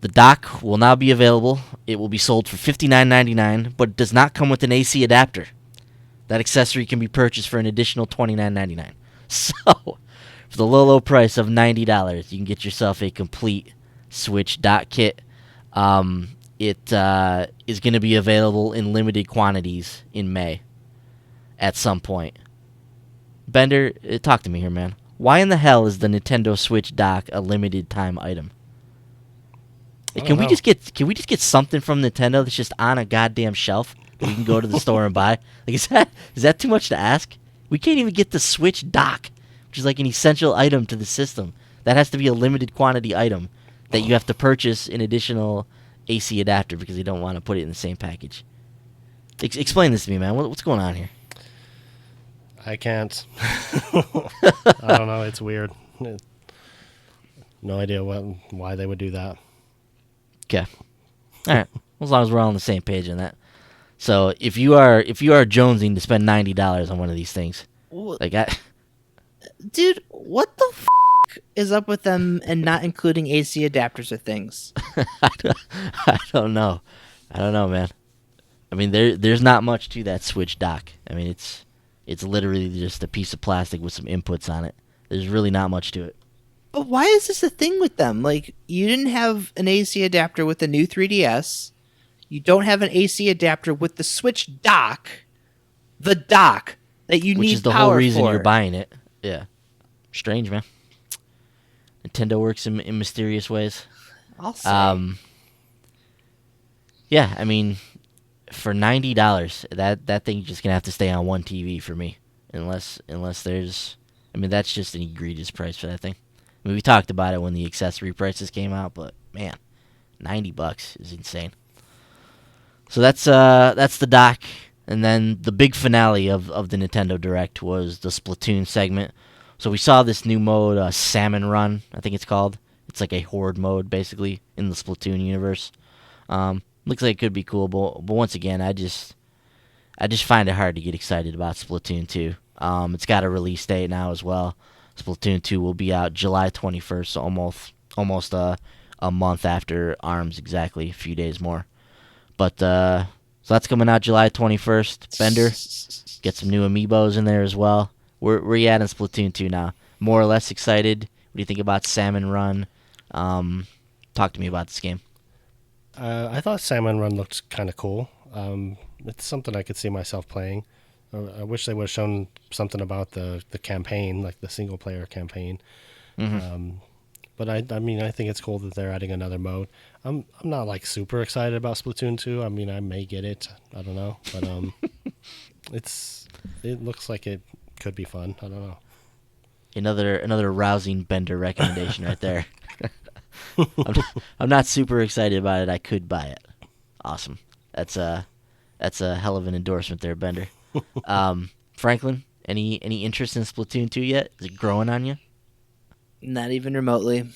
The dock will now be available. It will be sold for $59.99, but it does not come with an AC adapter. That accessory can be purchased for an additional $29.99. So, for the low price of $90, you can get yourself a complete Switch dock kit. It is going to be available in limited quantities in May at some point. Bender, talk to me here, man. Why in the hell is the Nintendo Switch dock a limited time item? Can we just get something from Nintendo that's just on a goddamn shelf that we can go to the store and buy? Like, is that too much to ask? We can't even get the Switch dock, which is like an essential item to the system. That has to be a limited quantity item that you have to purchase an additional AC adapter because they don't want to put it in the same package. Explain this to me, man. What's going on here? I can't. I don't know. It's weird. No idea why they would do that. Okay. All right. Well, as long as we're all on the same page on that. So if you are jonesing to spend $90 on one of these things, What? like Dude, what the fuck is up with them and not including AC adapters or things? I don't know. I don't know, man. I mean, there's not much to that Switch dock. I mean, it's literally just a piece of plastic with some inputs on it. There's really not much to it. But why is this a thing with them? Like, you didn't have an AC adapter with the new 3DS. You don't have an AC adapter with the Switch dock. The dock that you need power for. Which is the whole reason you're buying it. Yeah. Strange, man. Nintendo works in mysterious ways. I'll say. Yeah, I mean, for $90, that thing's just gonna have to stay on one TV for me, unless there's. I mean, that's just an egregious price for that thing. I mean, we talked about it when the accessory prices came out, but man, $90 is insane. So that's the dock, and then the big finale of the Nintendo Direct was the Splatoon segment. So we saw this new mode, Salmon Run, I think it's called. It's like a horde mode, basically, in the Splatoon universe. Looks like it could be cool, but once again, I just find it hard to get excited about Splatoon 2. It's got a release date now as well. Splatoon 2 will be out July 21st, so almost a month after ARMS, exactly, a few days more. But so that's coming out July 21st. Bender, get some new amiibos in there as well. Where you at in Splatoon 2 now? More or less excited? What do you think about Salmon Run? Talk to me about this game. I thought Salmon Run looked kind of cool. It's something I could see myself playing. I wish they would have shown something about the campaign, like the single player campaign. Mm-hmm. But I mean, I think it's cool that they're adding another mode. I'm not like super excited about Splatoon 2. I mean, I may get it. I don't know, but it looks like it could be fun. I don't know. Another rousing Bender recommendation right there. I'm not super excited about it. I could buy it. Awesome. That's a hell of an endorsement there, Bender. Franklin, any interest in Splatoon 2 yet? Is it growing on you? Not even remotely.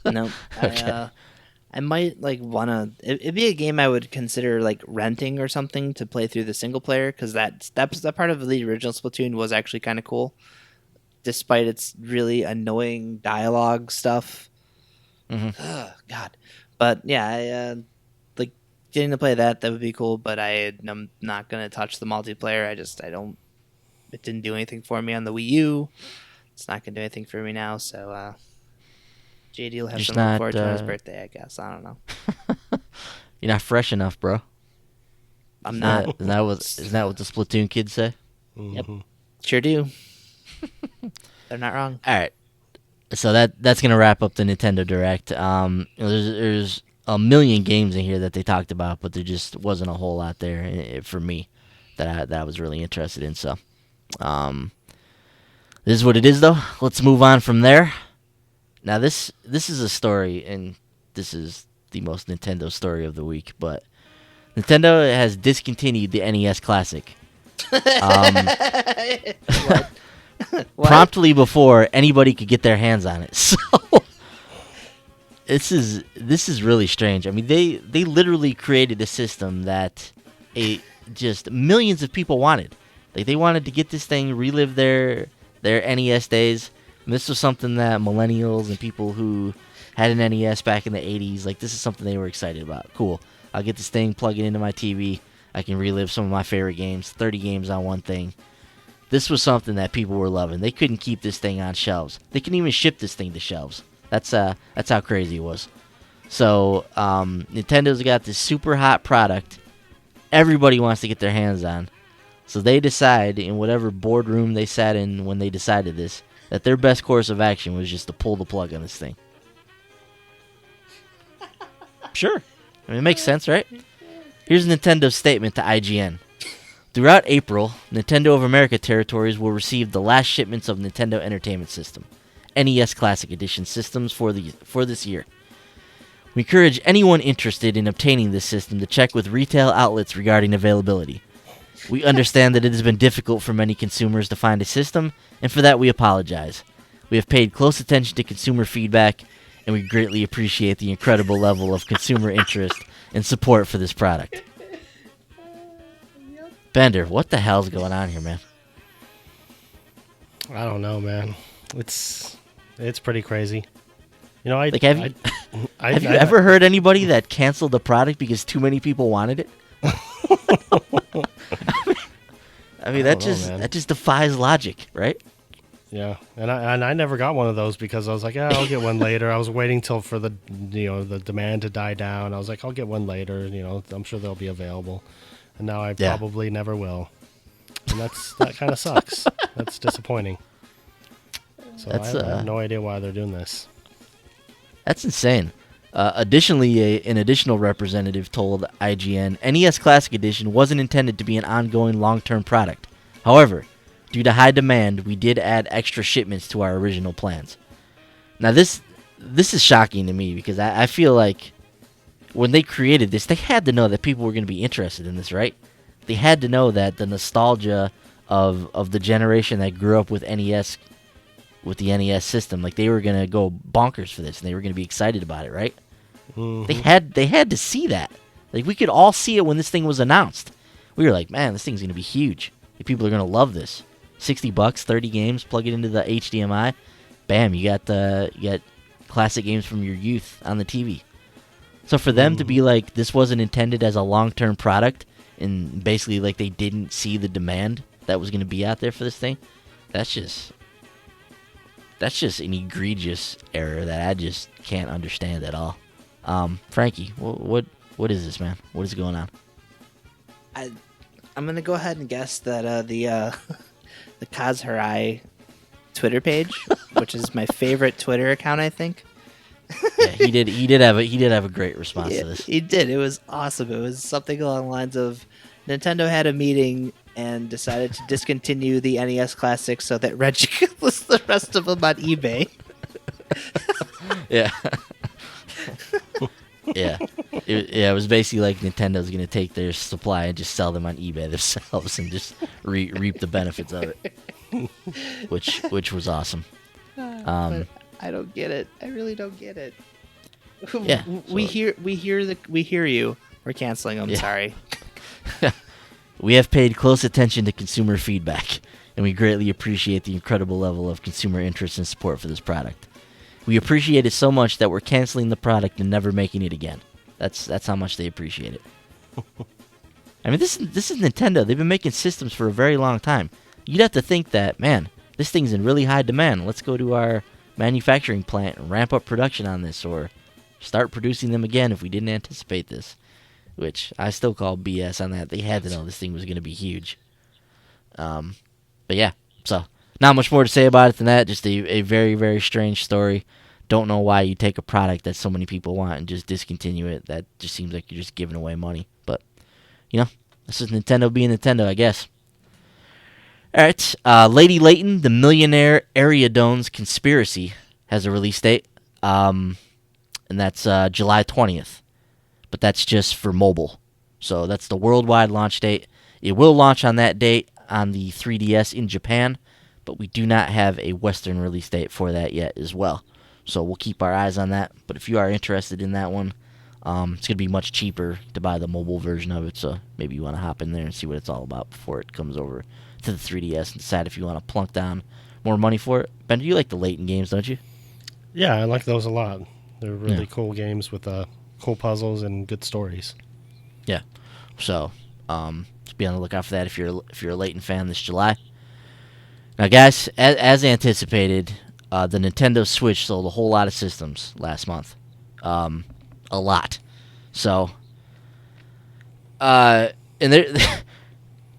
No. Okay. I might like wanna. It'd be a game I would consider like renting or something to play through the single player, because that part of the original Splatoon was actually kind of cool, despite its really annoying dialogue stuff. Mm-hmm. Oh, God. But yeah, like getting to play that would be cool. But I'm not gonna touch the multiplayer. I don't. It didn't do anything for me on the Wii U. It's not gonna do anything for me now. So JD will have something to look forward to on his birthday, I guess. I don't know. You're not fresh enough, bro. I'm not. Isn't that what the Splatoon kids say? Mm-hmm. Yep. Sure do. They're not wrong. All right. So that's gonna wrap up the Nintendo Direct. There's a million games in here that they talked about, but there just wasn't a whole lot there for me that I was really interested in. So, this is what it is, though. Let's move on from there. Now this is a story, and this is the most Nintendo story of the week. But Nintendo has discontinued the NES Classic. What? Promptly before anybody could get their hands on it. So this is really strange. I mean, they literally created a system that just millions of people wanted. Like, they wanted to get this thing, relive their NES days. And this was something that millennials and people who had an NES back in the 80s, like, this is something they were excited about. Cool. I'll get this thing, plug it into my TV. I can relive some of my favorite games, 30 games on one thing. This was something that people were loving. They couldn't keep this thing on shelves. They couldn't even ship this thing to shelves. That's how crazy it was. So Nintendo's got this super hot product everybody wants to get their hands on. So they decide, in whatever boardroom they sat in when they decided this, that their best course of action was just to pull the plug on this thing. Sure. I mean, it makes sense, right? Here's Nintendo's statement to IGN. Throughout April, Nintendo of America territories will receive the last shipments of Nintendo Entertainment System, NES Classic Edition systems for this year. We encourage anyone interested in obtaining this system to check with retail outlets regarding availability. We understand that it has been difficult for many consumers to find a system, and for that we apologize. We have paid close attention to consumer feedback, and we greatly appreciate the incredible level of consumer interest and support for this product. Bender, what the hell's going on here, man? I don't know, man. It's It's pretty crazy. You know, have you ever heard anybody that canceled the product because too many people wanted it? I mean, that just defies logic, right? Yeah, and I never got one of those because I was like, yeah, I'll get one later. I was waiting for the demand to die down. I was like, I'll get one later. I'm sure they'll be available, and now I probably never will. And that kind of sucks. That's disappointing. So I have no idea why they're doing this. That's insane. Additionally, an additional representative told IGN, NES Classic Edition wasn't intended to be an ongoing long-term product. However, due to high demand, we did add extra shipments to our original plans. Now, this is shocking to me because I feel like when they created this, they had to know that people were going to be interested in this, right? They had to know that the nostalgia of the generation that grew up with NES, with the NES system, like they were going to go bonkers for this and they were going to be excited about it, right? Mm-hmm. They had to see that. Like, we could all see it when this thing was announced. We were like, man, this thing's going to be huge. People are going to love this. $60, 30 games, plug it into the HDMI. Bam, you got classic games from your youth on the TV. So for them to be like, this wasn't intended as a long-term product, and basically like they didn't see the demand that was going to be out there for this thing, that's just an egregious error that I just can't understand at all. Frankie, what is this, man? What is going on? I'm gonna go ahead and guess that the Kaz Hirai Twitter page, which is my favorite Twitter account, I think. Yeah, he did have a great response to this. He did. It was awesome. It was something along the lines of Nintendo had a meeting and decided to discontinue the NES Classic so that Reggie could list the rest of them on eBay. Yeah. Yeah. It was basically like Nintendo's going to take their supply and just sell them on eBay themselves and just reap the benefits of it, which was awesome. But I don't get it. I really don't get it. Yeah, we hear you. We're canceling them. Yeah. Sorry. We have paid close attention to consumer feedback, and we greatly appreciate the incredible level of consumer interest and support for this product. We appreciate it so much that we're canceling the product and never making it again. That's how much they appreciate it. I mean, this is Nintendo. They've been making systems for a very long time. You'd have to think that, man, this thing's in really high demand. Let's go to our manufacturing plant and ramp up production on this, or start producing them again if we didn't anticipate this. Which I still call BS on that. They had to know this thing was going to be huge. But yeah, so not much more to say about it than that. Just a very, very strange story. Don't know why you take a product that so many people want and just discontinue it. That just seems like you're just giving away money. But, this is Nintendo being Nintendo, I guess. All right, Lady Layton, the Millionaire Ariadone's Conspiracy has a release date, and that's July 20th. But that's just for mobile. So that's the worldwide launch date. It will launch on that date on the 3DS in Japan, but we do not have a Western release date for that yet as well. So we'll keep our eyes on that. But if you are interested in that one, it's going to be much cheaper to buy the mobile version of it. So maybe you want to hop in there and see what it's all about before it comes over to the 3DS and decide if you want to plunk down more money for it. Ben, you like the Layton games, don't you? Yeah, I like those a lot. They're really cool games with cool puzzles and good stories. Yeah. So just be on the lookout for that if you're a Layton fan this July. Now, guys, as anticipated, the Nintendo Switch sold a whole lot of systems last month. A lot. So, and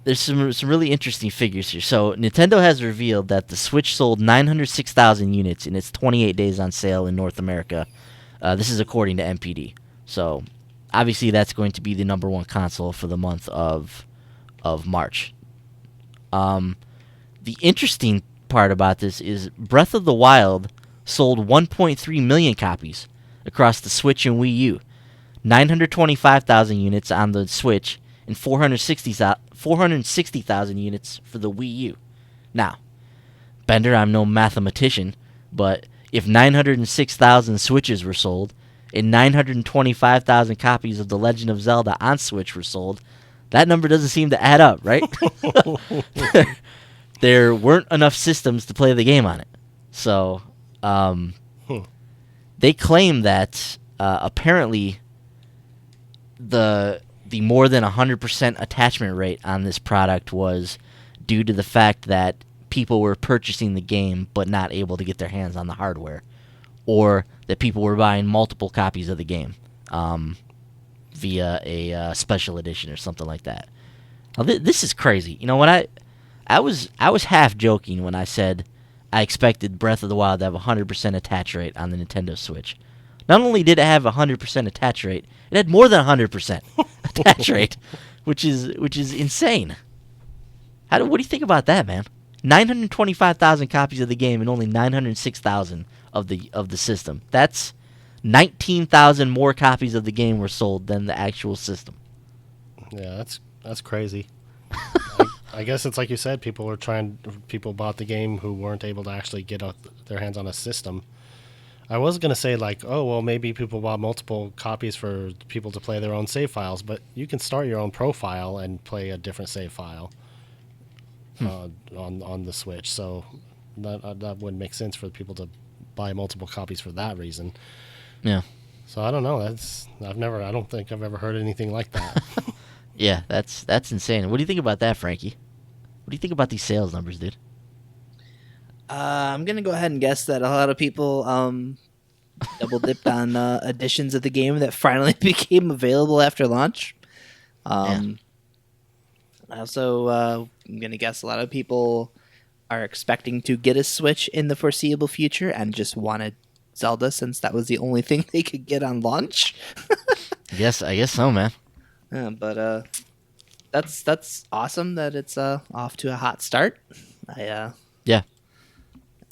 there's some really interesting figures here. So, Nintendo has revealed that the Switch sold 906,000 units in its 28 days on sale in North America. This is according to NPD. So, obviously, that's going to be the number one console for the month of March. The interesting part about this is Breath of the Wild sold 1.3 million copies across the Switch and Wii U, 925,000 units on the Switch, and 460,000 units for the Wii U. Now, Bender, I'm no mathematician, but if 906,000 Switches were sold and 925,000 copies of The Legend of Zelda on Switch were sold, that number doesn't seem to add up, right? There weren't enough systems to play the game on it. So They claim that apparently the more than 100% attachment rate on this product was due to the fact that people were purchasing the game but not able to get their hands on the hardware, or that people were buying multiple copies of the game via a special edition or something like that. Now, this is crazy. You know what? I was half joking when I said I expected Breath of the Wild to have a 100% attach rate on the Nintendo Switch. Not only did it have a 100% attach rate, it had more than 100% attach rate, which is insane. What do you think about that, man? 925,000 copies of the game and only 906,000 of the system. That's 19,000 more copies of the game were sold than the actual system. Yeah, that's crazy. I guess it's like you said, people bought the game who weren't able to actually get their hands on a system. I was going to say, like, oh, well, maybe people bought multiple copies for people to play their own save files, but you can start your own profile and play a different save file on the Switch. So that would make sense for people to buy multiple copies for that reason. Yeah. So I don't know. I don't think I've ever heard anything like that. Yeah, that's insane. What do you think about that, Frankie? What do you think about these sales numbers, dude? I'm going to go ahead and guess that a lot of people double dipped on editions of the game that finally became available after launch. Also, I'm going to guess a lot of people are expecting to get a Switch in the foreseeable future and just wanted Zelda since that was the only thing they could get on launch. I guess so, man. But that's awesome that it's off to a hot start.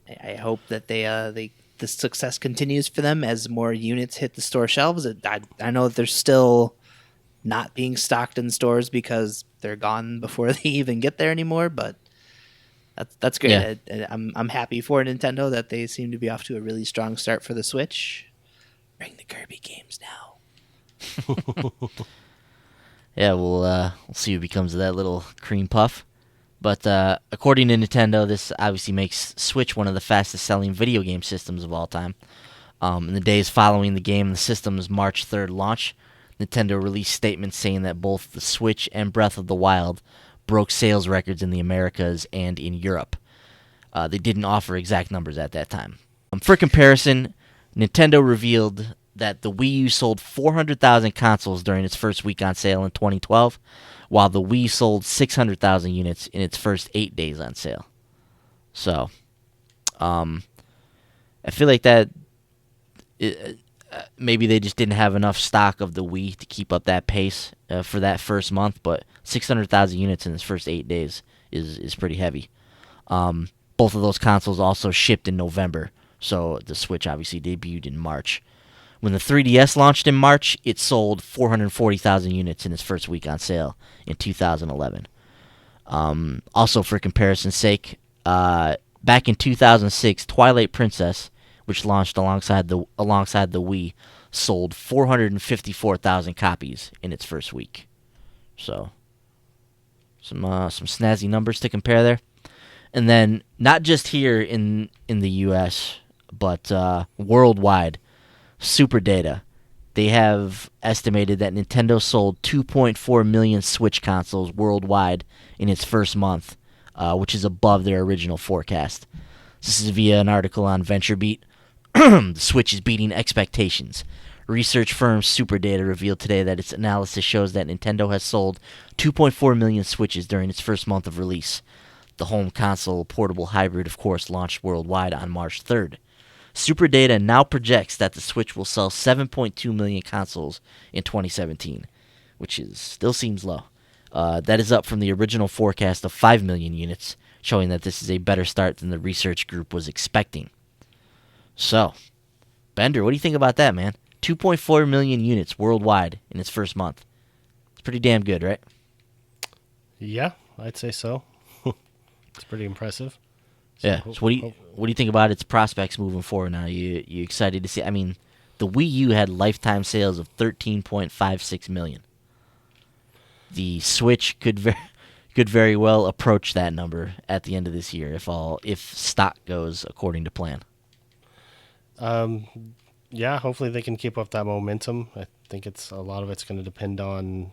I hope that the success continues for them as more units hit the store shelves. I know that they're still not being stocked in stores because they're gone before they even get there anymore. But that's great. Yeah. I'm happy for Nintendo that they seem to be off to a really strong start for the Switch. Bring the Kirby games now. Yeah, we'll see what becomes of that little cream puff. But according to Nintendo, this obviously makes Switch one of the fastest-selling video game systems of all time. In the days following the game and the system's March 3rd launch, Nintendo released statements saying that both the Switch and Breath of the Wild broke sales records in the Americas and in Europe. They didn't offer exact numbers at that time. For comparison, Nintendo revealed that the Wii U sold 400,000 consoles during its first week on sale in 2012, while the Wii sold 600,000 units in its first 8 days on sale. So, I feel like that maybe they just didn't have enough stock of the Wii to keep up that pace for that first month, but 600,000 units in its first 8 days is pretty heavy. Both of those consoles also shipped in November, so the Switch obviously debuted in March. When the 3DS launched in March, it sold 440,000 units in its first week on sale in 2011. Also, for comparison's sake, back in 2006, Twilight Princess, which launched alongside the Wii, sold 454,000 copies in its first week. So, some snazzy numbers to compare there. And then, not just here in the U.S., but worldwide, Super Data, they have estimated that Nintendo sold 2.4 million Switch consoles worldwide in its first month, which is above their original forecast. This is via an article on VentureBeat. The Switch is beating expectations. Research firm Super Data revealed today that its analysis shows that Nintendo has sold 2.4 million Switches during its first month of release. The home console portable hybrid, of course, launched worldwide on March 3rd. Super Data now projects that the Switch will sell 7.2 million consoles in 2017, which still seems low. That is up from the original forecast of 5 million units, showing that this is a better start than the research group was expecting. So, Bender, what do you think about that, man? 2.4 million units worldwide in its first month. It's pretty damn good, right? Yeah, I'd say so. It's pretty impressive. So so what do you think about its prospects moving forward now? You excited to see? I mean, the Wii U had lifetime sales of 13.56 million. The Switch could very well approach that number at the end of this year if stock goes according to plan. Yeah, hopefully they can keep up that momentum. I think a lot of it's going to depend on,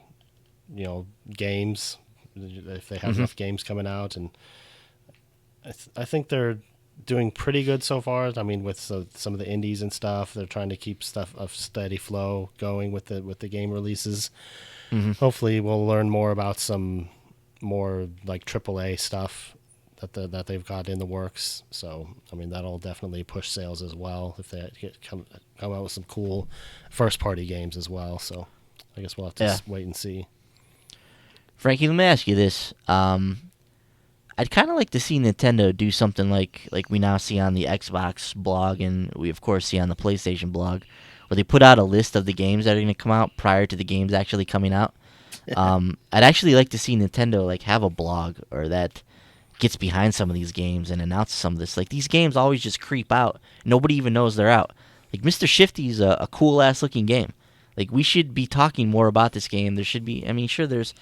games, if they have enough games coming out, and I think they're doing pretty good so far. I mean, with some of the indies and stuff, they're trying to keep stuff of steady flow going with the game releases. Hopefully, we'll learn more about some more like AAA stuff that they've got in the works. So, I mean, that'll definitely push sales as well if they come out with some cool first party games as well. So, I guess we'll have to wait and see. Frankie, let me ask you this. I'd kind of like to see Nintendo do something like we now see on the Xbox blog, and we of course see on the PlayStation blog, where they put out a list of the games that are going to come out prior to the games actually coming out. I'd actually like to see Nintendo like have a blog or that gets behind some of these games and announces some of this. Like, these games always just creep out. Nobody even knows they're out. Like, Mr. Shifty's a cool-ass looking game. Like, we should be talking more about this game. There should be, I mean, sure, there's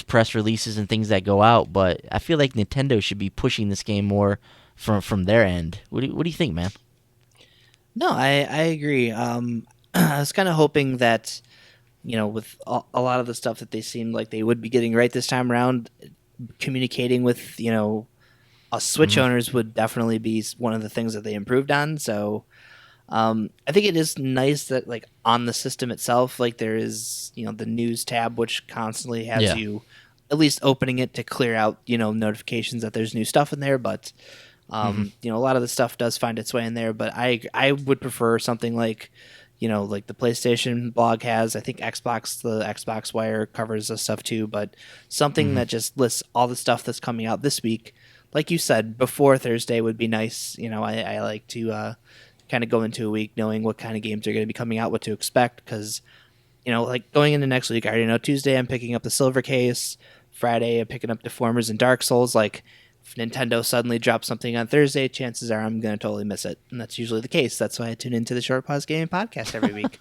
press releases and things that go out, but I feel like Nintendo should be pushing this game more from their end. What do you think, man? No, I agree. I was kind of hoping that, with a lot of the stuff that they seemed like they would be getting right this time around, communicating with, us Switch owners would definitely be one of the things that they improved on. So I think it is nice that, like, on the system itself, like, there is, the news tab, which constantly has you at least opening it to clear out, notifications that there's new stuff in there. But, a lot of the stuff does find its way in there. But I would prefer something like, like the PlayStation blog has. I think the Xbox Wire covers this stuff too, but something that just lists all the stuff that's coming out this week. Like you said, before Thursday would be nice. I like to kind of go into a week knowing what kind of games are going to be coming out, what to expect, because, like going into next week, I already know Tuesday I'm picking up the Silver Case, Friday I'm picking up Deformers and Dark Souls. Like, if Nintendo suddenly drops something on Thursday, chances are I'm going to totally miss it. And that's usually the case. That's why I tune into the Short Pause Gaming Podcast every week.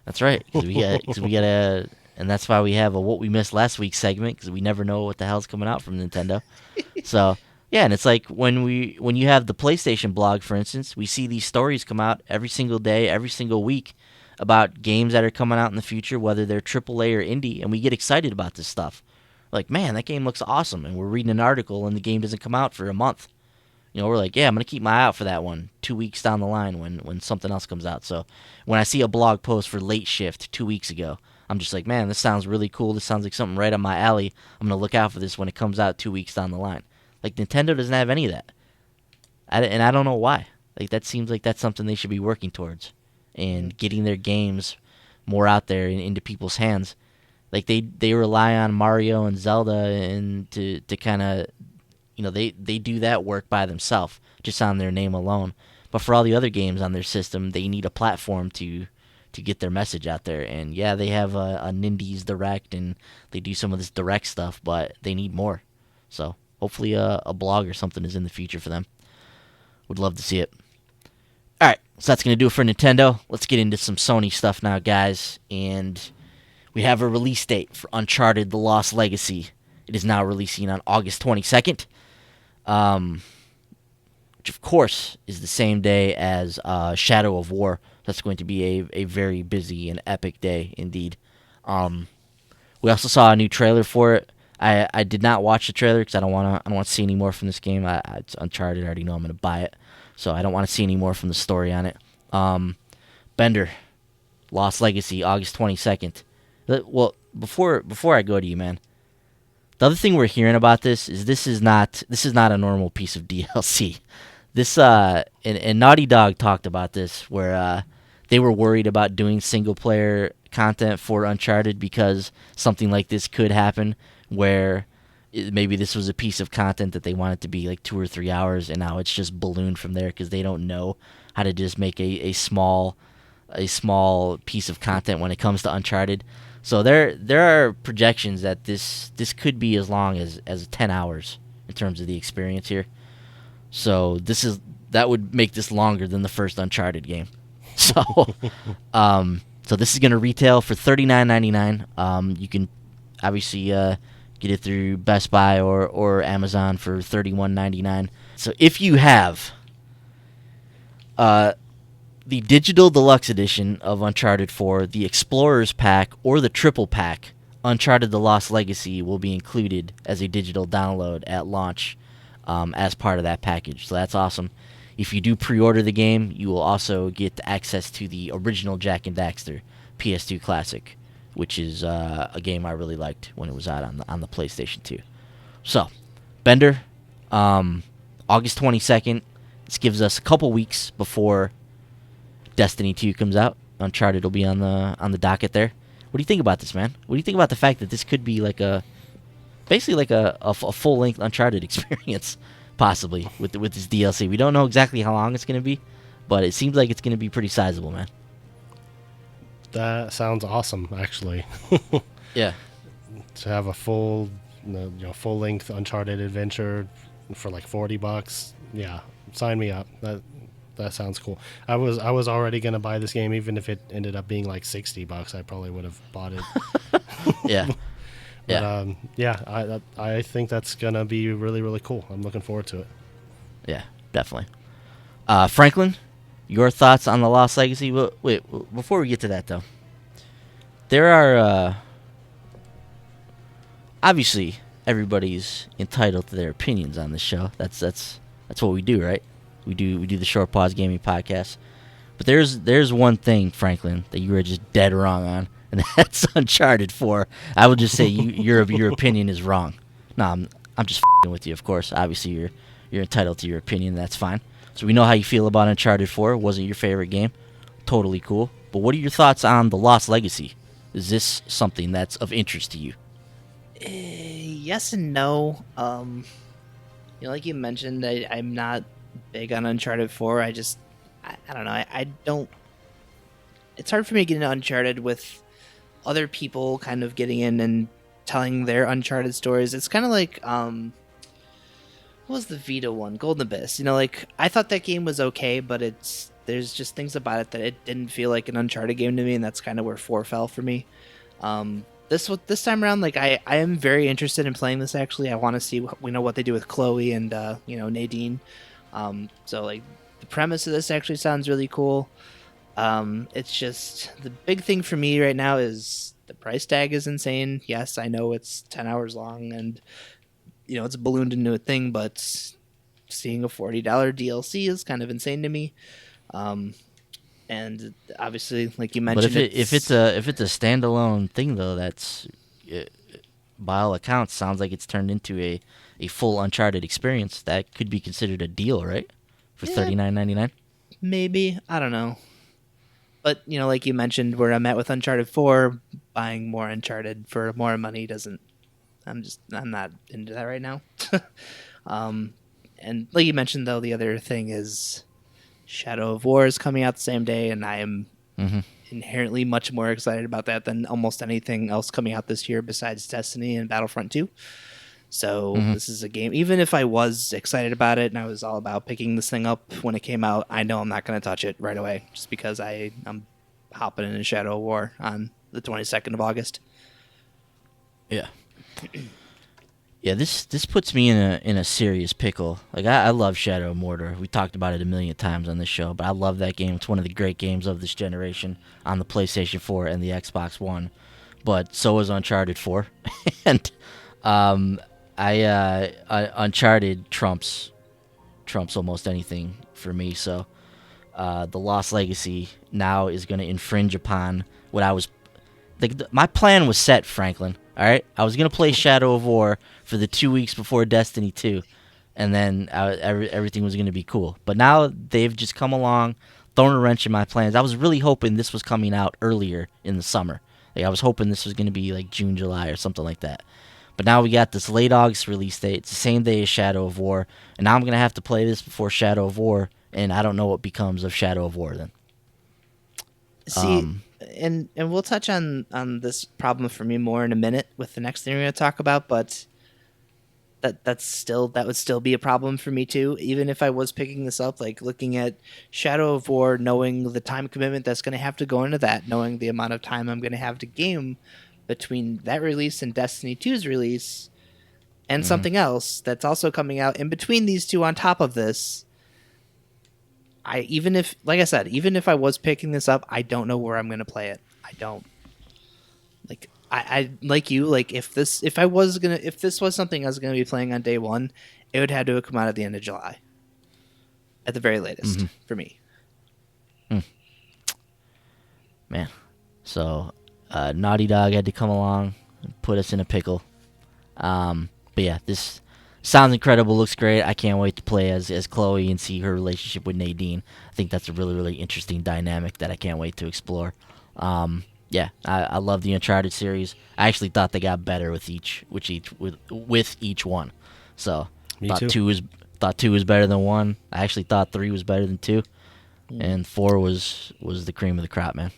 That's right. Because we got and that's why we have a What We Missed Last Week segment, because we never know what the hell's coming out from Nintendo. So, yeah, and it's like when you have the PlayStation blog, for instance, we see these stories come out every single day, every single week about games that are coming out in the future, whether they're AAA or indie, and we get excited about this stuff. Like, man, that game looks awesome, and we're reading an article and the game doesn't come out for a month. We're like, yeah, I'm going to keep my eye out for that one 2 weeks down the line when something else comes out. So when I see a blog post for Late Shift 2 weeks ago, I'm just like, man, this sounds really cool. This sounds like something right up my alley. I'm going to look out for this when it comes out 2 weeks down the line. Like, Nintendo doesn't have any of that. And I don't know why. Like, that seems like that's something they should be working towards, and getting their games more out there and into people's hands. Like, they rely on Mario and Zelda and to kind of, they do that work by themselves, just on their name alone. But for all the other games on their system, they need a platform to get their message out there. And yeah, they have a Nindies Direct, and they do some of this direct stuff, but they need more. So hopefully a blog or something is in the future for them. Would love to see it. All right, so that's going to do it for Nintendo. Let's get into some Sony stuff now, guys. And we have a release date for Uncharted: The Lost Legacy. It is now releasing on August 22nd, which of course is the same day as Shadow of War. That's going to be a very busy and epic day indeed. We also saw a new trailer for it. I did not watch the trailer because I don't want to see any more from this game. It's Uncharted. I already know I'm going to buy it, so I don't want to see any more from the story on it. Bender, Lost Legacy, August 22nd. Well, before I go to you, man, the other thing we're hearing about this is not a normal piece of DLC. This and Naughty Dog talked about this, where they were worried about doing single player content for Uncharted because something like this could happen, where maybe this was a piece of content that they wanted to be like 2 or 3 hours, and now it's just ballooned from there because they don't know how to just make a small piece of content when it comes to Uncharted. So there are projections that this could be as long as 10 hours in terms of the experience here. So that would make this longer than the first Uncharted game. So so this is going to retail for $39.99. You can obviously get it through Best Buy or Amazon for $31.99. So if you have the digital deluxe edition of Uncharted 4, the Explorers Pack, or the Triple Pack, Uncharted: The Lost Legacy will be included as a digital download at launch as part of that package. So that's awesome. If you do pre-order the game, you will also get access to the original Jak and Daxter PS2 Classic, which is a game I really liked when it was out on the PlayStation 2. So, Bender, August 22nd. This gives us a couple weeks before Destiny 2 comes out. Uncharted will be on the docket there. What do you think about this, man? What do you think about the fact that this could be basically like a full-length Uncharted experience, possibly, with this DLC? We don't know exactly how long it's going to be, but it seems like it's going to be pretty sizable, man. That sounds awesome, actually. Yeah. To have a full-length Uncharted adventure for like $40, yeah, sign me up. That sounds cool. I was already gonna buy this game, even if it ended up being like $60. I probably would have bought it. Yeah. But I think that's gonna be really, really cool. I'm looking forward to it. Yeah, definitely. Franklin, your thoughts on the Lost Legacy? Wait, before we get to that though, there are obviously everybody's entitled to their opinions on this show. That's what we do, right? We do the Short Pause Gaming Podcast. But there's one thing, Franklin, that you were just dead wrong on, and that's Uncharted 4. I will just say your opinion is wrong. No, I'm just f***ing with you, of course. Obviously, you're entitled to your opinion. That's fine. So we know how you feel about Uncharted 4. It wasn't your favorite game. Totally cool. But what are your thoughts on the Lost Legacy? Is this something that's of interest to you? Yes and no. Like you mentioned, I'm not big on Uncharted 4. I don't know. I don't. It's hard for me to get into Uncharted with other people kind of getting in and telling their Uncharted stories. It's kind of like what was the Vita one? Golden Abyss. I thought that game was okay, but there's just things about it that it didn't feel like an Uncharted game to me, and that's kind of where 4 fell for me. This time around, I am very interested in playing this. Actually, I want to see what they do with Chloe and Nadine. So the premise of this actually sounds really cool. It's just the big thing for me right now is the price tag is insane. Yes, I know it's 10 hours long and it's ballooned into a thing, but seeing a $40 DLC is kind of insane to me. And obviously, like you mentioned, but if it's a standalone thing though, that's by all accounts sounds like it's turned into a full Uncharted experience. That could be considered a deal, right? For $39.99. Maybe, I don't know. But like you mentioned, where I'm at with Uncharted 4, buying more Uncharted for more money doesn't. I'm not into that right now. And like you mentioned, though, the other thing is Shadow of War is coming out the same day, and I am inherently much more excited about that than almost anything else coming out this year besides Destiny and Battlefront 2. So this is a game, even if I was excited about it and I was all about picking this thing up when it came out, I know I'm not going to touch it right away just because I'm hopping in Shadow of War on the 22nd of August. Yeah. Yeah, this puts me in a serious pickle. I love Shadow of Mordor. We talked about it a million times on this show, but I love that game. It's one of the great games of this generation on the PlayStation 4 and the Xbox One. But so is Uncharted 4, and Uncharted trumps almost anything for me. So the Lost Legacy now is going to infringe upon what I was. My plan was set, Franklin. All right, I was gonna play Shadow of War for the 2 weeks before Destiny 2, and then everything was gonna be cool. But now they've just come along, thrown a wrench in my plans. I was really hoping this was coming out earlier in the summer. I was hoping this was gonna be like June, July, or something like that. But now we got this late August release date. It's the same day as Shadow of War, and now I'm gonna have to play this before Shadow of War, and I don't know what becomes of Shadow of War then. See. And we'll touch on this problem for me more in a minute with the next thing we're going to talk about, but that would still be a problem for me too, even if I was picking this up, looking at Shadow of War, knowing the time commitment that's going to have to go into that, knowing the amount of time I'm going to have to game between that release and Destiny 2's release and something else that's also coming out in between these two on top of this. even if, like I said, even if I was picking this up, I don't know where I'm gonna play it. I don't. Like I like you. Like if this was something I was gonna be playing on day one, it would have to have come out at the end of July, at the very latest for me. Man, so Naughty Dog had to come along and put us in a pickle. But yeah, this sounds incredible. Looks great. I can't wait to play as Chloe and see her relationship with Nadine. I think that's a really, really interesting dynamic that I can't wait to explore. Yeah, I love the Uncharted series. I actually thought they got better with each one. So Me thought too. thought 2 was better than 1. I actually thought 3 was better than 2, and 4 was the cream of the crop, man.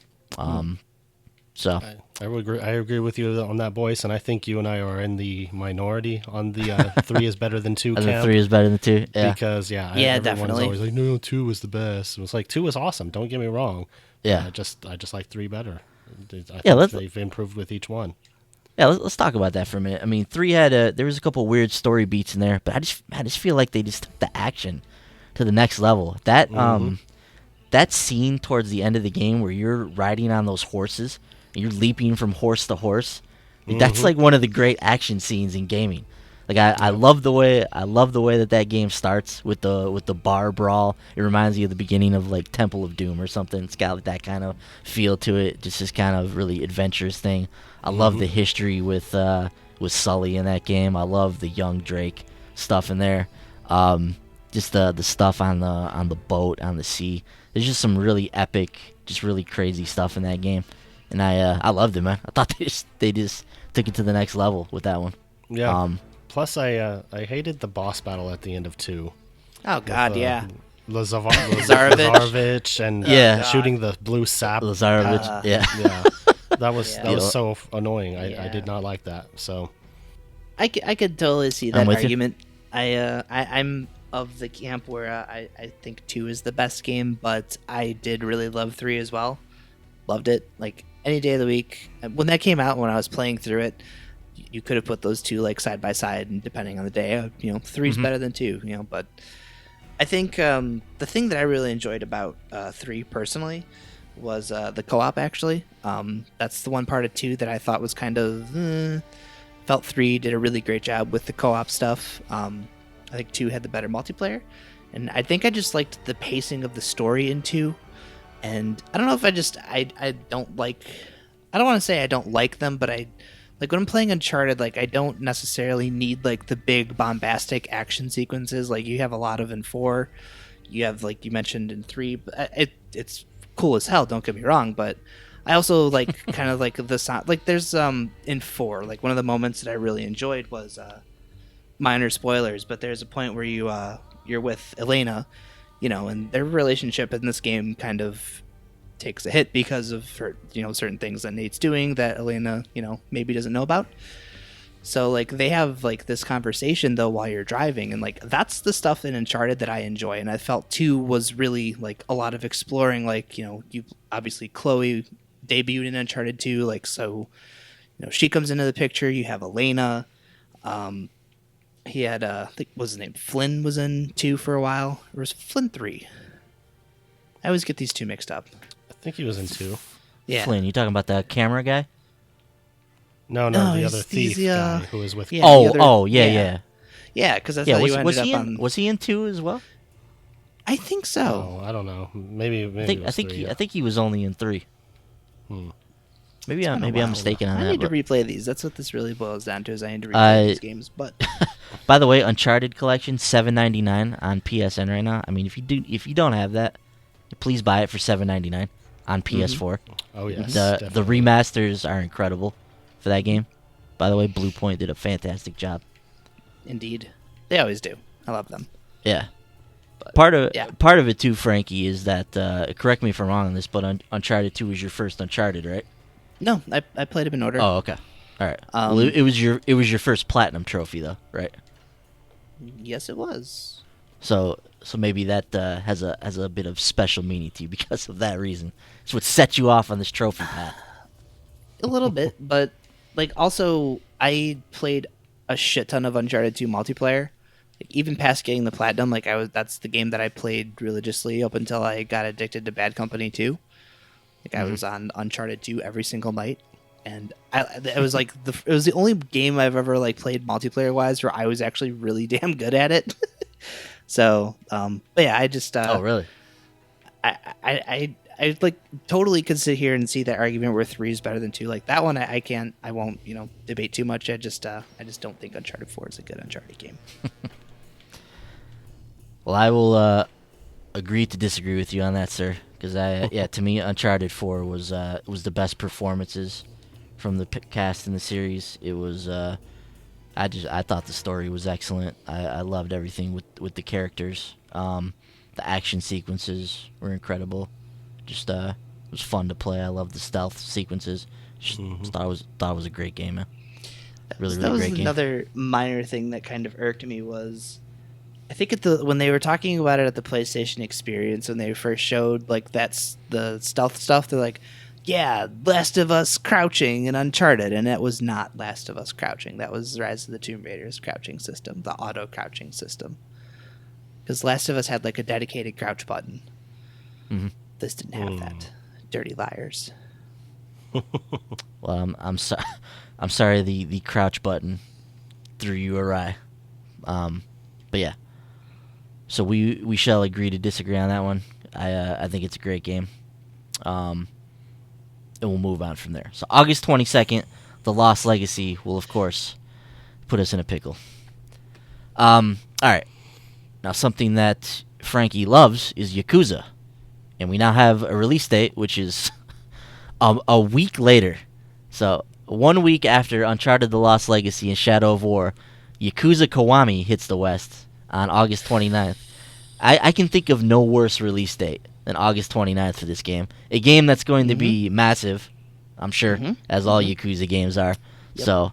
So I agree with you on that, boys, and I think you and I are in the minority on the 3 is better than 2 camp. 3 is better than 2. Yeah, because everyone's definitely. always like, no, 2 was the best. It was like 2 was awesome. Don't get me wrong. Yeah, I just like 3 better. I think they've improved with each one. Yeah, let's talk about that for a minute. I mean, 3 had there was a couple weird story beats in there, but I just feel like they just took the action to the next level. That that scene towards the end of the game where you're riding on those horses and you're leaping from horse to horse, that's like one of the great action scenes in gaming. Like I love the way that game starts with the bar brawl. It reminds me of the beginning of like Temple of Doom or something. It's got like that kind of feel to it. Just this kind of really adventurous thing. I love the history with Sully in that game. I love the young Drake stuff in there. Just the stuff on the boat on the sea. There's just some really epic, just really crazy stuff in that game, and I loved it, man. I thought they just took it to the next level with that one. Yeah. Plus, I hated the boss battle at the end of 2. Oh God, yeah. Lazarovich and shooting the blue sap. Lazarovich, yeah. That was so annoying. I did not like that. So I could totally see that argument. I'm of the camp where I think 2 is the best game, but I did really love 3 as well. Loved it. Like any day of the week. When that came out, when I was playing through it, you could have put those 2 like side by side, and depending on the day, 3 is better than 2. But I think the thing that I really enjoyed about 3 personally was the co-op. Actually, that's the one part of 2 that I thought was kind of felt 3 did a really great job with the co-op stuff. I think 2 had the better multiplayer, and I think I just liked the pacing of the story in 2. And I don't know if I don't like. I don't want to say I don't like them, but I like when I'm playing Uncharted. Like I don't necessarily need like the big bombastic action sequences like you have a lot of in 4. You have, like you mentioned, in 3. But it's cool as hell. Don't get me wrong, but I also like kind of like the sound. Like there's in 4, like one of the moments that I really enjoyed was minor spoilers, but there's a point where you're with Elena, and their relationship in this game kind of takes a hit because of her, certain things that Nate's doing that Elena, maybe doesn't know about. So like they have like this conversation though while you're driving, and like that's the stuff in Uncharted that I enjoy. And I felt 2 was really like a lot of exploring. Like you obviously Chloe debuted in Uncharted 2, like so, she comes into the picture. You have Elena. He had I think what's his name, Flynn was in 2 for a while. Or was Flynn 3? I always get these 2 mixed up. I think he was in 2. Yeah. Flynn, you talking about the camera guy? No, the other thief guy who was with. Yeah, yeah. Yeah, because I thought you ended up on. Was he in 2 as well? I think so. Oh, I don't know. Maybe. I think he was only in 3. Maybe I'm mistaken on that. I need to replay these. That's what this really boils down to. Is I need to replay these games. But by the way, Uncharted Collection $7.99 on PSN right now. I mean, if you don't have that, please buy it for $7.99 on PS4. Oh yes, the remasters are incredible for that game. By the way, Blue Point did a fantastic job. Indeed, they always do. I love them. Yeah. But part of it too, Frankie, is that correct me if I'm wrong on this, but Uncharted 2 was your first Uncharted, right? No, I played them in order. Oh, okay. All right. Well, it was your first platinum trophy, though, right? Yes, it was. So maybe that has a bit of special meaning to you because of that reason. It's what set you off on this trophy path. A little bit, but like also I played a shit ton of Uncharted 2 multiplayer. even past getting the platinum, like that's the game that I played religiously up until I got addicted to Bad Company 2. Like I was on Uncharted 2 every single night, and it was like it was the only game I've ever like played multiplayer wise where I was actually really damn good at it. So, but yeah, I just oh really? I like totally could sit here and see that argument where 3 is better than 2. Like that one, I won't debate too much. I just don't think Uncharted 4 is a good Uncharted game. Well, I will agree to disagree with you on that, sir. Because to me, Uncharted 4 was the best performances from the cast in the series. It was I thought the story was excellent. I loved everything with the characters. The action sequences were incredible. Just it was fun to play. I loved the stealth sequences. Just thought it was a great game, man. Really that was great game. Another minor thing that kind of irked me was, I think when they were talking about it at the PlayStation Experience, when they first showed like that's the stealth stuff, they're like, yeah, Last of Us crouching in Uncharted, and that was not Last of Us crouching. That was Rise of the Tomb Raider's crouching system, the auto crouching system. Because Last of Us had like a dedicated crouch button. Mm-hmm. This didn't have that. Dirty liars. Well, I'm sorry. I'm sorry. The crouch button threw you awry. But yeah. So we shall agree to disagree on that one. I think it's a great game. And we'll move on from there. So August 22nd, The Lost Legacy will of course put us in a pickle. All right. Now something that Frankie loves is Yakuza. And we now have a release date, which is a week later. So 1 week after Uncharted: The Lost Legacy and Shadow of War, Yakuza Kiwami hits the West on August 29th. I can think of no worse release date than August 29th for this game. A game that's going to be massive, I'm sure, as all Yakuza games are. Yep. So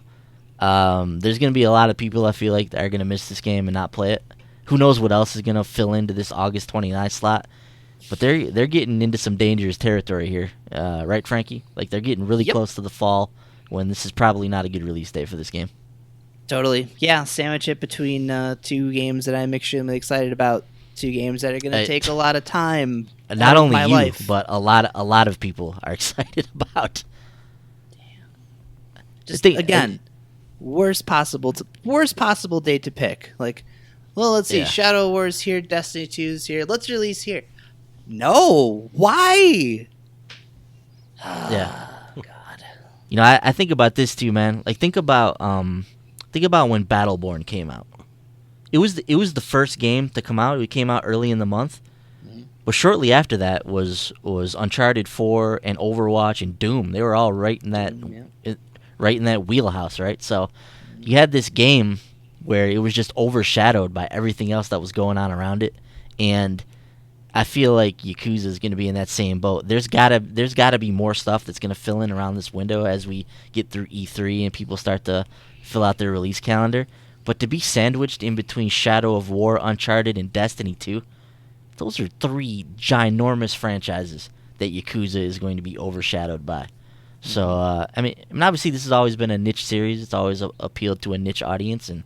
there's going to be a lot of people I feel like that are going to miss this game and not play it. Who knows what else is going to fill into this August 29th slot. But they're getting into some dangerous territory here, right, Frankie? Like they're getting really close to the fall when this is probably not a good release date for this game. Totally, yeah. Sandwich it between 2 games that I'm extremely excited about. 2 games that are going to take a lot of time. Not only you, life. but a lot of people are excited about. Damn. Just again, worst possible date to pick. Like, well, let's see. Shadow War's here. Destiny 2's here. Let's release here. No, why? Yeah. God. I think about this too, man. Like think about when Battleborn came out. It was the first game to come out. It came out early in the month. But shortly after that was Uncharted 4 and Overwatch and Doom. They were all right in that wheelhouse, right? So you had this game where it was just overshadowed by everything else that was going on around it, and I feel like Yakuza is going to be in that same boat. There's gotta be more stuff that's going to fill in around this window as we get through E3 and people start to fill out their release calendar. But to be sandwiched in between Shadow of War, Uncharted, and Destiny 2, those are 3 ginormous franchises that Yakuza is going to be overshadowed by. So, I mean, obviously this has always been a niche series. It's always appealed to a niche audience, and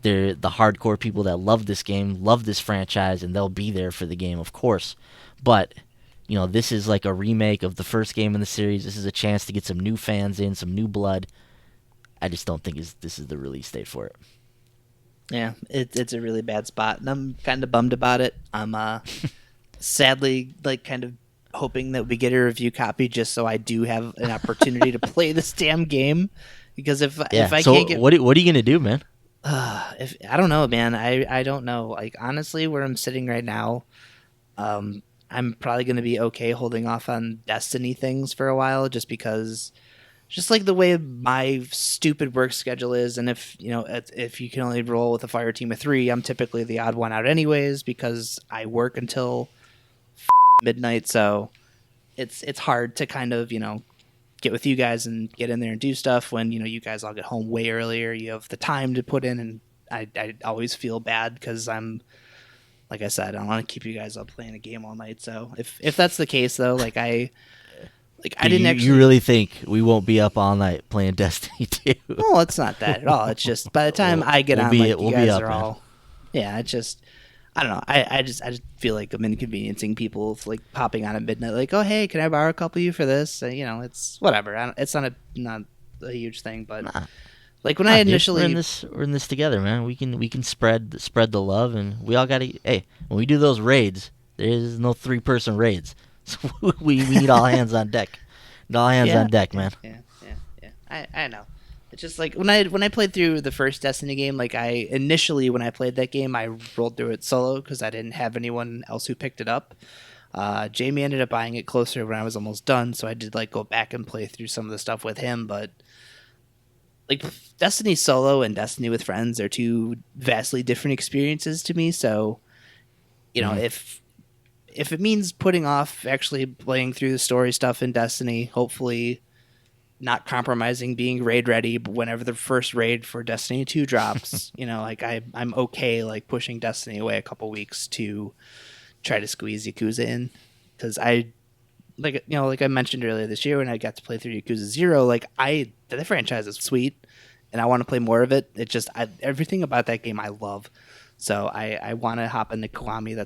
they're the hardcore people that love this game, love this franchise, and they'll be there for the game, of course. But, this is like a remake of the first game in the series. This is a chance to get some new fans in, some new blood. I just don't think this is the release date for it. Yeah, it's a really bad spot, and I'm kind of bummed about it. I'm sadly kind of hoping that we get a review copy just so I do have an opportunity to play this damn game. Because if I can't get, what are you gonna do, man? If I don't know, man, I don't know. Like honestly, where I'm sitting right now, I'm probably gonna be okay holding off on Destiny things for a while, just because. Just like the way my stupid work schedule is, and if you can only roll with a fire team of 3, I'm typically the odd one out anyways because I work until midnight. So it's hard to kind of get with you guys and get in there and do stuff when you guys all get home way earlier. You have the time to put in, and I always feel bad because I'm, like I said, I don't want to keep you guys up playing a game all night. So if that's the case though, I didn't actually. You really think we won't be up all night playing Destiny 2? Well, it's not that at all. It's just by the time I get on, you guys are all. Yeah, it's just I don't know. I just feel like I'm inconveniencing people with, like, popping on at midnight, like, oh hey, can I borrow a couple of you for this? It's whatever. It's not a huge thing, but Nah, like when I nah, dude, we're in initially this together, man. We can spread the love, and we all gotta. Hey, when we do those raids, there's no 3-person raids, so we need all hands on deck. All hands yeah on deck, yeah man. yeah. I know. It's just like when I played through the first Destiny game, like when I played that game, I rolled through it solo because I didn't have anyone else who picked it up. Jamie ended up buying it closer when I was almost done, so I did like go back and play through some of the stuff with him. But like Destiny solo and Destiny with friends are two vastly different experiences to me. So if it means putting off actually playing through the story stuff in Destiny, hopefully not compromising being raid ready, but whenever the first raid for Destiny 2 drops, like I'm okay like pushing Destiny away a couple weeks to try to squeeze Yakuza in, because like I mentioned earlier this year when I got to play through Yakuza 0, like the franchise is sweet and I want to play more of it. It just everything about that game I love. So I want to hop into Kiwami.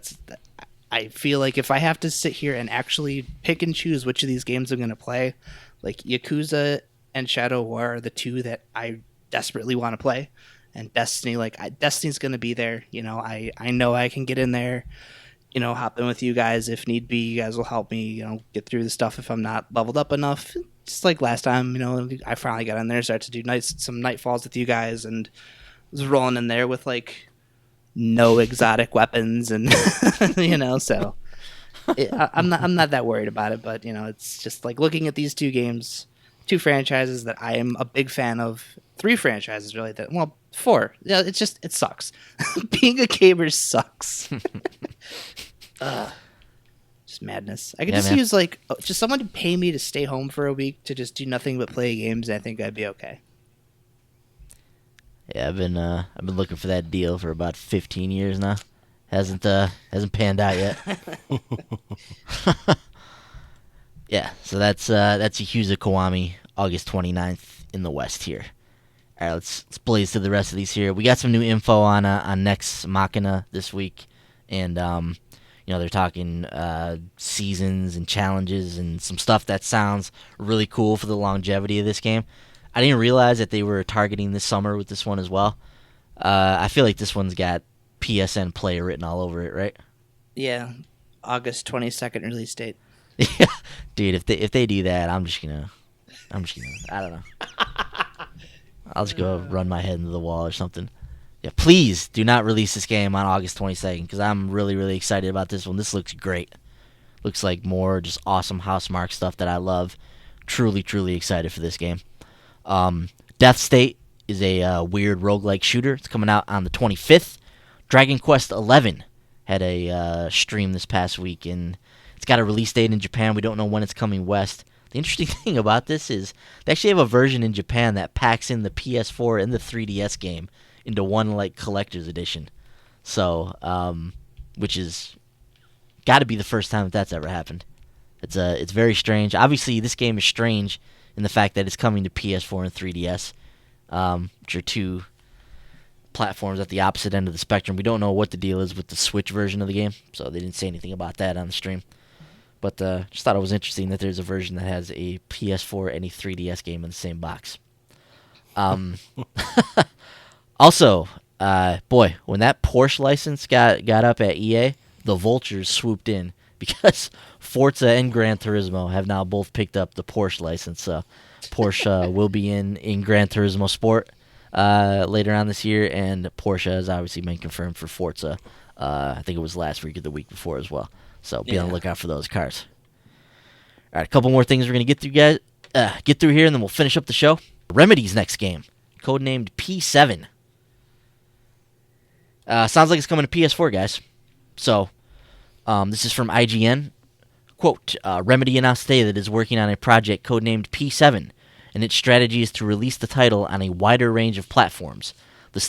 I feel like if I have to sit here and actually pick and choose which of these games I'm going to play, like Yakuza and Shadow War are the two that I desperately want to play. And Destiny, Destiny's going to be there. I know I can get in there, hop in with you guys if need be. You guys will help me, get through the stuff if I'm not leveled up enough. Just like last time, I finally got in there, started to do some Nightfalls with you guys, and was rolling in there with like no exotic weapons, and so I'm not that worried about it. But it's just like looking at these two games, two franchises that I am a big fan of, 3 franchises really, 4. Yeah, it sucks. Being a gamer sucks. Just madness. I could just use just someone to pay me to stay home for a week to just do nothing but play games. I think I'd be okay. Yeah, I've been looking for that deal for about 15 years now. Hasn't panned out yet. Yeah, so that's Yakuza Kiwami, August 29th in the West here. All right, let's blaze through the rest of these here. We got some new info on Nex Machina this week, and they're talking seasons and challenges and some stuff that sounds really cool for the longevity of this game. I didn't realize that they were targeting this summer with this one as well. I feel like this one's got PSN Play written all over it, right? Yeah, August 22nd release date. Yeah, dude, if they do that, I'm just gonna, I don't know. I'll just go run my head into the wall or something. Yeah, please do not release this game on August 22nd, because I'm really, really excited about this one. This looks great. Looks like more just awesome Housemarque stuff that I love. Truly, truly excited for this game. Death State is a weird roguelike shooter. It's coming out on the 25th. Dragon Quest XI had a stream this past week, and it's got a release date in Japan. We don't know when it's coming west. The interesting thing about this is they actually have a version in Japan that packs in the PS4 and the 3DS game into one collector's edition. So, which is got to be the first time that's ever happened. It's very strange. Obviously, this game is strange in the fact that it's coming to PS4 and 3DS, which are two platforms at the opposite end of the spectrum. We don't know what the deal is with the Switch version of the game, so they didn't say anything about that on the stream. But just thought it was interesting that there's a version that has a PS4 and a 3DS game in the same box. Also, boy, when that Porsche license got up at EA, the vultures swooped in, because Forza and Gran Turismo have now both picked up the Porsche license. So Porsche will be in Gran Turismo Sport later on this year, and Porsche has obviously been confirmed for Forza. I think it was last week or the week before as well. So be on the lookout for those cars. All right, a couple more things we're gonna get through here, and then we'll finish up the show. Remedy's next game, codenamed P7. Sounds like it's coming to PS4, guys. So this is from IGN. Quote, Remedy announced today that it is working on a project codenamed P7, and its strategy is to release the title on a wider range of platforms. The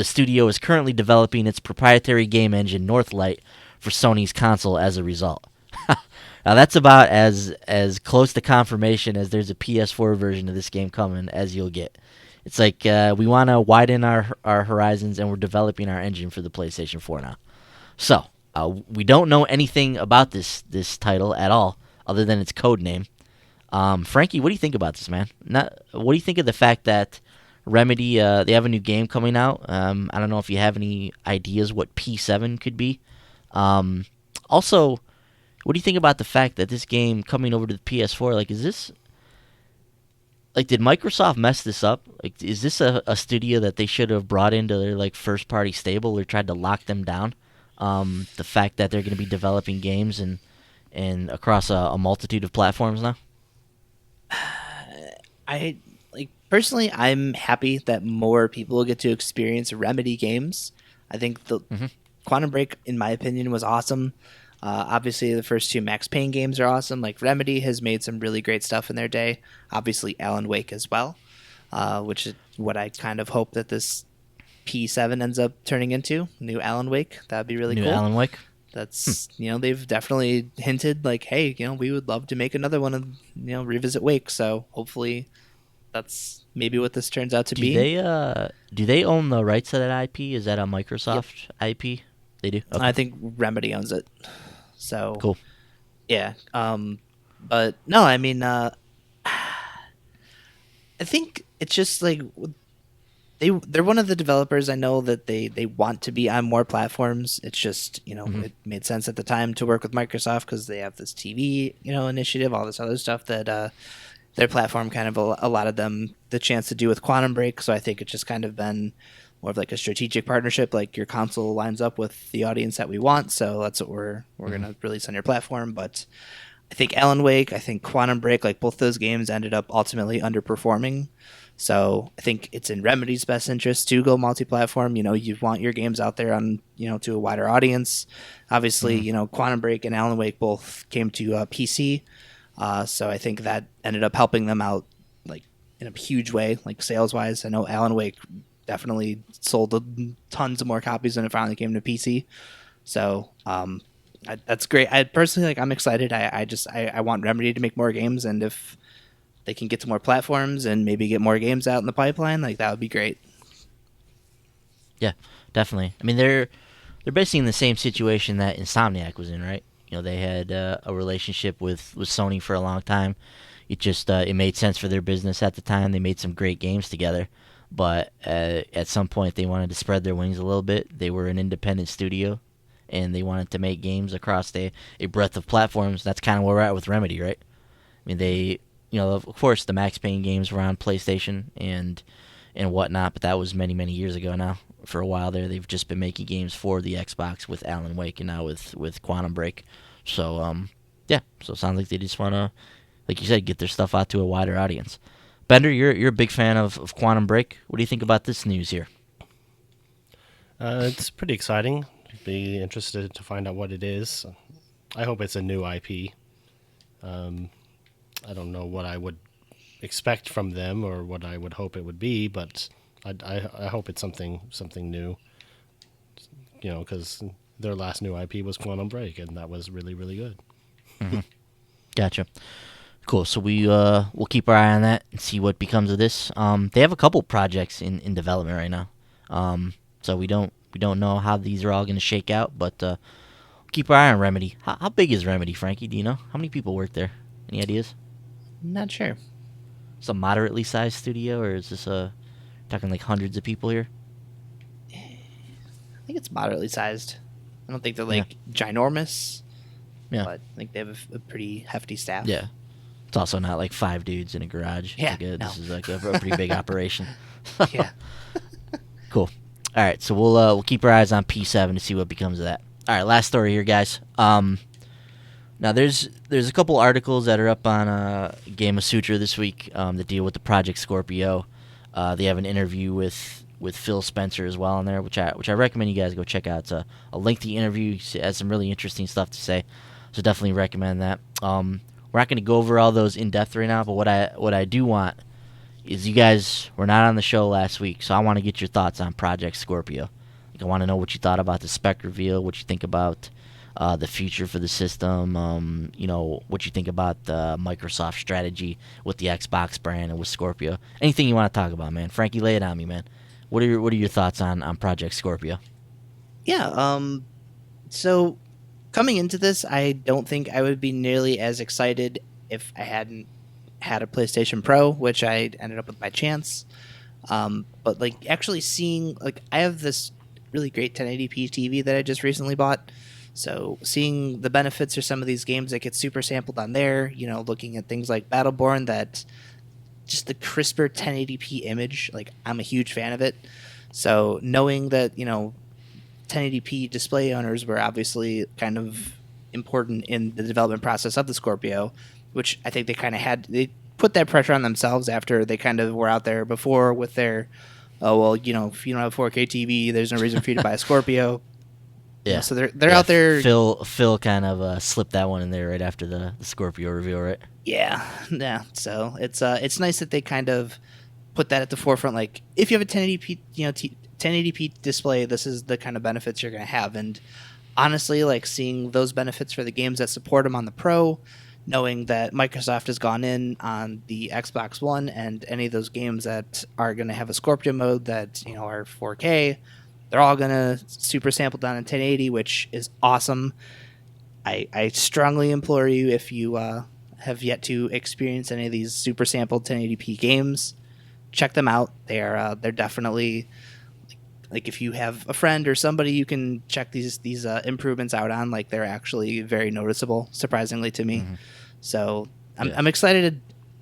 studio is currently developing its proprietary game engine, Northlight, for Sony's console as a result. Now that's about as close to confirmation as there's a PS4 version of this game coming as you'll get. It's like we want to widen our horizons, and we're developing our engine for the PlayStation 4 now. So we don't know anything about this title at all, other than its code name. Frankie, what do you think about this, man? What do you think of the fact that Remedy they have a new game coming out? I don't know if you have any ideas what P7 could be. Also, what do you think about the fact that this game coming over to the PS4? Like, is this like, did Microsoft mess this up? Like, is this a studio that they should have brought into their like first party stable or tried to lock them down? The fact that they're going to be developing games and across a multitude of platforms now. I like personally, I'm happy that more people get to experience Remedy games. I think the Quantum Break, in my opinion, was awesome. Obviously, the first two Max Payne games are awesome. Like, Remedy has made some really great stuff in their day. Obviously, Alan Wake as well, which is what I kind of hope that this P7 ends up turning into. New Alan Wake. That would be really cool. New Alan Wake. That's, they've definitely hinted like, hey, we would love to make another one of, revisit Wake. So hopefully that's maybe what this turns out to be. Do they own the rights to that IP? Is that a Microsoft IP? They do? Okay. I think Remedy owns it. So cool. Yeah. But no, I mean, I think it's just like they're one of the developers. I know that they want to be on more platforms. It's just, it made sense at the time to work with Microsoft because they have this TV, initiative, all this other stuff that their platform kind of allotted them the chance to do with Quantum Break. So I think it's just kind of been more of like a strategic partnership. Like, your console lines up with the audience that we want, so that's what we're going to release on your platform. But I think Alan Wake, I think Quantum Break, like both those games ended up ultimately underperforming. So I think it's in Remedy's best interest to go multi-platform. You want your games out there on, to a wider audience. Obviously, Quantum Break and Alan Wake both came to PC. So I think that ended up helping them out, like, in a huge way, like sales-wise. I know Alan Wake definitely sold tons of more copies when it finally came to PC. So that's great. I personally, I'm excited. I want Remedy to make more games, and if they can get to more platforms and maybe get more games out in the pipeline, like, that would be great. Yeah, definitely. I mean, they're basically in the same situation that Insomniac was in, right? They had a relationship with Sony for a long time. It just it made sense for their business at the time. They made some great games together, but at some point they wanted to spread their wings a little bit. They were an independent studio, and they wanted to make games across a breadth of platforms. That's kind of where we're at with Remedy, right? I mean, they, of course, the Max Payne games were on PlayStation and whatnot, but that was many, many years ago now. For a while there, they've just been making games for the Xbox with Alan Wake and now with Quantum Break. So, yeah. So it sounds like they just want to, like you said, get their stuff out to a wider audience. Bender, you're a big fan of Quantum Break. What do you think about this news here? It's pretty exciting. Be interested to find out what it is. I hope it's a new IP. I don't know what I would expect from them or what I would hope it would be, but I hope it's something new. Because their last new IP was Quantum Break, and that was really, really good. Mm-hmm. Gotcha. Cool. So we'll keep our eye on that and see what becomes of this. They have a couple projects in development right now. So we don't know how these are all going to shake out, but keep our eye on Remedy. How big is Remedy, Frankie? Do you know? How many people work there? Any ideas? Not sure. It's a moderately sized studio, or is this talking like hundreds of people here? I think it's moderately sized. I don't think they're like ginormous. Yeah, but I think they have a pretty hefty staff. Yeah. It's also not like 5 dudes in a garage. Yeah, This is like a pretty big operation. Yeah. Cool. All right, so we'll keep our eyes on P7 to see what becomes of that. All right, last story here, guys. Now there's a couple articles that are up on Game of Sutra this week that deal with the Project Scorpio. They have an interview with Phil Spencer as well in there, which I recommend you guys go check out. It's a lengthy interview. It has some really interesting stuff to say, so definitely recommend that. We're not going to go over all those in depth right now, but what I do want is you guys were not on the show last week, so I want to get your thoughts on Project Scorpio. I want to know what you thought about the spec reveal, what you think about the future for the system. What you think about the Microsoft strategy with the Xbox brand and with Scorpio. Anything you want to talk about, man. Frankie, lay it on me, man. What are your thoughts on Project Scorpio? Yeah. So coming into this, I don't think I would be nearly as excited if I hadn't had a PlayStation Pro, which I ended up with by chance. But like actually seeing, like, I have this really great 1080p TV that I just recently bought. So seeing the benefits of some of these games that get super sampled on there, looking at things like Battleborn, that just the crisper 1080p image, like I'm a huge fan of it. So knowing that, 1080p display owners were obviously kind of important in the development process of the Scorpio, which I think they put that pressure on themselves after they kind of were out there before with their, oh, well, if you don't have a 4K TV, there's no reason for you to buy a Scorpio. Yeah. So they're out there. Phil kind of slipped that one in there right after the Scorpio reveal, right? Yeah. So it's nice that they kind of put that at the forefront. Like, if you have a 1080p, 1080p display, this is the kind of benefits you're going to have. And honestly, like, seeing those benefits for the games that support them on the Pro, knowing that Microsoft has gone in on the Xbox One, and any of those games that are going to have a Scorpio mode that are 4K, they're all going to super sample down in 1080, which is awesome. I strongly implore you, if you have yet to experience any of these super sampled 1080p games, check them out. They're definitely, like, if you have a friend or somebody you can check these improvements out on, like, they're actually very noticeable, surprisingly to me. Mm-hmm. So I'm excited.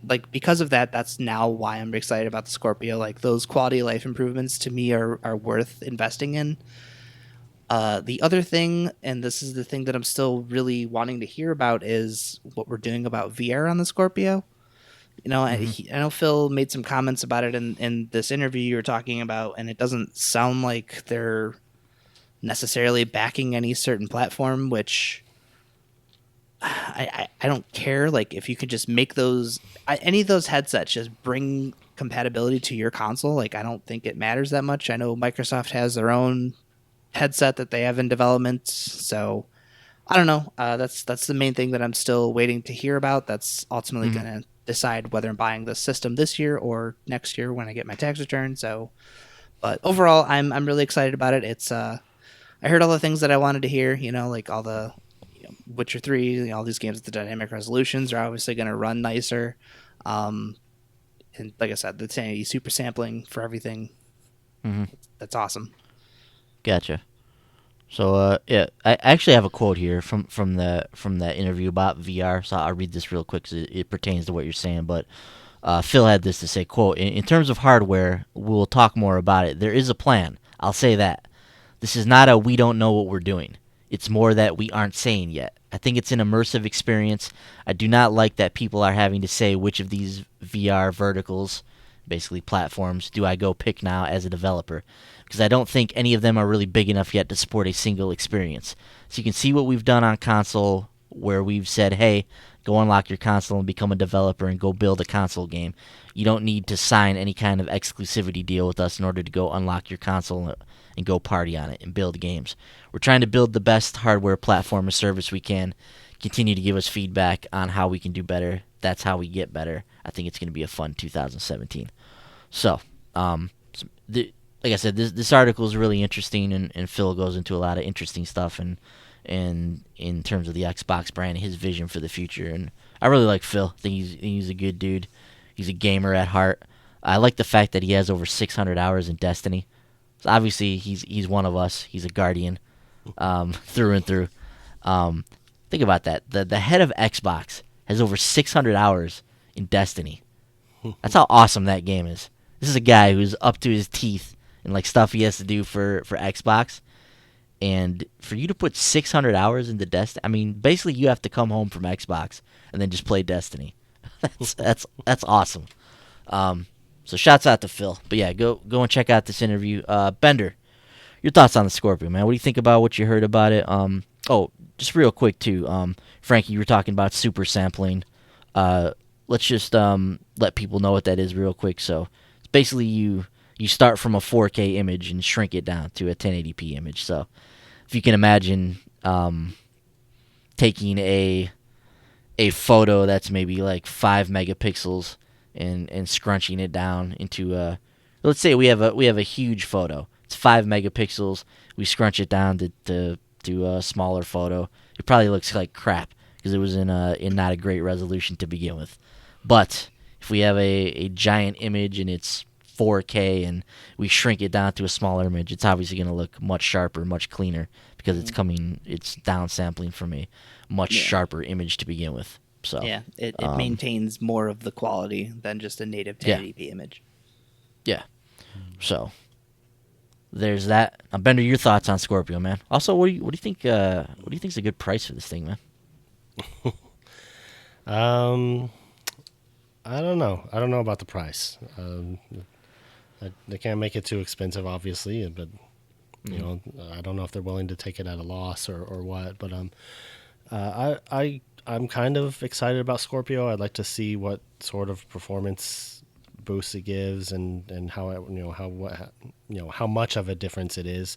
Like, because of that, that's now why I'm excited about the Scorpio. Like, those quality of life improvements to me are worth investing in. The other thing, and this is the thing that I'm still really wanting to hear about, is what we're doing about VR on the Scorpio. Mm-hmm. I know Phil made some comments about it in this interview you were talking about, and it doesn't sound like they're necessarily backing any certain platform, which I don't care. Like, if you could just make any of those headsets just bring compatibility to your console, like, I don't think it matters that much. I know Microsoft has their own headset that they have in development, so I don't know. That's the main thing that I'm still waiting to hear about. That's ultimately mm-hmm. going to decide whether I'm buying the system this year or next year when I get my tax return. So, but overall, I'm really excited about it. It's I heard all the things that I wanted to hear. Like all the Witcher 3, all these games with the dynamic resolutions are obviously going to run nicer. And like I said, the 1080 super sampling for everything. Mm-hmm. That's awesome. Gotcha. So I actually have a quote here from that interview about VR. So I'll read this real quick because it pertains to what you're saying. But Phil had this to say, quote, in terms of hardware, we'll talk more about it. There is a plan. I'll say that. This is not a we don't know what we're doing. It's more that we aren't saying yet. I think it's an immersive experience. I do not like that people are having to say which of these VR verticals, basically platforms, do I go pick now as a developer, because I don't think any of them are really big enough yet to support a single experience. So you can see what we've done on console, where we've said, hey, go unlock your console and become a developer and go build a console game. You don't need to sign any kind of exclusivity deal with us in order to go unlock your console and go party on it and build games. We're trying to build the best hardware platform or service we can. Continue to give us feedback on how we can do better. That's how we get better. I think it's going to be a fun 2017. So, like I said, this article is really interesting, and Phil goes into a lot of interesting stuff and in terms of the Xbox brand, his vision for the future. And I really like Phil. I think he's a good dude. He's a gamer at heart. I like the fact that he has over 600 hours in Destiny. So obviously, he's one of us. He's a guardian through and through. Think about that. The head of Xbox has over 600 hours in Destiny. That's how awesome that game is. This is a guy who's up to his teeth in like stuff he has to do for Xbox. And for you to put 600 hours into Destiny, I mean, basically you have to come home from Xbox and then just play Destiny. That's awesome. So shouts out to Phil. But yeah, go and check out this interview. Bender, your thoughts on the Scorpio, man? What do you think about what you heard about it? Just real quick too. Frankie, you were talking about super sampling. Let's just let people know what that is real quick. So it's basically you start from a 4K image and shrink it down to a 1080p image. So if you can imagine, taking a photo that's maybe like 5 megapixels and scrunching it down into let's say we have a huge photo. It's 5 megapixels. We scrunch it down to a smaller photo. It probably looks like crap because it was in not a great resolution to begin with. But if we have a giant image and it's 4K and we shrink it down to a smaller image, it's obviously going to look much sharper, much cleaner because it's downsampling from a much sharper image to begin with. So yeah, it maintains more of the quality than just a native 1080p image. Yeah. So there's that. Bender, your thoughts on Scorpio, man. Also, what do you think? What do you think is a good price for this thing, man? I don't know. I don't know about the price. They can't make it too expensive, obviously, but you know, I don't know if they're willing to take it at a loss or what. But I'm kind of excited about Scorpio. I'd like to see what sort of performance boost it gives and how it, how much of a difference it is.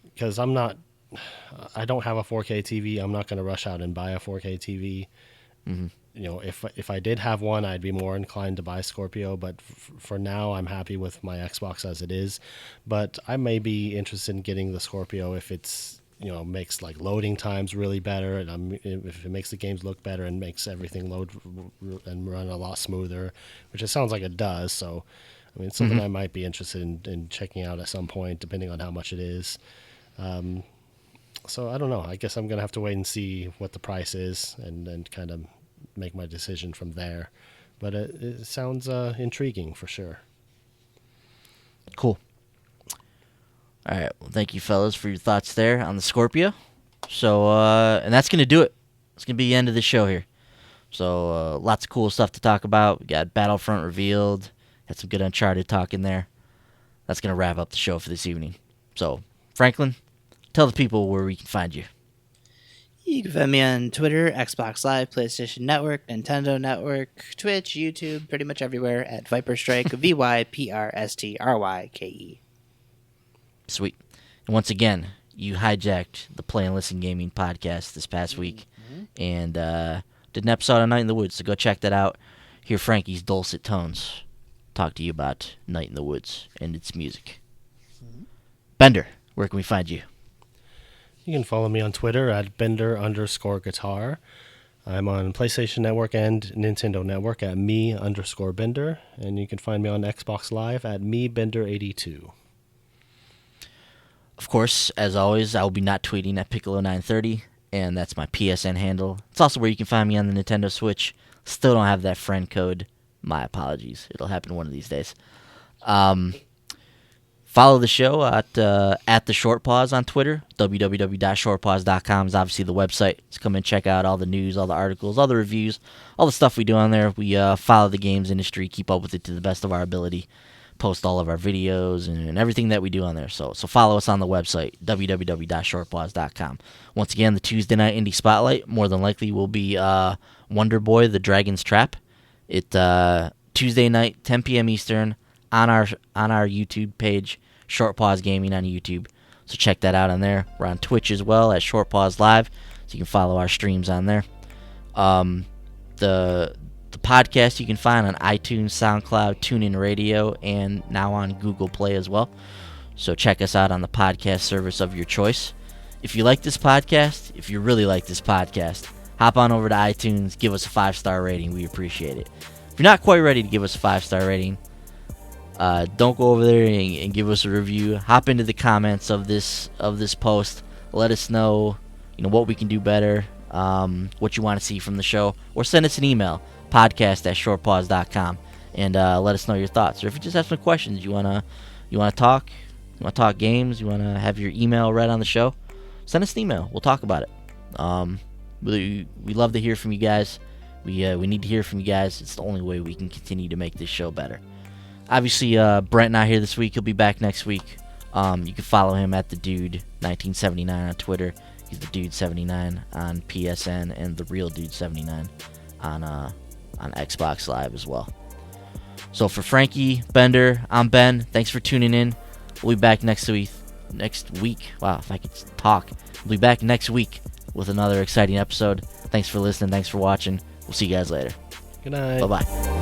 Because I don't have a 4K TV. I'm not going to rush out and buy a 4K TV. Mm-hmm. You know, if I did have one, I'd be more inclined to buy Scorpio. But for now, I'm happy with my Xbox as it is. But I may be interested in getting the Scorpio if it's, makes like loading times really better, and if it makes the games look better and makes everything load and run a lot smoother, which it sounds like it does. So, I mean, it's something I might be interested in checking out at some point, depending on how much it is. So I don't know. I guess I'm gonna have to wait and see what the price is, and kind of make my decision from there. But it sounds intriguing for sure. Cool. All right. Well, thank you, fellas, for your thoughts there on the Scorpio. So, and that's going to do it. It's going to be the end of the show here. So, lots of cool stuff to talk about. We got Battlefront revealed. Had some good Uncharted talk in there. That's going to wrap up the show for this evening. So, Franklin, tell the people where we can find you. You can find me on Twitter, Xbox Live, PlayStation Network, Nintendo Network, Twitch, YouTube, pretty much everywhere at Viperstrike, VYPRSTRYKE. Sweet. And once again, you hijacked the Play and Listen Gaming podcast this past week and did an episode on Night in the Woods, so go check that out. Hear Frankie's dulcet tones talk to you about Night in the Woods and its music. Bender, where can we find you? You can follow me on Twitter at Bender_guitar. I'm on PlayStation Network and Nintendo Network at me_Bender. And you can find me on Xbox Live at meBender82. Of course, as always, I will be not tweeting at Piccolo930, and that's my PSN handle. It's also where you can find me on the Nintendo Switch. Still don't have that friend code. My apologies. It'll happen one of these days. Follow the show at the Short Pause on Twitter. www.shortpause.com is obviously the website. Just come and check out all the news, all the articles, all the reviews, all the stuff we do on there. We follow the games industry, keep up with it to the best of our ability, post all of our videos and everything that we do on there. So follow us on the website, www.shortpause.com. Once again, the Tuesday night indie spotlight more than likely will be Wonder Boy: The Dragon's Trap. Tuesday night, 10 p.m. Eastern on our YouTube page, Short Pause Gaming on YouTube. So check that out on there. We're on Twitch as well at Short Pause Live, so you can follow our streams on there. The podcast you can find on iTunes, SoundCloud, TuneIn Radio, and now on Google Play as well. So check us out on the podcast service of your choice. If you like this podcast, if you really like this podcast, hop on over to iTunes, give us a 5-star rating. We appreciate it. If you're not quite ready to give us a 5-star rating, don't go over there and give us a review. Hop into the comments of this post. Let us know, what we can do better, what you want to see from the show, or send us an email, podcast@shortpause.com, and let us know your thoughts. Or if you just have some questions, you wanna talk games, you wanna have your email read on the show, send us an email. We'll talk about it. We love to hear from you guys. We need to hear from you guys. It's the only way we can continue to make this show better. Obviously, Brent not here this week. He'll be back next week. You can follow him at the Dude 1979 on Twitter. He's the Dude 79 on PSN and the Real Dude 79 on Xbox Live as well. So for Frankie, Bender, I'm Ben. Thanks for tuning in. We'll be back next week. Wow, if I could talk. We'll be back next week with another exciting episode. Thanks for listening. Thanks for watching. We'll see you guys later. Good night. Bye-bye.